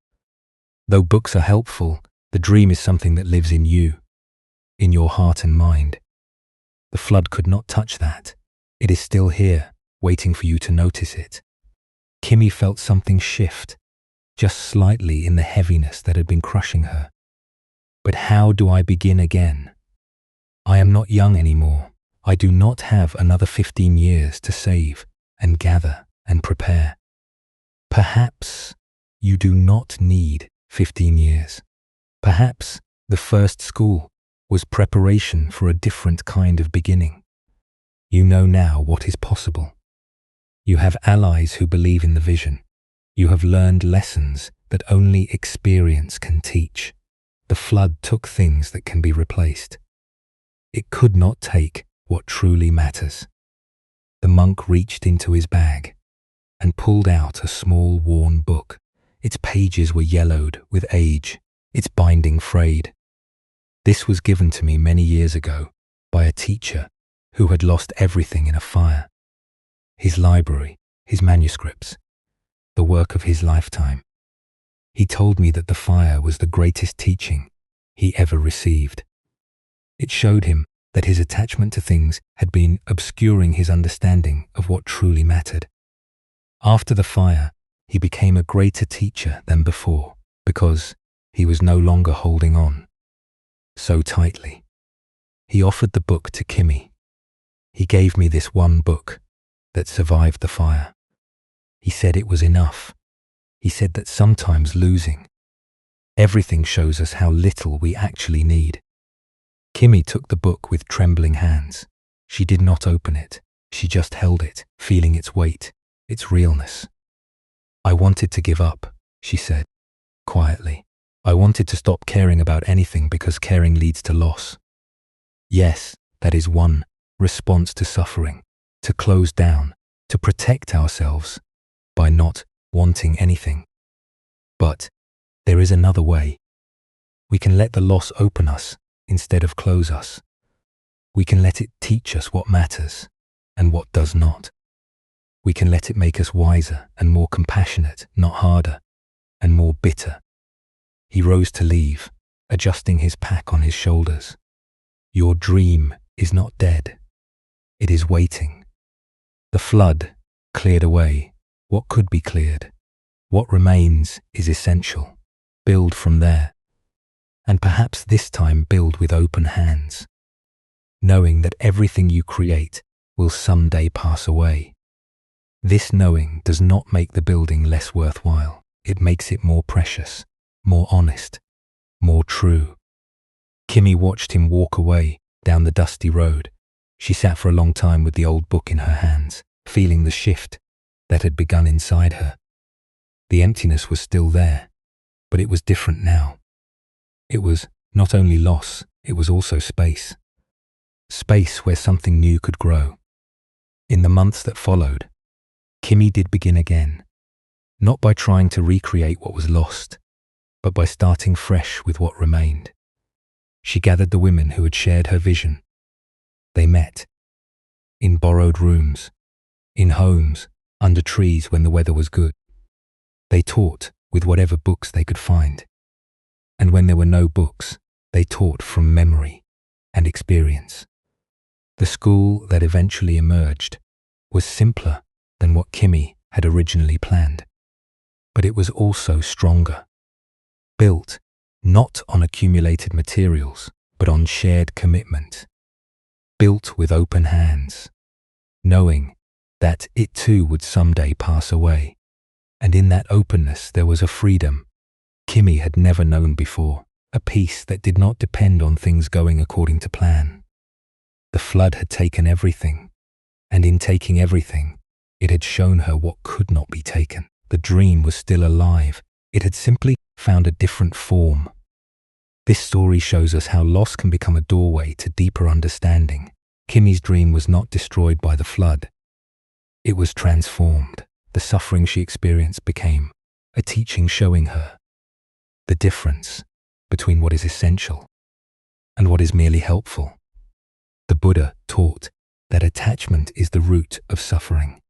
Though books are helpful, the dream is something that lives in you, in your heart and mind. The flood could not touch that. It is still here, waiting for you to notice it." Kimmy felt something shift, just slightly, in the heaviness that had been crushing her. "But how do I begin again? I am not young anymore. I do not have another 15 years to save and gather and prepare." "Perhaps you do not need 15 years. Perhaps the first school was preparation for a different kind of beginning. You know now what is possible. You have allies who believe in the vision. You have learned lessons that only experience can teach. The flood took things that can be replaced. It could not take what truly matters." The monk reached into his bag and pulled out a small worn book. Its pages were yellowed with age, its binding frayed. "This was given to me many years ago by a teacher who had lost everything in a fire. His library, his manuscripts, the work of his lifetime. He told me that the fire was the greatest teaching he ever received. It showed him that his attachment to things had been obscuring his understanding of what truly mattered. After the fire, he became a greater teacher than before because he was no longer holding on so tightly. He offered the book to Kimmy. He gave me this one book that survived the fire. He said it was enough. He said that sometimes losing everything shows us how little we actually need. Kimmy took the book with trembling hands. She did not open it. She just held it, feeling its weight, its realness. I wanted to give up, she said, quietly. I wanted to stop caring about anything because caring leads to loss. Yes, that is one response to suffering, to close down, to protect ourselves by not wanting anything. But there is another way. We can let the loss open us instead of close us. We can let it teach us what matters and what does not. We can let it make us wiser and more compassionate, not harder, and more bitter. He rose to leave, adjusting his pack on his shoulders. Your dream is not dead. It is waiting. The flood cleared away what could be cleared. What remains is essential. Build from there. And perhaps this time build with open hands, knowing that everything you create will someday pass away. This knowing does not make the building less worthwhile. It makes it more precious, more honest, more true. Kimmy watched him walk away down the dusty road. She sat for a long time with the old book in her hands, feeling the shift that had begun inside her. The emptiness was still there, but it was different now. It was not only loss, it was also space. Space where something new could grow. In the months that followed, Kimmy did begin again, not by trying to recreate what was lost, but by starting fresh with what remained. She gathered the women who had shared her vision. They met in borrowed rooms, in homes, under trees when the weather was good. They taught with whatever books they could find. And when there were no books, they taught from memory and experience. The school that eventually emerged was simpler than what Kimmy had originally planned. But it was also stronger, built not on accumulated materials, but on shared commitment, built with open hands, knowing that it too would someday pass away. And in that openness there was a freedom Kimmy had never known before, a peace that did not depend on things going according to plan. The flood had taken everything, and in taking everything, it had shown her what could not be taken. The dream was still alive. It had simply found a different form. This story shows us how loss can become a doorway to deeper understanding. Kimmy's dream was not destroyed by the flood. It was transformed. The suffering she experienced became a teaching showing her the difference between what is essential and what is merely helpful. The Buddha taught that attachment is the root of suffering.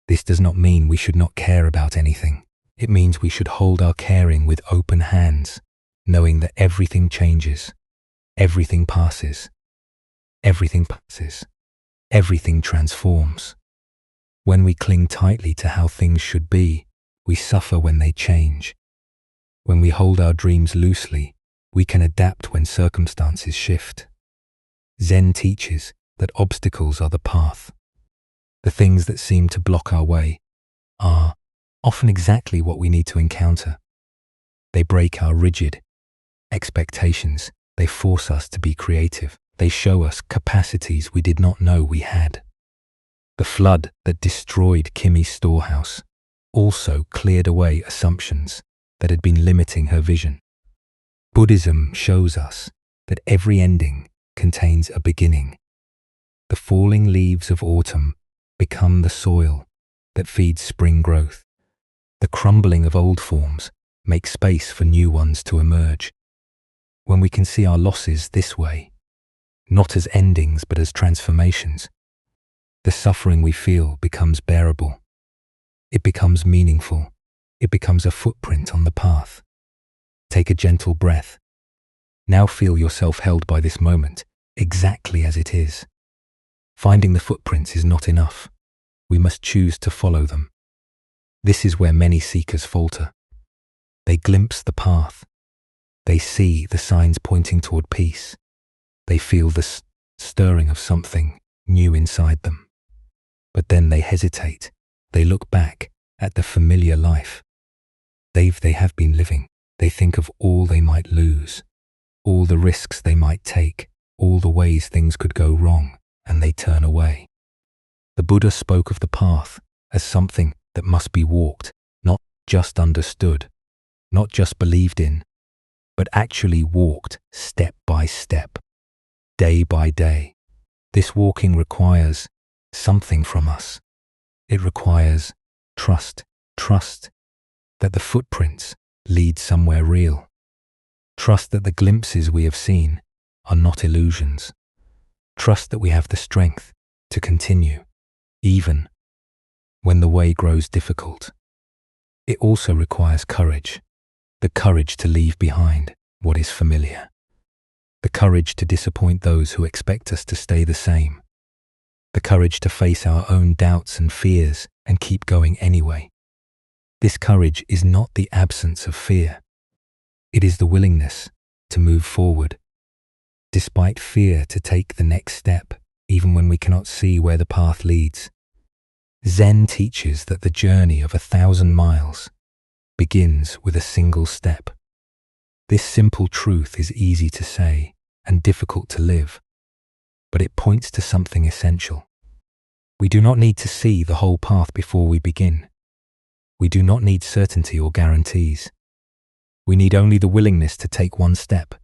This does not mean we should not care about anything. It means we should hold our caring with open hands, knowing that everything changes, everything passes, everything transforms. When we cling tightly to how things should be, we suffer when they change. When we hold our dreams loosely, we can adapt when circumstances shift. Zen teaches that obstacles are the path. The things that seem to block our way are often exactly what we need to encounter. They break our rigid expectations. They force us to be creative. They show us capacities we did not know we had. The flood that destroyed Kimmy's storehouse also cleared away assumptions that had been limiting her vision. Buddhism shows us that every ending contains a beginning. The falling leaves of autumn become the soil that feeds spring growth. The crumbling of old forms makes space for new ones to emerge. When we can see our losses this way, not as endings but as transformations, the suffering we feel becomes bearable. It becomes meaningful. It becomes a footprint on the path. Take a gentle breath. Now feel yourself held by this moment, exactly as it is. Finding the footprints is not enough. We must choose to follow them. This is where many seekers falter. They glimpse the path. They see the signs pointing toward peace. They feel the stirring of something new inside them. But then they hesitate. They look back at the familiar life they have been living. They think of all they might lose, all the risks they might take, all the ways things could go wrong, and they turn away. The Buddha spoke of the path as something that must be walked, not just understood, not just believed in, but actually walked step by step, day by day. This walking requires something from us. It requires trust that the footprints lead somewhere real. Trust that the glimpses we have seen are not illusions. Trust that we have the strength to continue, even when the way grows difficult. It also requires courage, the courage to leave behind what is familiar, the courage to disappoint those who expect us to stay the same, the courage to face our own doubts and fears and keep going anyway. This courage is not the absence of fear. It is the willingness to move forward, despite fear, to take the next step, even when we cannot see where the path leads. Zen teaches that the journey of 1,000 miles begins with a single step. This simple truth is easy to say and difficult to live, but it points to something essential. We do not need to see the whole path before we begin. We do not need certainty or guarantees. We need only the willingness to take one step,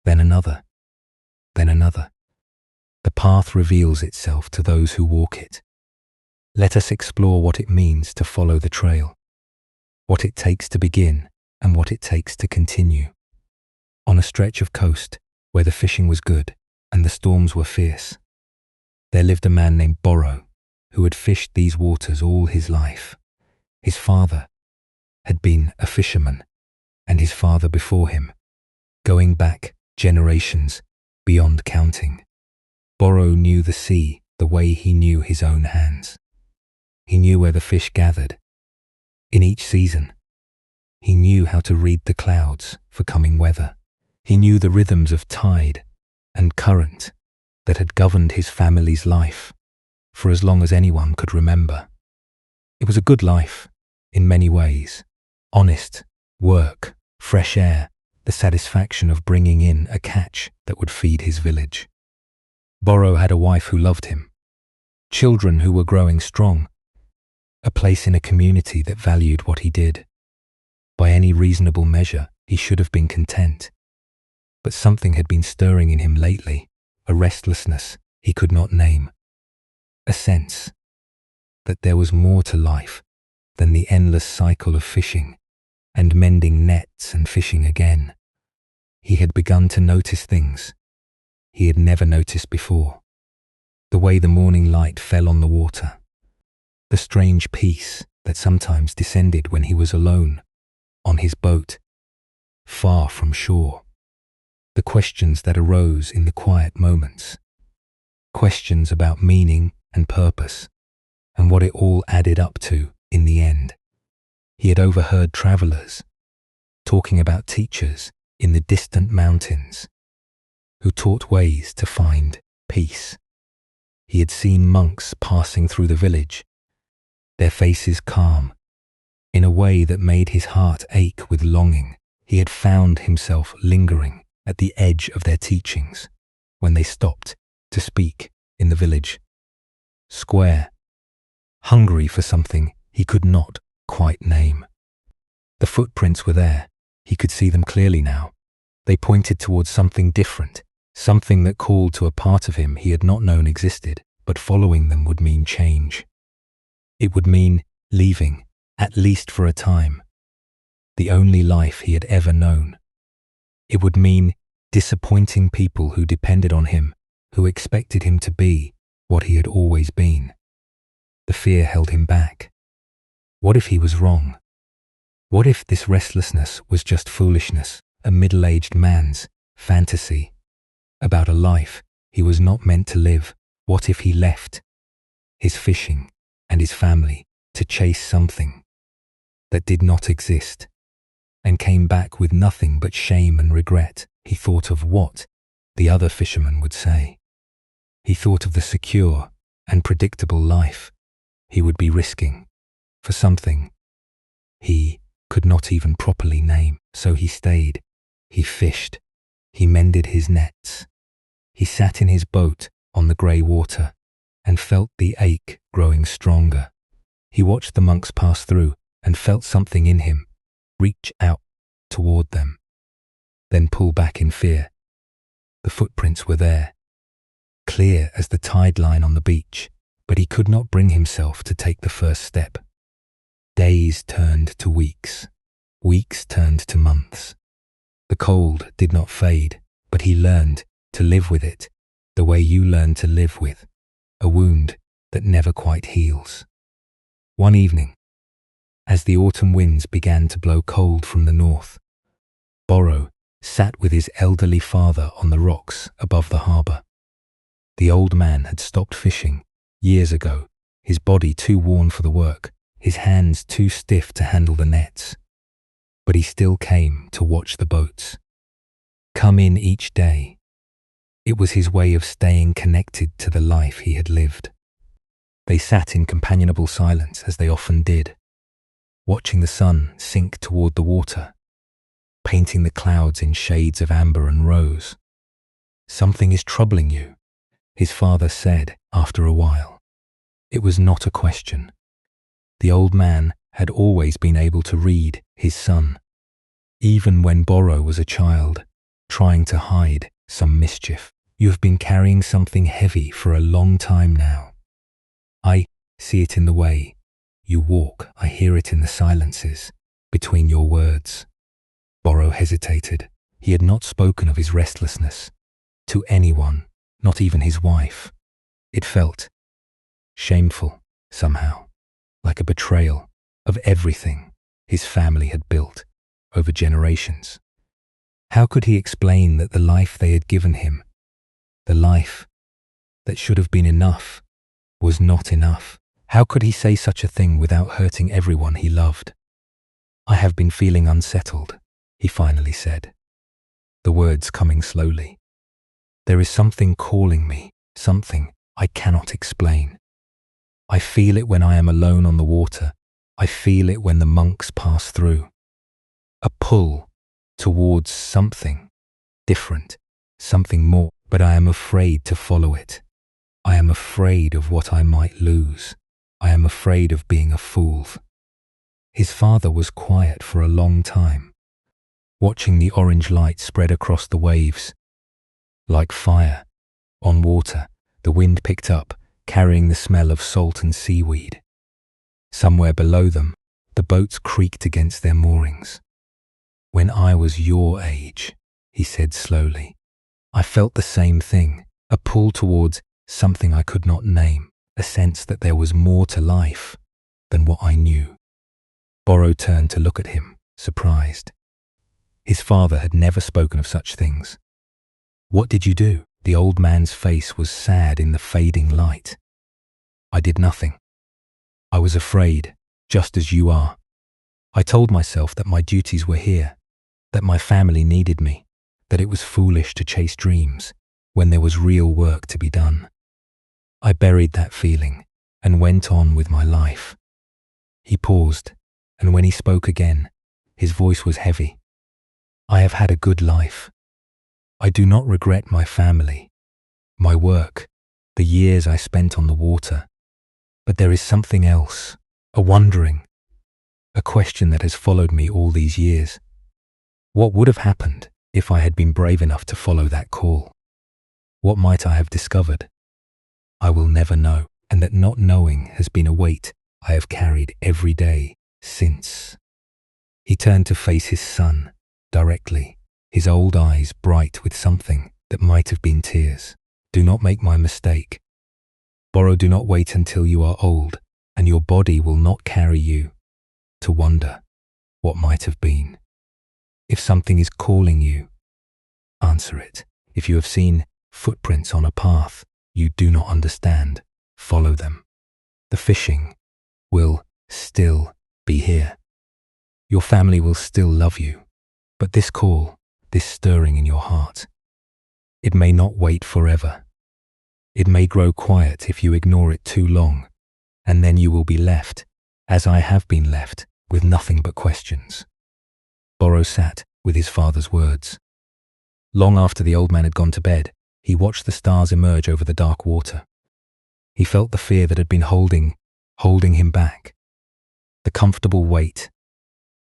then another, then another. The path reveals itself to those who walk it. Let us explore what it means to follow the trail, what it takes to begin and what it takes to continue. On a stretch of coast where the fishing was good and the storms were fierce, there lived a man named Borrow who had fished these waters all his life. His father had been a fisherman, and his father before him, going back generations beyond counting. Borrow knew the sea the way he knew his own hands. He knew where the fish gathered. In each season, he knew how to read the clouds for coming weather. He knew the rhythms of tide and current that had governed his family's life for as long as anyone could remember. It was a good life in many ways. Honest work, fresh air, the satisfaction of bringing in a catch that would feed his village. Borrow had a wife who loved him, children who were growing strong, a place in a community that valued what he did. By any reasonable measure, he should have been content. But something had been stirring in him lately, a restlessness he could not name, a sense that there was more to life than the endless cycle of fishing and mending nets and fishing again. He had begun to notice things he had never noticed before. The way the morning light fell on the water, the strange peace that sometimes descended when he was alone on his boat, far from shore. The questions that arose in the quiet moments, questions about meaning and purpose, and what it all added up to in the end. He had overheard travelers talking about teachers in the distant mountains who taught ways to find peace. He had seen monks passing through the village, their faces calm, in a way that made his heart ache with longing. He had found himself lingering at the edge of their teachings when they stopped to speak in the village square, hungry for something he could not quite name. The footprints were there. He could see them clearly now. They pointed towards something different, something that called to a part of him he had not known existed, but following them would mean change. It would mean leaving, at least for a time, the only life he had ever known. It would mean disappointing people who depended on him, who expected him to be what he had always been. The fear held him back. What if he was wrong? What if this restlessness was just foolishness, a middle-aged man's fantasy about a life He was not meant to live. What if he left his fishing and his family to chase something that did not exist and came back with nothing but shame and regret? He thought of what the other fishermen would say. He thought of the secure and predictable life he would be risking for something he could not even properly name. So he stayed. He fished. He mended his nets. He sat in his boat on the grey water and felt the ache growing stronger. He watched the monks pass through and felt something in him reach out toward them, then pull back in fear. The footprints were there, clear as the tide line on the beach, but he could not bring himself to take the first step. Days turned to weeks. Weeks turned to months. The cold did not fade, but he learned to live with it the way you learn to live with a wound that never quite heals. One evening, as the autumn winds began to blow cold from the north, Boro sat with his elderly father on the rocks above the harbour. The old man had stopped fishing years ago, his body too worn for the work, his hands too stiff to handle the nets. But he still came to watch the boats come in each day. It was his way of staying connected to the life he had lived. They sat in companionable silence, as they often did, watching the sun sink toward the water, painting the clouds in shades of amber and rose. "Something is troubling you," his father said after a while. It was not a question. The old man had always been able to read his son, even when Boro was a child, trying to hide some mischief. "You have been carrying something heavy for a long time now. I see it in the way you walk. I hear it in the silences between your words." Boro hesitated. He had not spoken of his restlessness to anyone, not even his wife. It felt shameful somehow, like a betrayal of everything his family had built over generations. How could he explain that the life they had given him, the life that should have been enough, was not enough? How could he say such a thing without hurting everyone he loved? "I have been feeling unsettled," he finally said, the words coming slowly. "There is something calling me, something I cannot explain. I feel it when I am alone on the water. I feel it when the monks pass through. A pull towards something different, something more, but I am afraid to follow it. I am afraid of what I might lose. I am afraid of being a fool." His father was quiet for a long time, watching the orange light spread across the waves. Like fire on water, the wind picked up, carrying the smell of salt and seaweed. Somewhere below them, the boats creaked against their moorings. "When I was your age," he said slowly, "I felt the same thing, a pull towards something I could not name, a sense that there was more to life than what I knew." Boro turned to look at him, surprised. His father had never spoken of such things. "What did you do?" The old man's face was sad in the fading light. "I did nothing. I was afraid, just as you are. I told myself that my duties were here, that my family needed me, that it was foolish to chase dreams when there was real work to be done. I buried that feeling and went on with my life." He paused, and when he spoke again, his voice was heavy. "I have had a good life. I do not regret my family, my work, the years I spent on the water. But there is something else, a wondering, a question that has followed me all these years. What would have happened if I had been brave enough to follow that call? What might I have discovered? I will never know, and that not knowing has been a weight I have carried every day since." He turned to face his son directly, his old eyes bright with something that might have been tears. "Do not make my mistake. Boro, do not wait until you are old and your body will not carry you to wonder what might have been. If something is calling you, answer it. If you have seen footprints on a path you do not understand. Follow them. The fishing will still be here. Your family will still love you. But this call, this stirring in your heart, it may not wait forever. It may grow quiet if you ignore it too long, and then you will be left, as I have been left, with nothing but questions. Boro sat with his father's words. Long after the old man had gone to bed, he watched the stars emerge over the dark water. He felt the fear that had been holding him back, the comfortable weight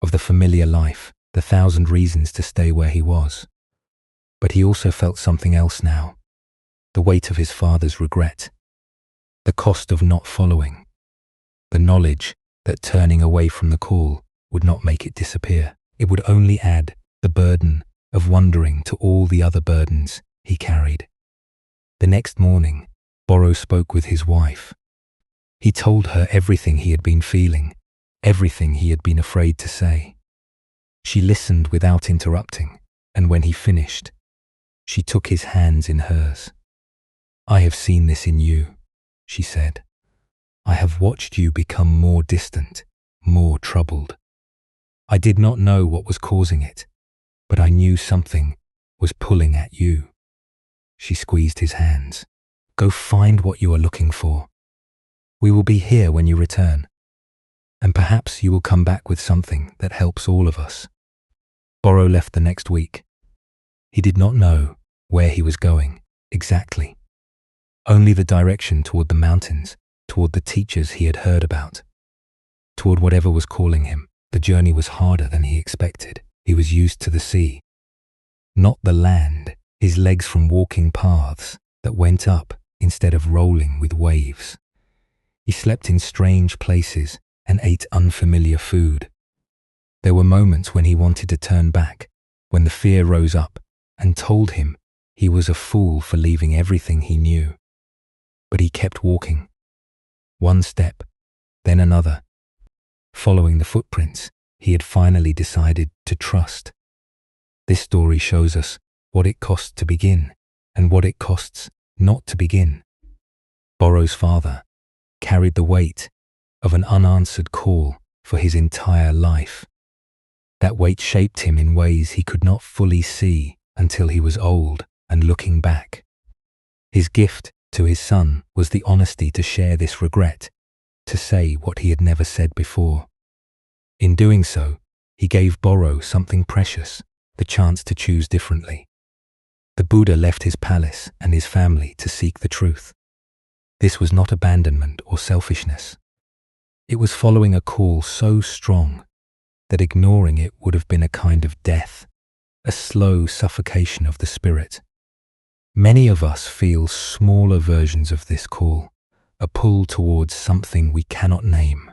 of the familiar life, the thousand reasons to stay where he was. But he also felt something else now, the weight of his father's regret, the cost of not following, the knowledge that turning away from the call would not make it disappear. It would only add the burden of wandering to all the other burdens he carried. The next morning, Boro spoke with his wife. He told her everything he had been feeling, everything he had been afraid to say. She listened without interrupting, and when he finished, she took his hands in hers. I have seen this in you, she said. I have watched you become more distant, more troubled. I did not know what was causing it, but I knew something was pulling at you. She squeezed his hands. Go find what you are looking for. We will be here when you return, and perhaps you will come back with something that helps all of us. Boro left the next week. He did not know where he was going exactly, only the direction toward the mountains, toward the teachers he had heard about, toward whatever was calling him. The journey was harder than he expected. He was used to the sea, not the land, his legs from walking paths that went up instead of rolling with waves. He slept in strange places and ate unfamiliar food. There were moments when he wanted to turn back, when the fear rose up and told him he was a fool for leaving everything he knew. But he kept walking, one step, then another. Following the footprints, he had finally decided to trust. This story shows us what it costs to begin and what it costs not to begin. Boro's father carried the weight of an unanswered call for his entire life. That weight shaped him in ways he could not fully see until he was old and looking back. His gift to his son was the honesty to share this regret, to say what he had never said before. In doing so, he gave Boro something precious, the chance to choose differently. The Buddha left his palace and his family to seek the truth. This was not abandonment or selfishness. It was following a call so strong that ignoring it would have been a kind of death, a slow suffocation of the spirit. Many of us feel smaller versions of this call, a pull towards something we cannot name,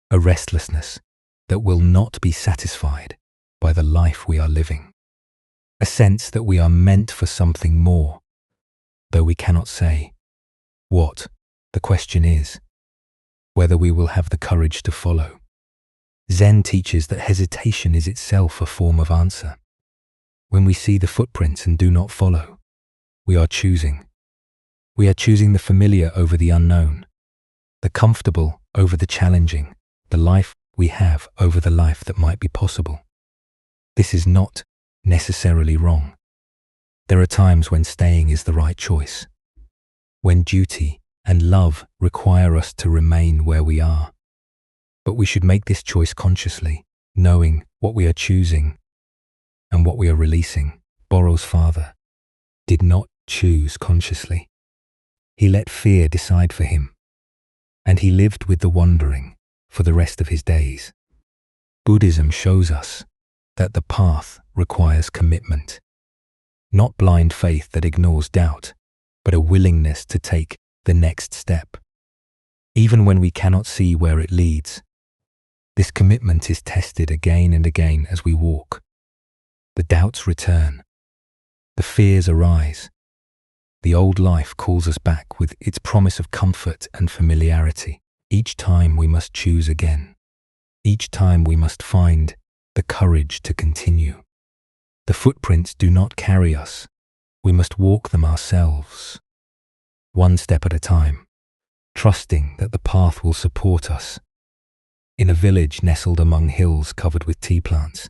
a restlessness that will not be satisfied by the life we are living, a sense that we are meant for something more, though we cannot say what. The question is whether we will have the courage to follow. Zen teaches that hesitation is itself a form of answer. When we see the footprints and do not follow, we are choosing. We are choosing the familiar over the unknown, the comfortable over the challenging, the life we have over the life that might be possible. This is not necessarily wrong. There are times when staying is the right choice, when duty and love require us to remain where we are. But we should make this choice consciously, knowing what we are choosing and what we are releasing. Boro's father did not choose consciously. He let fear decide for him, and he lived with the wandering for the rest of his days. Buddhism shows us that the path requires commitment, not blind faith that ignores doubt, but a willingness to take the next step, even when we cannot see where it leads. This commitment is tested again and again as we walk. The doubts return, the fears arise. The old life calls us back with its promise of comfort and familiarity. Each time we must choose again. Each time we must find the courage to continue. The footprints do not carry us We must walk them ourselves, one step at a time, trusting that the path will support us. In a village nestled among hills covered with tea plants,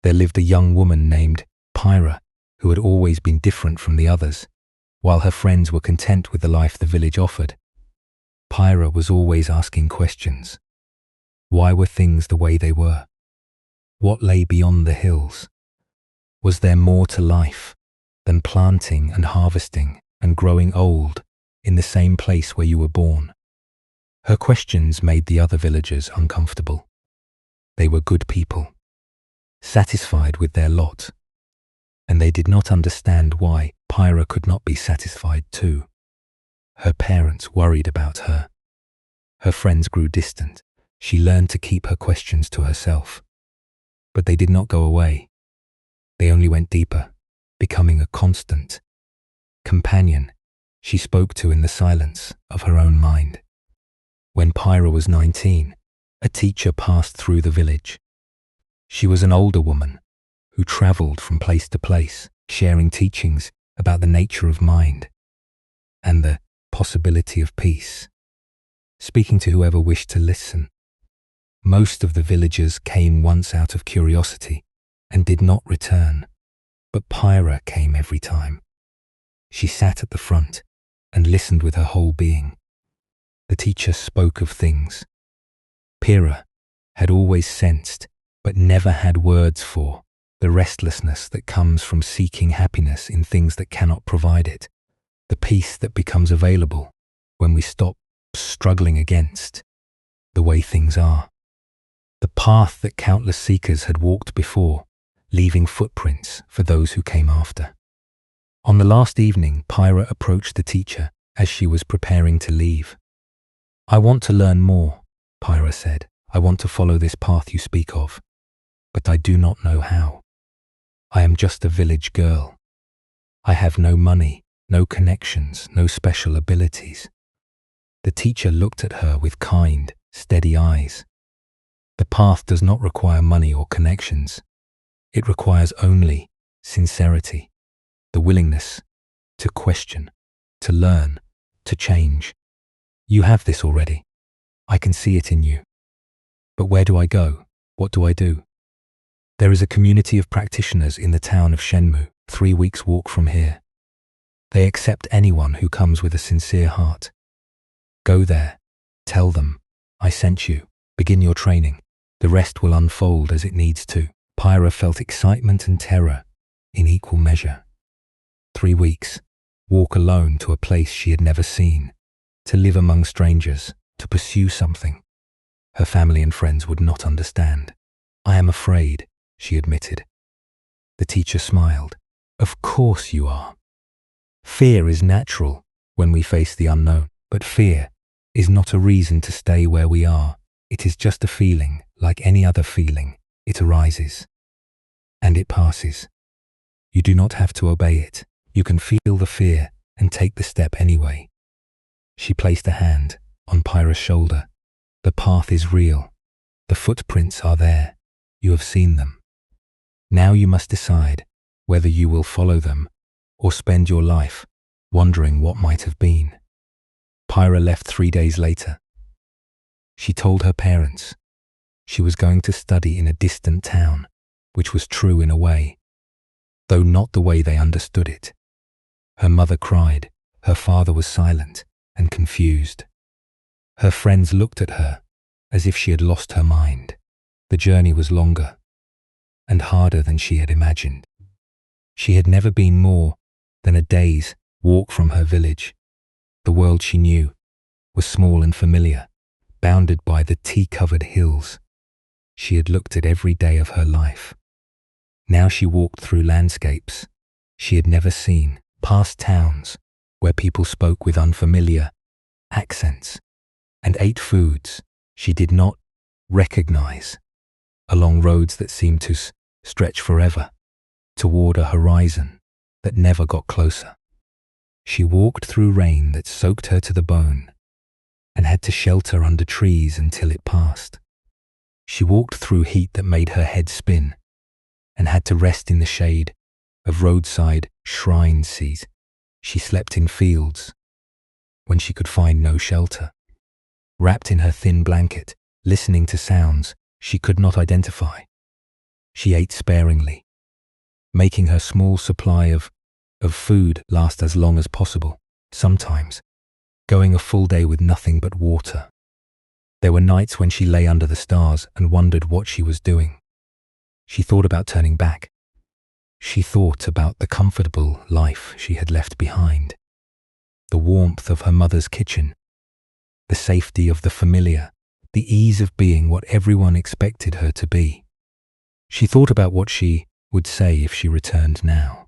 there lived a young woman named Pyra, who had always been different from the others. While her friends were content with the life the village offered, Pyra was always asking questions. Why were things the way they were? What lay beyond the hills? Was there more to life than planting and harvesting and growing old in the same place where you were born? Her questions made the other villagers uncomfortable. They were good people, satisfied with their lot, and they did not understand why Pyra could not be satisfied too. Her parents worried about her. Her friends grew distant. She learned to keep her questions to herself. But they did not go away. They only went deeper, becoming a constant companion she spoke to in the silence of her own mind. When Pyra was 19, a teacher passed through the village. She was an older woman who traveled from place to place, sharing teachings about the nature of mind and the possibility of peace, speaking to whoever wished to listen. Most of the villagers came once out of curiosity and did not return, but Pyra came every time. She sat at the front and listened with her whole being. The teacher spoke of things Pyra had always sensed but never had words for: the restlessness that comes from seeking happiness in things that cannot provide it, the peace that becomes available when we stop struggling against the way things are, the path that countless seekers had walked before, leaving footprints for those who came after. On the last evening, Pyra approached the teacher as she was preparing to leave. "I want to learn more," Pyra said. "I want to follow this path you speak of, but I do not know how. I am just a village girl. I have no money, no connections, no special abilities." The teacher looked at her with kind, steady eyes. The path does not require money or connections. It requires only sincerity, the willingness to question, to learn, to change. You have this already. I can see it in you. But where do I go? What do I do? There is a community of practitioners in the town of Shenmu, 3 weeks' walk from here. They accept anyone who comes with a sincere heart. Go there. Tell them, I sent you. Begin your training. The rest will unfold as it needs to. Pyra felt excitement and terror in equal measure. 3 weeks. Walk alone to a place she had never seen. To live among strangers. To pursue something her family and friends would not understand. "I am afraid," she admitted. The teacher smiled. "Of course you are. Fear is natural when we face the unknown, but fear is not a reason to stay where we are. It is just a feeling, like any other feeling. It arises, and it passes. You do not have to obey it. You can feel the fear and take the step anyway." She placed a hand on Pyra's shoulder. "The path is real. The footprints are there. You have seen them. Now you must decide whether you will follow them or spend your life wondering what might have been." Pyra left 3 days later. She told her parents she was going to study in a distant town, which was true in a way, though not the way they understood it. Her mother cried. Her father was silent and confused. Her friends looked at her as if she had lost her mind. The journey was longer and harder than she had imagined. She had never been more than a day's walk from her village. The world she knew was small and familiar, bounded by the tea-covered hills she had looked at every day of her life. Now she walked through landscapes she had never seen, past towns where people spoke with unfamiliar accents, and ate foods she did not recognize, along roads that seemed to stretch forever, toward a horizon that never got closer. She walked through rain that soaked her to the bone and had to shelter under trees until it passed. She walked through heat that made her head spin and had to rest in the shade of roadside shrine seas. She slept in fields when she could find no shelter, wrapped in her thin blanket, listening to sounds she could not identify. She ate sparingly, making her small supply of food last as long as possible, sometimes going a full day with nothing but water. There were nights when she lay under the stars and wondered what she was doing. She thought about turning back. She thought about the comfortable life she had left behind, the warmth of her mother's kitchen, the safety of the familiar, the ease of being what everyone expected her to be. She thought about what she would say if she returned now,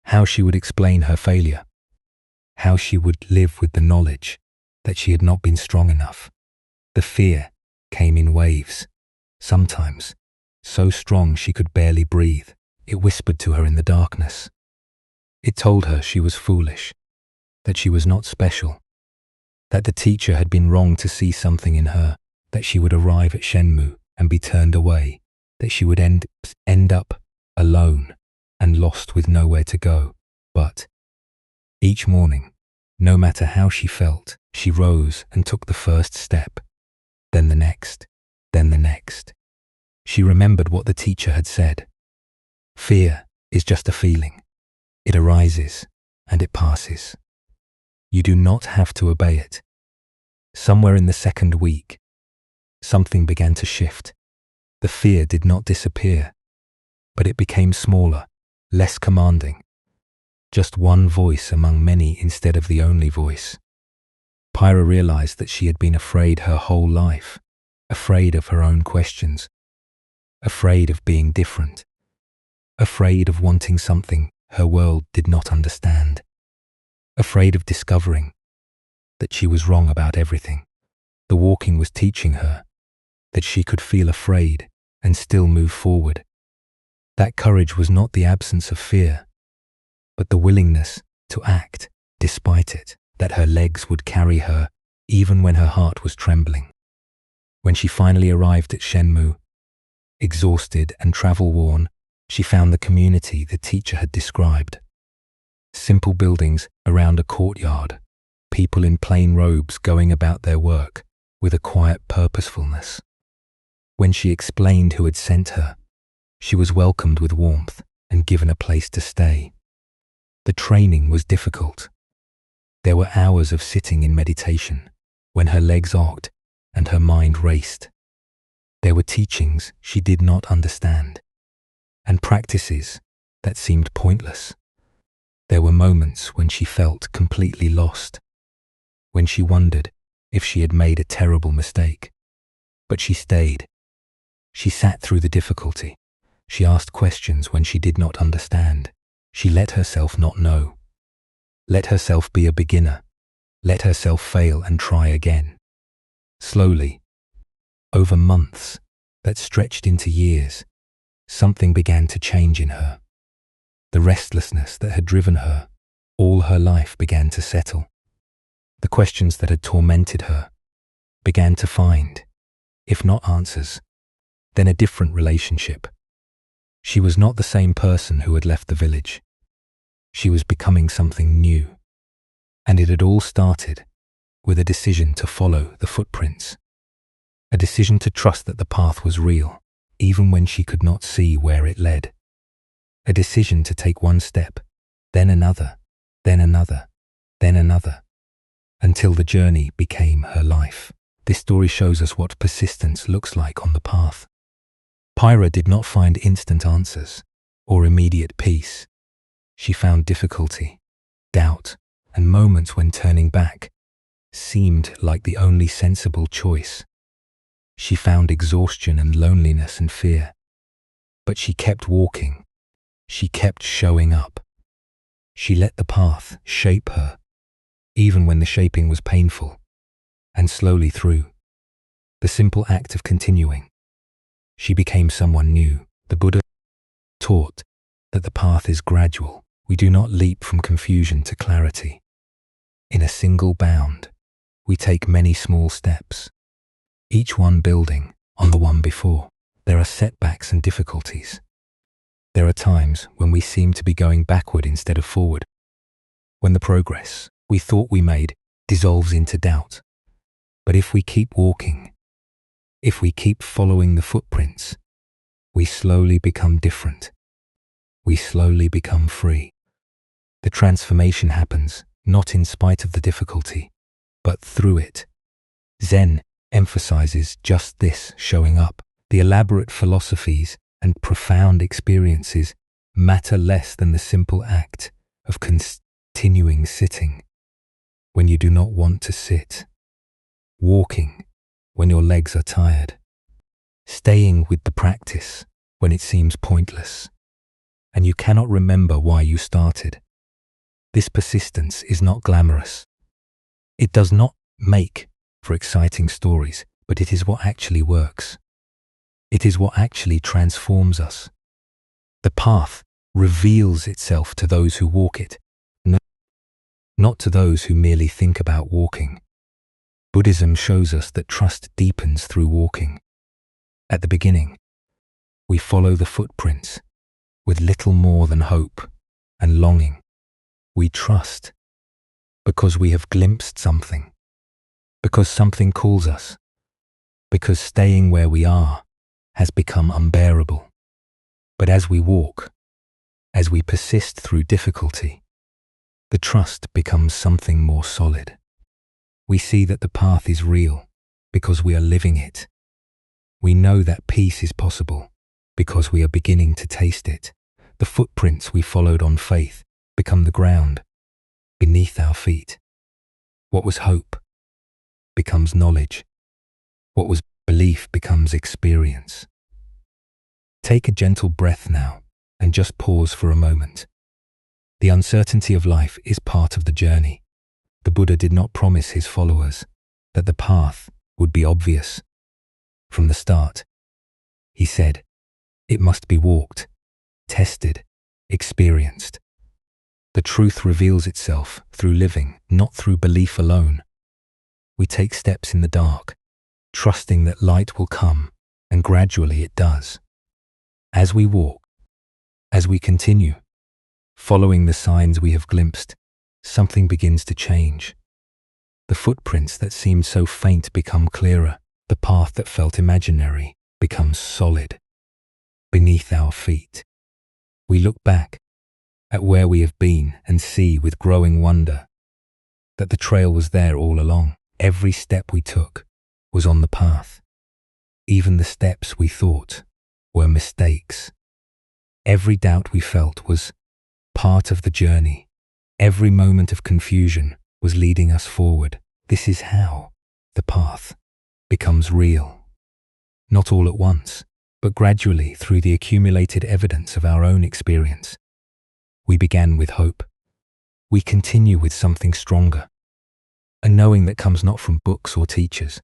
how she would explain her failure, how she would live with the knowledge that she had not been strong enough. The fear came in waves, sometimes so strong she could barely breathe. It whispered to her in the darkness. It told her she was foolish, that she was not special, that the teacher had been wrong to see something in her, that she would arrive at Shenmue and be turned away, that she would end up alone and lost with nowhere to go. But each morning, no matter how she felt, she rose and took the first step, then the next, then the next. She remembered what the teacher had said. Fear is just a feeling. It arises and it passes. You do not have to obey it. Somewhere in the second week, something began to shift. The fear did not disappear, but it became smaller, less commanding. Just one voice among many instead of the only voice. Pyra realized that she had been afraid her whole life, afraid of her own questions, afraid of being different, afraid of wanting something her world did not understand, afraid of discovering that she was wrong about everything. The walking was teaching her that she could feel afraid and still move forward. That courage was not the absence of fear, but the willingness to act despite it, that her legs would carry her even when her heart was trembling. When she finally arrived at Shenmue, exhausted and travel-worn, she found the community the teacher had described. Simple buildings around a courtyard, people in plain robes going about their work with a quiet purposefulness. When she explained who had sent her, she was welcomed with warmth and given a place to stay. The training was difficult. There were hours of sitting in meditation when her legs ached and her mind raced. There were teachings she did not understand and practices that seemed pointless. There were moments when she felt completely lost, when she wondered if she had made a terrible mistake. But she stayed. She sat through the difficulty. She asked questions when she did not understand. She let herself not know. Let herself be a beginner. Let herself fail and try again. Slowly, over months that stretched into years, something began to change in her. The restlessness that had driven her all her life began to settle. The questions that had tormented her began to find, if not answers, then a different relationship. She was not the same person who had left the village. She was becoming something new. And it had all started with a decision to follow the footprints. A decision to trust that the path was real, even when she could not see where it led. A decision to take one step, then another, then another, then another, until the journey became her life. This story shows us what persistence looks like on the path. Pyra did not find instant answers or immediate peace. She found difficulty, doubt, and moments when turning back seemed like the only sensible choice. She found exhaustion and loneliness and fear. But she kept walking. She kept showing up. She let the path shape her, even when the shaping was painful. And slowly through the simple act of continuing, she became someone new. The Buddha taught that the path is gradual. We do not leap from confusion to clarity. In a single bound, we take many small steps, each one building on the one before. There are setbacks and difficulties, There are times when we seem to be going backward instead of forward, when the progress we thought we made dissolves into doubt. But if we keep walking, if we keep following the footprints, we slowly become different. We slowly become free. The transformation happens not in spite of the difficulty, but through it. Zen emphasizes just this showing up. The elaborate philosophies and profound experiences matter less than the simple act of continuing sitting when you do not want to sit, walking when your legs are tired, staying with the practice when it seems pointless, and you cannot remember why you started. This persistence is not glamorous. It does not make for exciting stories, but it is what actually works. It is what actually transforms us. The path reveals itself to those who walk it, not to those who merely think about walking. Buddhism shows us that trust deepens through walking. At the beginning, we follow the footprints with little more than hope and longing. We trust because we have glimpsed something, because something calls us, because staying where we are has become unbearable. But as we walk, as we persist through difficulty, the trust becomes something more solid. We see that the path is real because we are living it. We know that peace is possible because we are beginning to taste it. The footprints we followed on faith become the ground beneath our feet. What was hope becomes knowledge. What was belief becomes experience. Take a gentle breath now and just pause for a moment. The uncertainty of life is part of the journey. The Buddha did not promise his followers that the path would be obvious. From the start, he said, it must be walked, tested, experienced. The truth reveals itself through living, not through belief alone. We take steps in the dark, trusting that light will come, and gradually it does. As we walk, as we continue, following the signs we have glimpsed, something begins to change. The footprints that seemed so faint become clearer. The path that felt imaginary becomes solid. Beneath our feet, we look back at where we have been and see with growing wonder that the trail was there all along. Every step we took was on the path. Even the steps we thought were mistakes. Every doubt we felt was part of the journey. Every moment of confusion was leading us forward. This is how the path becomes real. Not all at once, but gradually through the accumulated evidence of our own experience. We began with hope. We continue with something stronger, a knowing that comes not from books or teachers,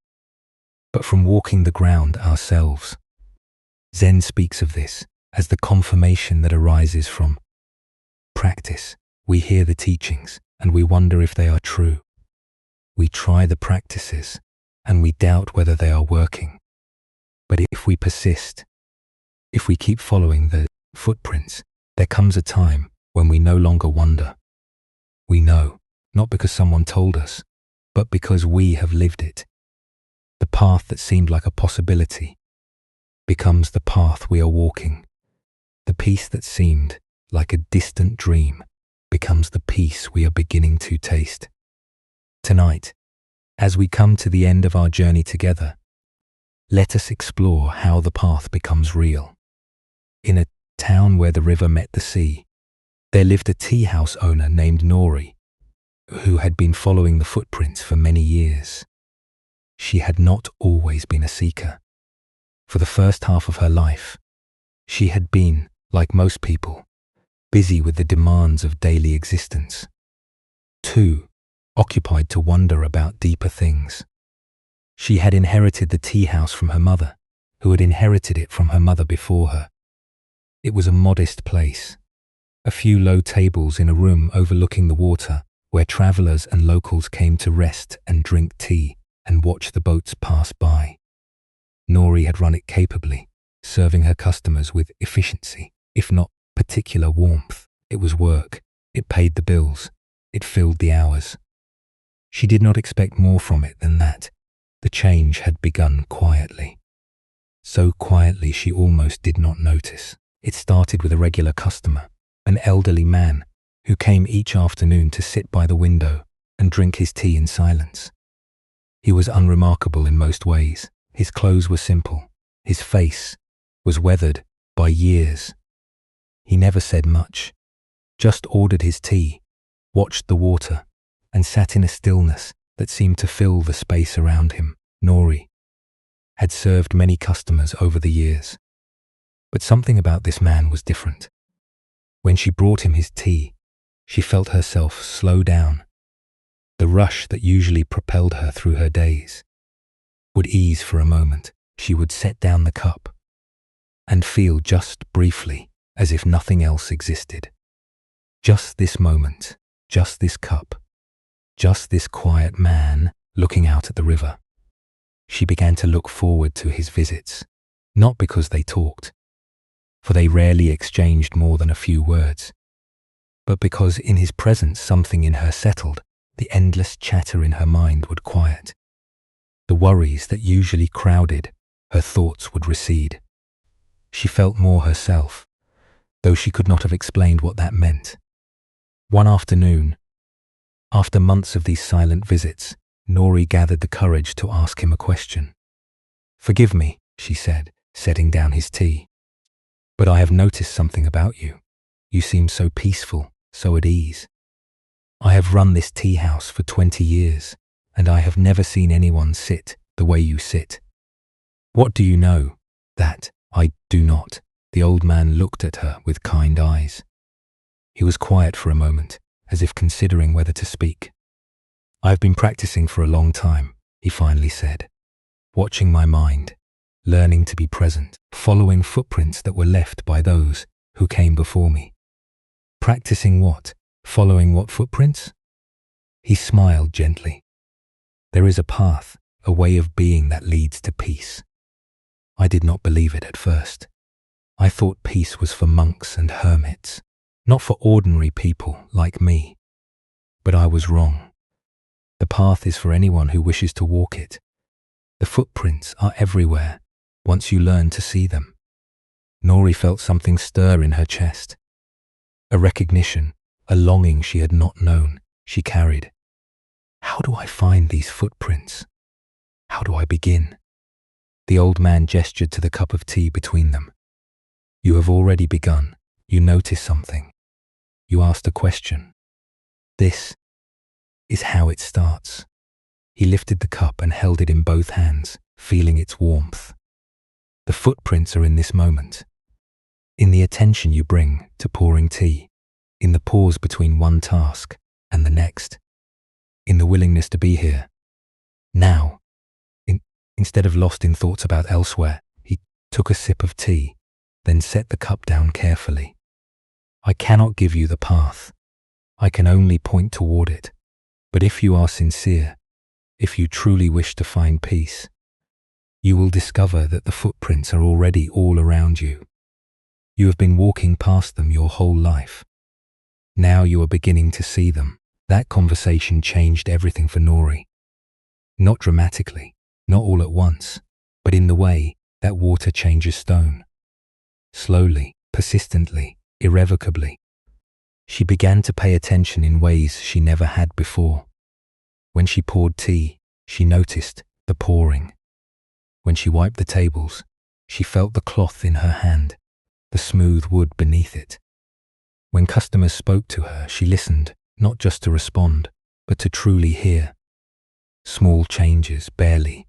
but from walking the ground ourselves. Zen speaks of this as the confirmation that arises from practice. We hear the teachings and we wonder if they are true. We try the practices and we doubt whether they are working. But if we persist, if we keep following the footprints, there comes a time when we no longer wonder. We know, not because someone told us, but because we have lived it. The path that seemed like a possibility becomes the path we are walking. The peace that seemed like a distant dream becomes the peace we are beginning to taste. Tonight, as we come to the end of our journey together, let us explore how the path becomes real. In a town where the river met the sea, there lived a tea house owner named Nori, who had been following the footprints for many years. She had not always been a seeker. For the first half of her life, she had been, like most people, busy with the demands of daily existence. Too occupied to wonder about deeper things. She had inherited the tea house from her mother, who had inherited it from her mother before her. It was a modest place, a few low tables in a room overlooking the water, where travelers and locals came to rest and drink tea and watch the boats pass by. Nori had run it capably, serving her customers with efficiency, if not particular warmth. It was work. It paid the bills. It filled the hours. She did not expect more from it than that. The change had begun quietly. So quietly she almost did not notice. It started with a regular customer, an elderly man who came each afternoon to sit by the window and drink his tea in silence. He was unremarkable in most ways. His clothes were simple. His face was weathered by years. He never said much, just ordered his tea, watched the water, and sat in a stillness that seemed to fill the space around him. Nori had served many customers over the years, but something about this man was different. When she brought him his tea, she felt herself slow down. The rush that usually propelled her through her days would ease for a moment. She would set down the cup and feel just briefly as if nothing else existed. Just this moment, just this cup, just this quiet man looking out at the river. She began to look forward to his visits, not because they talked, for they rarely exchanged more than a few words, but because in his presence something in her settled. The endless chatter in her mind would quiet. The worries that usually crowded her thoughts would recede. She felt more herself, though she could not have explained what that meant. One afternoon, after months of these silent visits, Nori gathered the courage to ask him a question. "Forgive me," she said, setting down his tea, "but I have noticed something about you. You seem so peaceful, so at ease. I have run this tea house for 20 years, and I have never seen anyone sit the way you sit. What do you know that I do not?" The old man looked at her with kind eyes. He was quiet for a moment, as if considering whether to speak. "I have been practicing for a long time," he finally said, "watching my mind, learning to be present, following footprints that were left by those who came before me." "Practicing what? Following what footprints?" He smiled gently. "There is a path, a way of being that leads to peace. I did not believe it at first. I thought peace was for monks and hermits, not for ordinary people like me. But I was wrong. The path is for anyone who wishes to walk it. The footprints are everywhere, once you learn to see them." Nori felt something stir in her chest. A recognition, a longing she had not known, she carried. "How do I find these footprints? How do I begin?" The old man gestured to the cup of tea between them. "You have already begun. You notice something. You asked a question. This is how it starts." He lifted the cup and held it in both hands, feeling its warmth. "The footprints are in this moment, in the attention you bring to pouring tea, in the pause between one task and the next, in the willingness to be here, now." Instead of lost in thoughts about elsewhere, he took a sip of tea, then set the cup down carefully. "I cannot give you the path. I can only point toward it. But if you are sincere, if you truly wish to find peace, you will discover that the footprints are already all around you. You have been walking past them your whole life. Now you are beginning to see them." That conversation changed everything for Nori. Not dramatically, not all at once, but in the way that water changes stone. Slowly, persistently, irrevocably. She began to pay attention in ways she never had before. When she poured tea, she noticed the pouring. When she wiped the tables, she felt the cloth in her hand, the smooth wood beneath it. When customers spoke to her, she listened, not just to respond, but to truly hear. Small changes, barely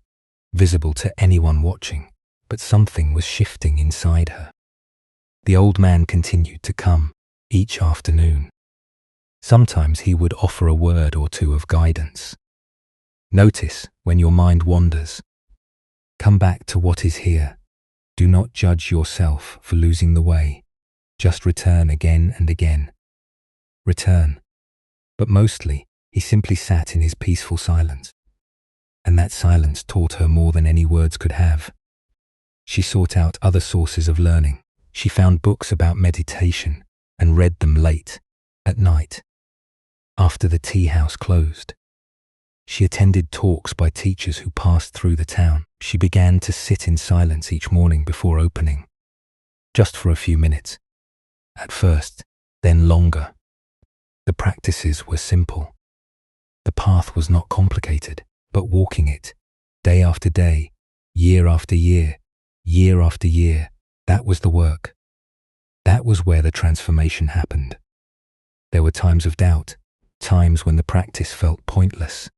visible to anyone watching, but something was shifting inside her. The old man continued to come each afternoon. Sometimes he would offer a word or two of guidance. "Notice when your mind wanders. Come back to what is here. Do not judge yourself for losing the way. Just return again and again. Return." But mostly, he simply sat in his peaceful silence. And that silence taught her more than any words could have. She sought out other sources of learning, She found books about meditation and read them late at night, after the tea house closed. She attended talks by teachers who passed through the town. She began to sit in silence each morning before opening, just for a few minutes. At first, then longer. The practices were simple. The path was not complicated, but walking it, day after day, year after year, year after year, that was the work. That was where the transformation happened. There were times of doubt, times when the practice felt pointless,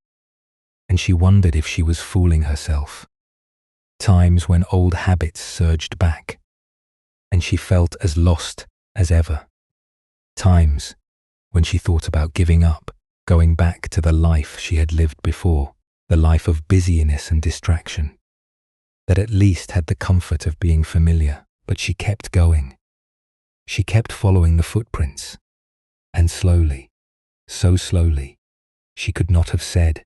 and she wondered if she was fooling herself. Times when old habits surged back, and she felt as lost as ever. Times when she thought about giving up, going back to the life she had lived before, the life of busyness and distraction, that at least had the comfort of being familiar. But she kept going. She kept following the footprints, and slowly, so slowly, she could not have said.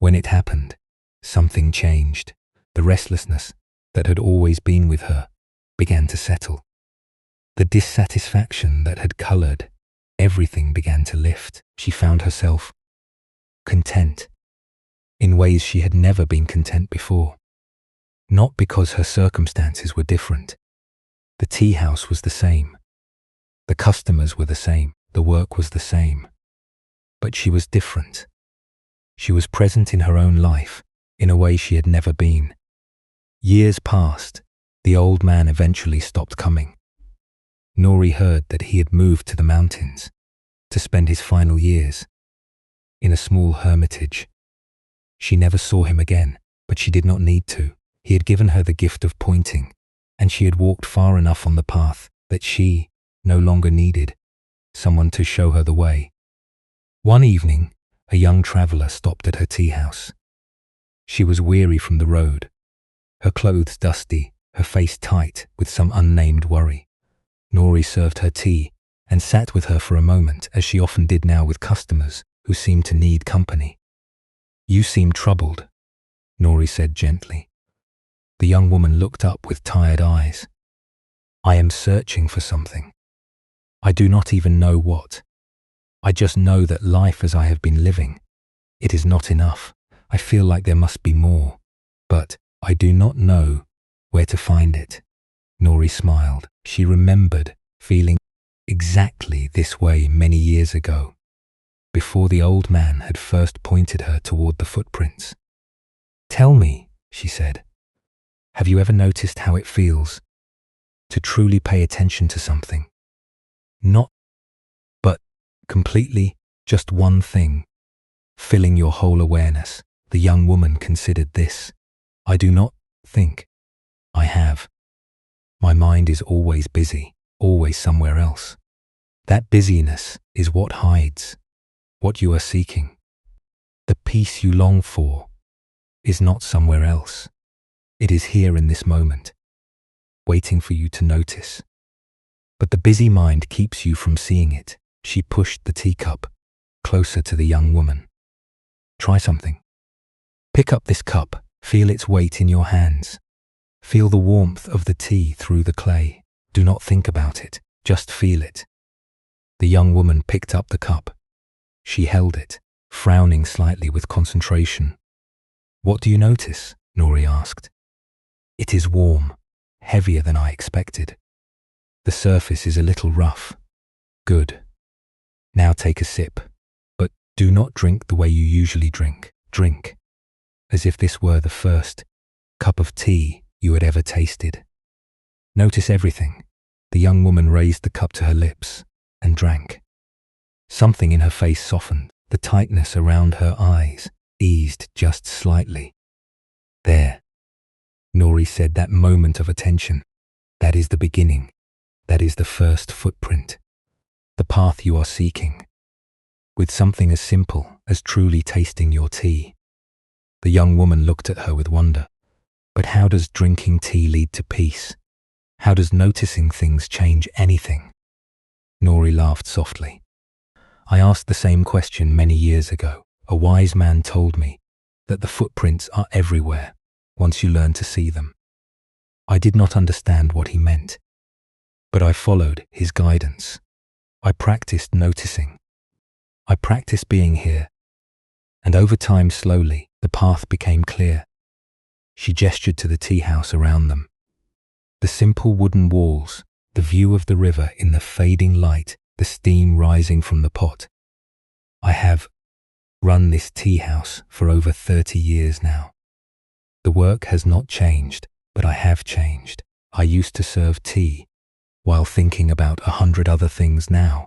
When it happened, something changed. The restlessness that had always been with her began to settle. The dissatisfaction that had colored everything began to lift. She found herself content in ways she had never been content before. Not because her circumstances were different. The tea house was the same. The customers were the same. The work was the same. But she was different. She was present in her own life in a way she had never been. Years passed. The old man eventually stopped coming. Nori heard that he had moved to the mountains to spend his final years in a small hermitage. She never saw him again, but she did not need to. He had given her the gift of pointing, and she had walked far enough on the path that she no longer needed someone to show her the way. One evening, a young traveler stopped at her tea house. She was weary from the road, her clothes dusty, her face tight with some unnamed worry. Nori served her tea and sat with her for a moment, as she often did now with customers who seemed to need company. "You seem troubled," Nori said gently. The young woman looked up with tired eyes. "I am searching for something. I do not even know what. I just know that life as I have been living, it is not enough. I feel like there must be more, but I do not know where to find it." Nori smiled. She remembered feeling exactly this way many years ago, before the old man had first pointed her toward the footprints. "Tell me," she said, "have you ever noticed how it feels to truly pay attention to something? Not but completely just one thing, filling your whole awareness." The young woman considered this. "I do not think I have. My mind is always busy, always somewhere else. That busyness is what hides what you are seeking. The peace you long for is not somewhere else. It is here in this moment, waiting for you to notice. But the busy mind keeps you from seeing it." She pushed the teacup closer to the young woman. "Try something. Pick up this cup. Feel its weight in your hands. Feel the warmth of the tea through the clay. Do not think about it. Just feel it." The young woman picked up the cup. She held it, frowning slightly with concentration. "What do you notice?" Nori asked. "It is warm, heavier than I expected. The surface is a little rough." "Good. Now take a sip, but do not drink the way you usually drink. Drink as if this were the first cup of tea you had ever tasted. Notice everything." The young woman raised the cup to her lips and drank. Something in her face softened. The tightness around her eyes eased just slightly. "There," Nori said, "that moment of attention. That is the beginning. That is the first footprint. The path you are seeking. With something as simple as truly tasting your tea." The young woman looked at her with wonder. "But how does drinking tea lead to peace? How does noticing things change anything?" Nori laughed softly. "I asked the same question many years ago. A wise man told me that the footprints are everywhere once you learn to see them. I did not understand what he meant, But I followed his guidance. I practiced noticing. I practiced being here. And over time, slowly, the path became clear. She gestured to the tea house around them. The simple wooden walls, the view of the river in the fading light, the steam rising from the pot. I have run this tea house for over 30 years now. The work has not changed, but I have changed. I used to serve tea while thinking about 100 other things. Now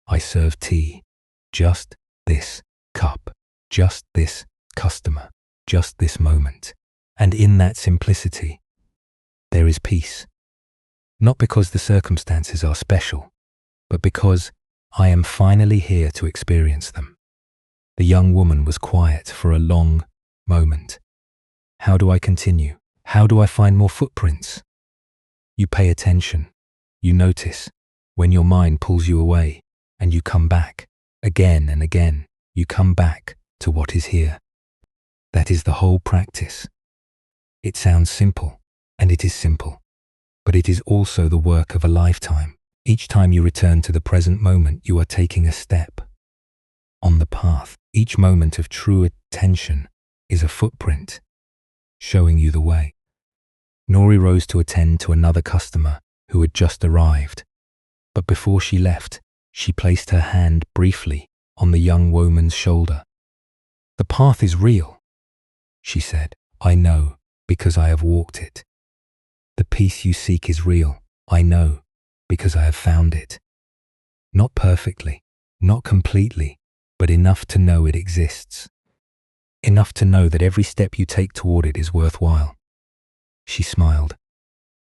I serve tea, just this cup, just this customer, just this moment. And in that simplicity, there is peace. Not because the circumstances are special, but because I am finally here to experience them. The young woman was quiet for a long moment. How do I continue? How do I find more footprints? You pay attention. You notice when your mind pulls you away, and you come back again and again. You come back to what is here. That is the whole practice. It sounds simple, and it is simple, but it is also the work of a lifetime. Each time you return to the present moment, you are taking a step on the path. Each moment of true attention is a footprint showing you the way. Nori rose to attend to another customer who had just arrived, but before she left, she placed her hand briefly on the young woman's shoulder. "The path is real," she said. "I know, because I have walked it. The peace you seek is real. I know, because I have found it. Not perfectly, not completely, but enough to know it exists. Enough to know that every step you take toward it is worthwhile." She smiled.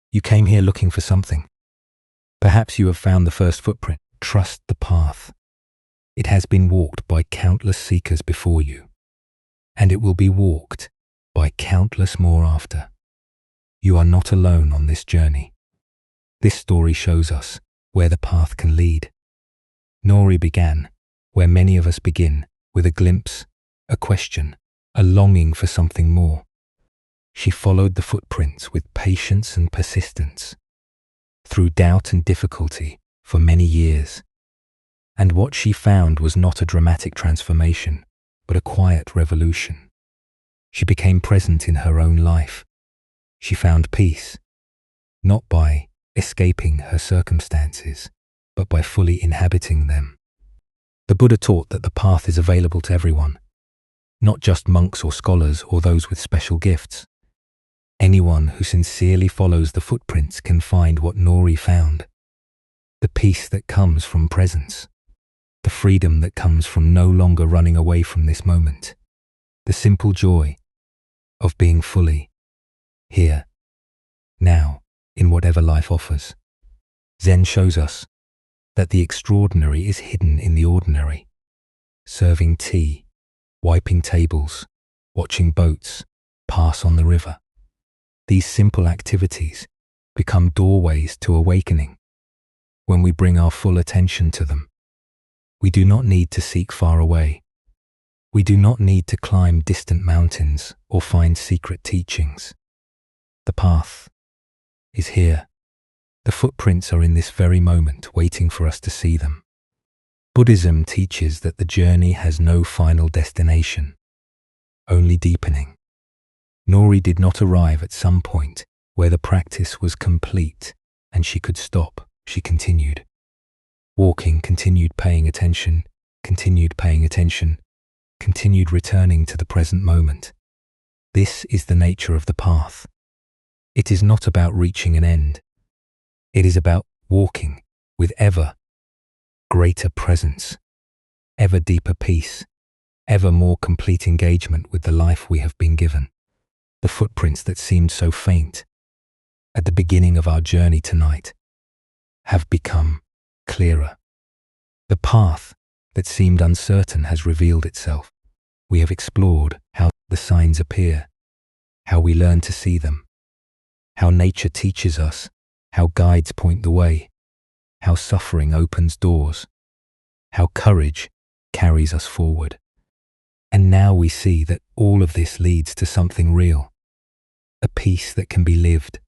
"You came here looking for something. Perhaps you have found the first footprint. Trust the path. It has been walked by countless seekers before you, and it will be walked by countless more after. You are not alone on this journey." This story shows us where the path can lead. Nori began where many of us begin, with a glimpse, a question, a longing for something more. She followed the footprints with patience and persistence, through doubt and difficulty for many years. And what she found was not a dramatic transformation, but a quiet revolution. She became present in her own life. She found peace, not by escaping her circumstances, but by fully inhabiting them. The Buddha taught that the path is available to everyone, not just monks or scholars or those with special gifts. Anyone who sincerely follows the footprints can find what Nori found. The peace that comes from presence. The freedom that comes from no longer running away from this moment. The simple joy of being fully here, now, in whatever life offers. Zen shows us that the extraordinary is hidden in the ordinary. Serving tea, wiping tables, watching boats pass on the river. These simple activities become doorways to awakening. When we bring our full attention to them, we do not need to seek far away. We do not need to climb distant mountains or find secret teachings. The path is here. The footprints are in this very moment, waiting for us to see them. Buddhism teaches that the journey has no final destination, only deepening. Nori did not arrive at some point where the practice was complete and she could stop. She continued. Walking, continued paying attention, continued paying attention, continued returning to the present moment. This is the nature of the path. It is not about reaching an end. It is about walking with ever greater presence, ever deeper peace, ever more complete engagement with the life we have been given. The footprints that seemed so faint at the beginning of our journey tonight have become clearer. The path that seemed uncertain has revealed itself. We have explored how the signs appear, how we learn to see them, how nature teaches us, how guides point the way, how suffering opens doors, how courage carries us forward. And now we see that all of this leads to something real, a peace that can be lived,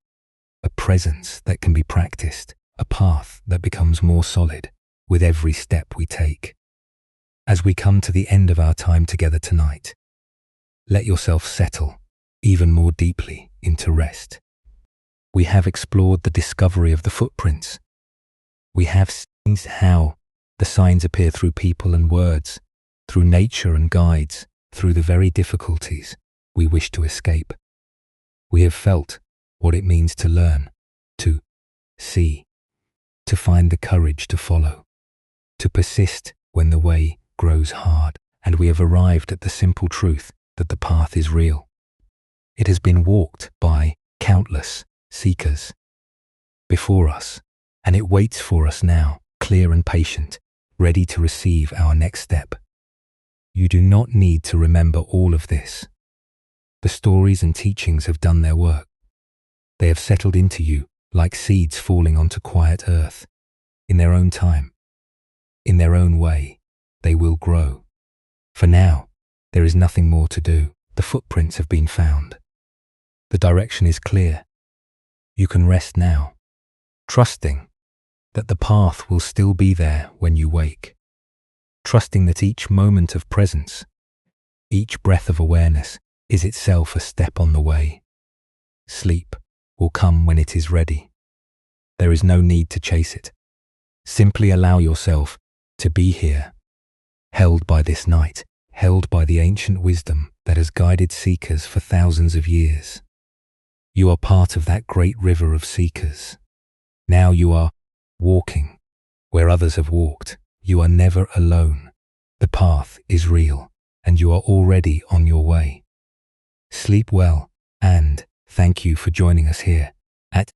a presence that can be practiced, a path that becomes more solid with every step we take. As we come to the end of our time together tonight, let yourself settle even more deeply into rest. We have explored the discovery of the footprints. We have seen how the signs appear through people and words, through nature and guides, through the very difficulties we wish to escape. We have felt what it means to learn, to see, to find the courage to follow, to persist when the way grows hard, and we have arrived at the simple truth that the path is real. It has been walked by countless seekers before us, and it waits for us now, clear and patient, ready to receive our next step. You do not need to remember all of this. The stories and teachings have done their work. They have settled into you like seeds falling onto quiet earth. In their own time, in their own way, they will grow. For now, there is nothing more to do. The footprints have been found. The direction is clear. You can rest now, trusting that the path will still be there when you wake, trusting that each moment of presence, each breath of awareness is itself a step on the way. Sleep will come when it is ready. There is no need to chase it. Simply allow yourself to be here, held by this night, held by the ancient wisdom that has guided seekers for thousands of years. You are part of that great river of seekers. Now you are walking where others have walked. You are never alone. The path is real, and you are already on your way. Sleep well, and thank you for joining us here at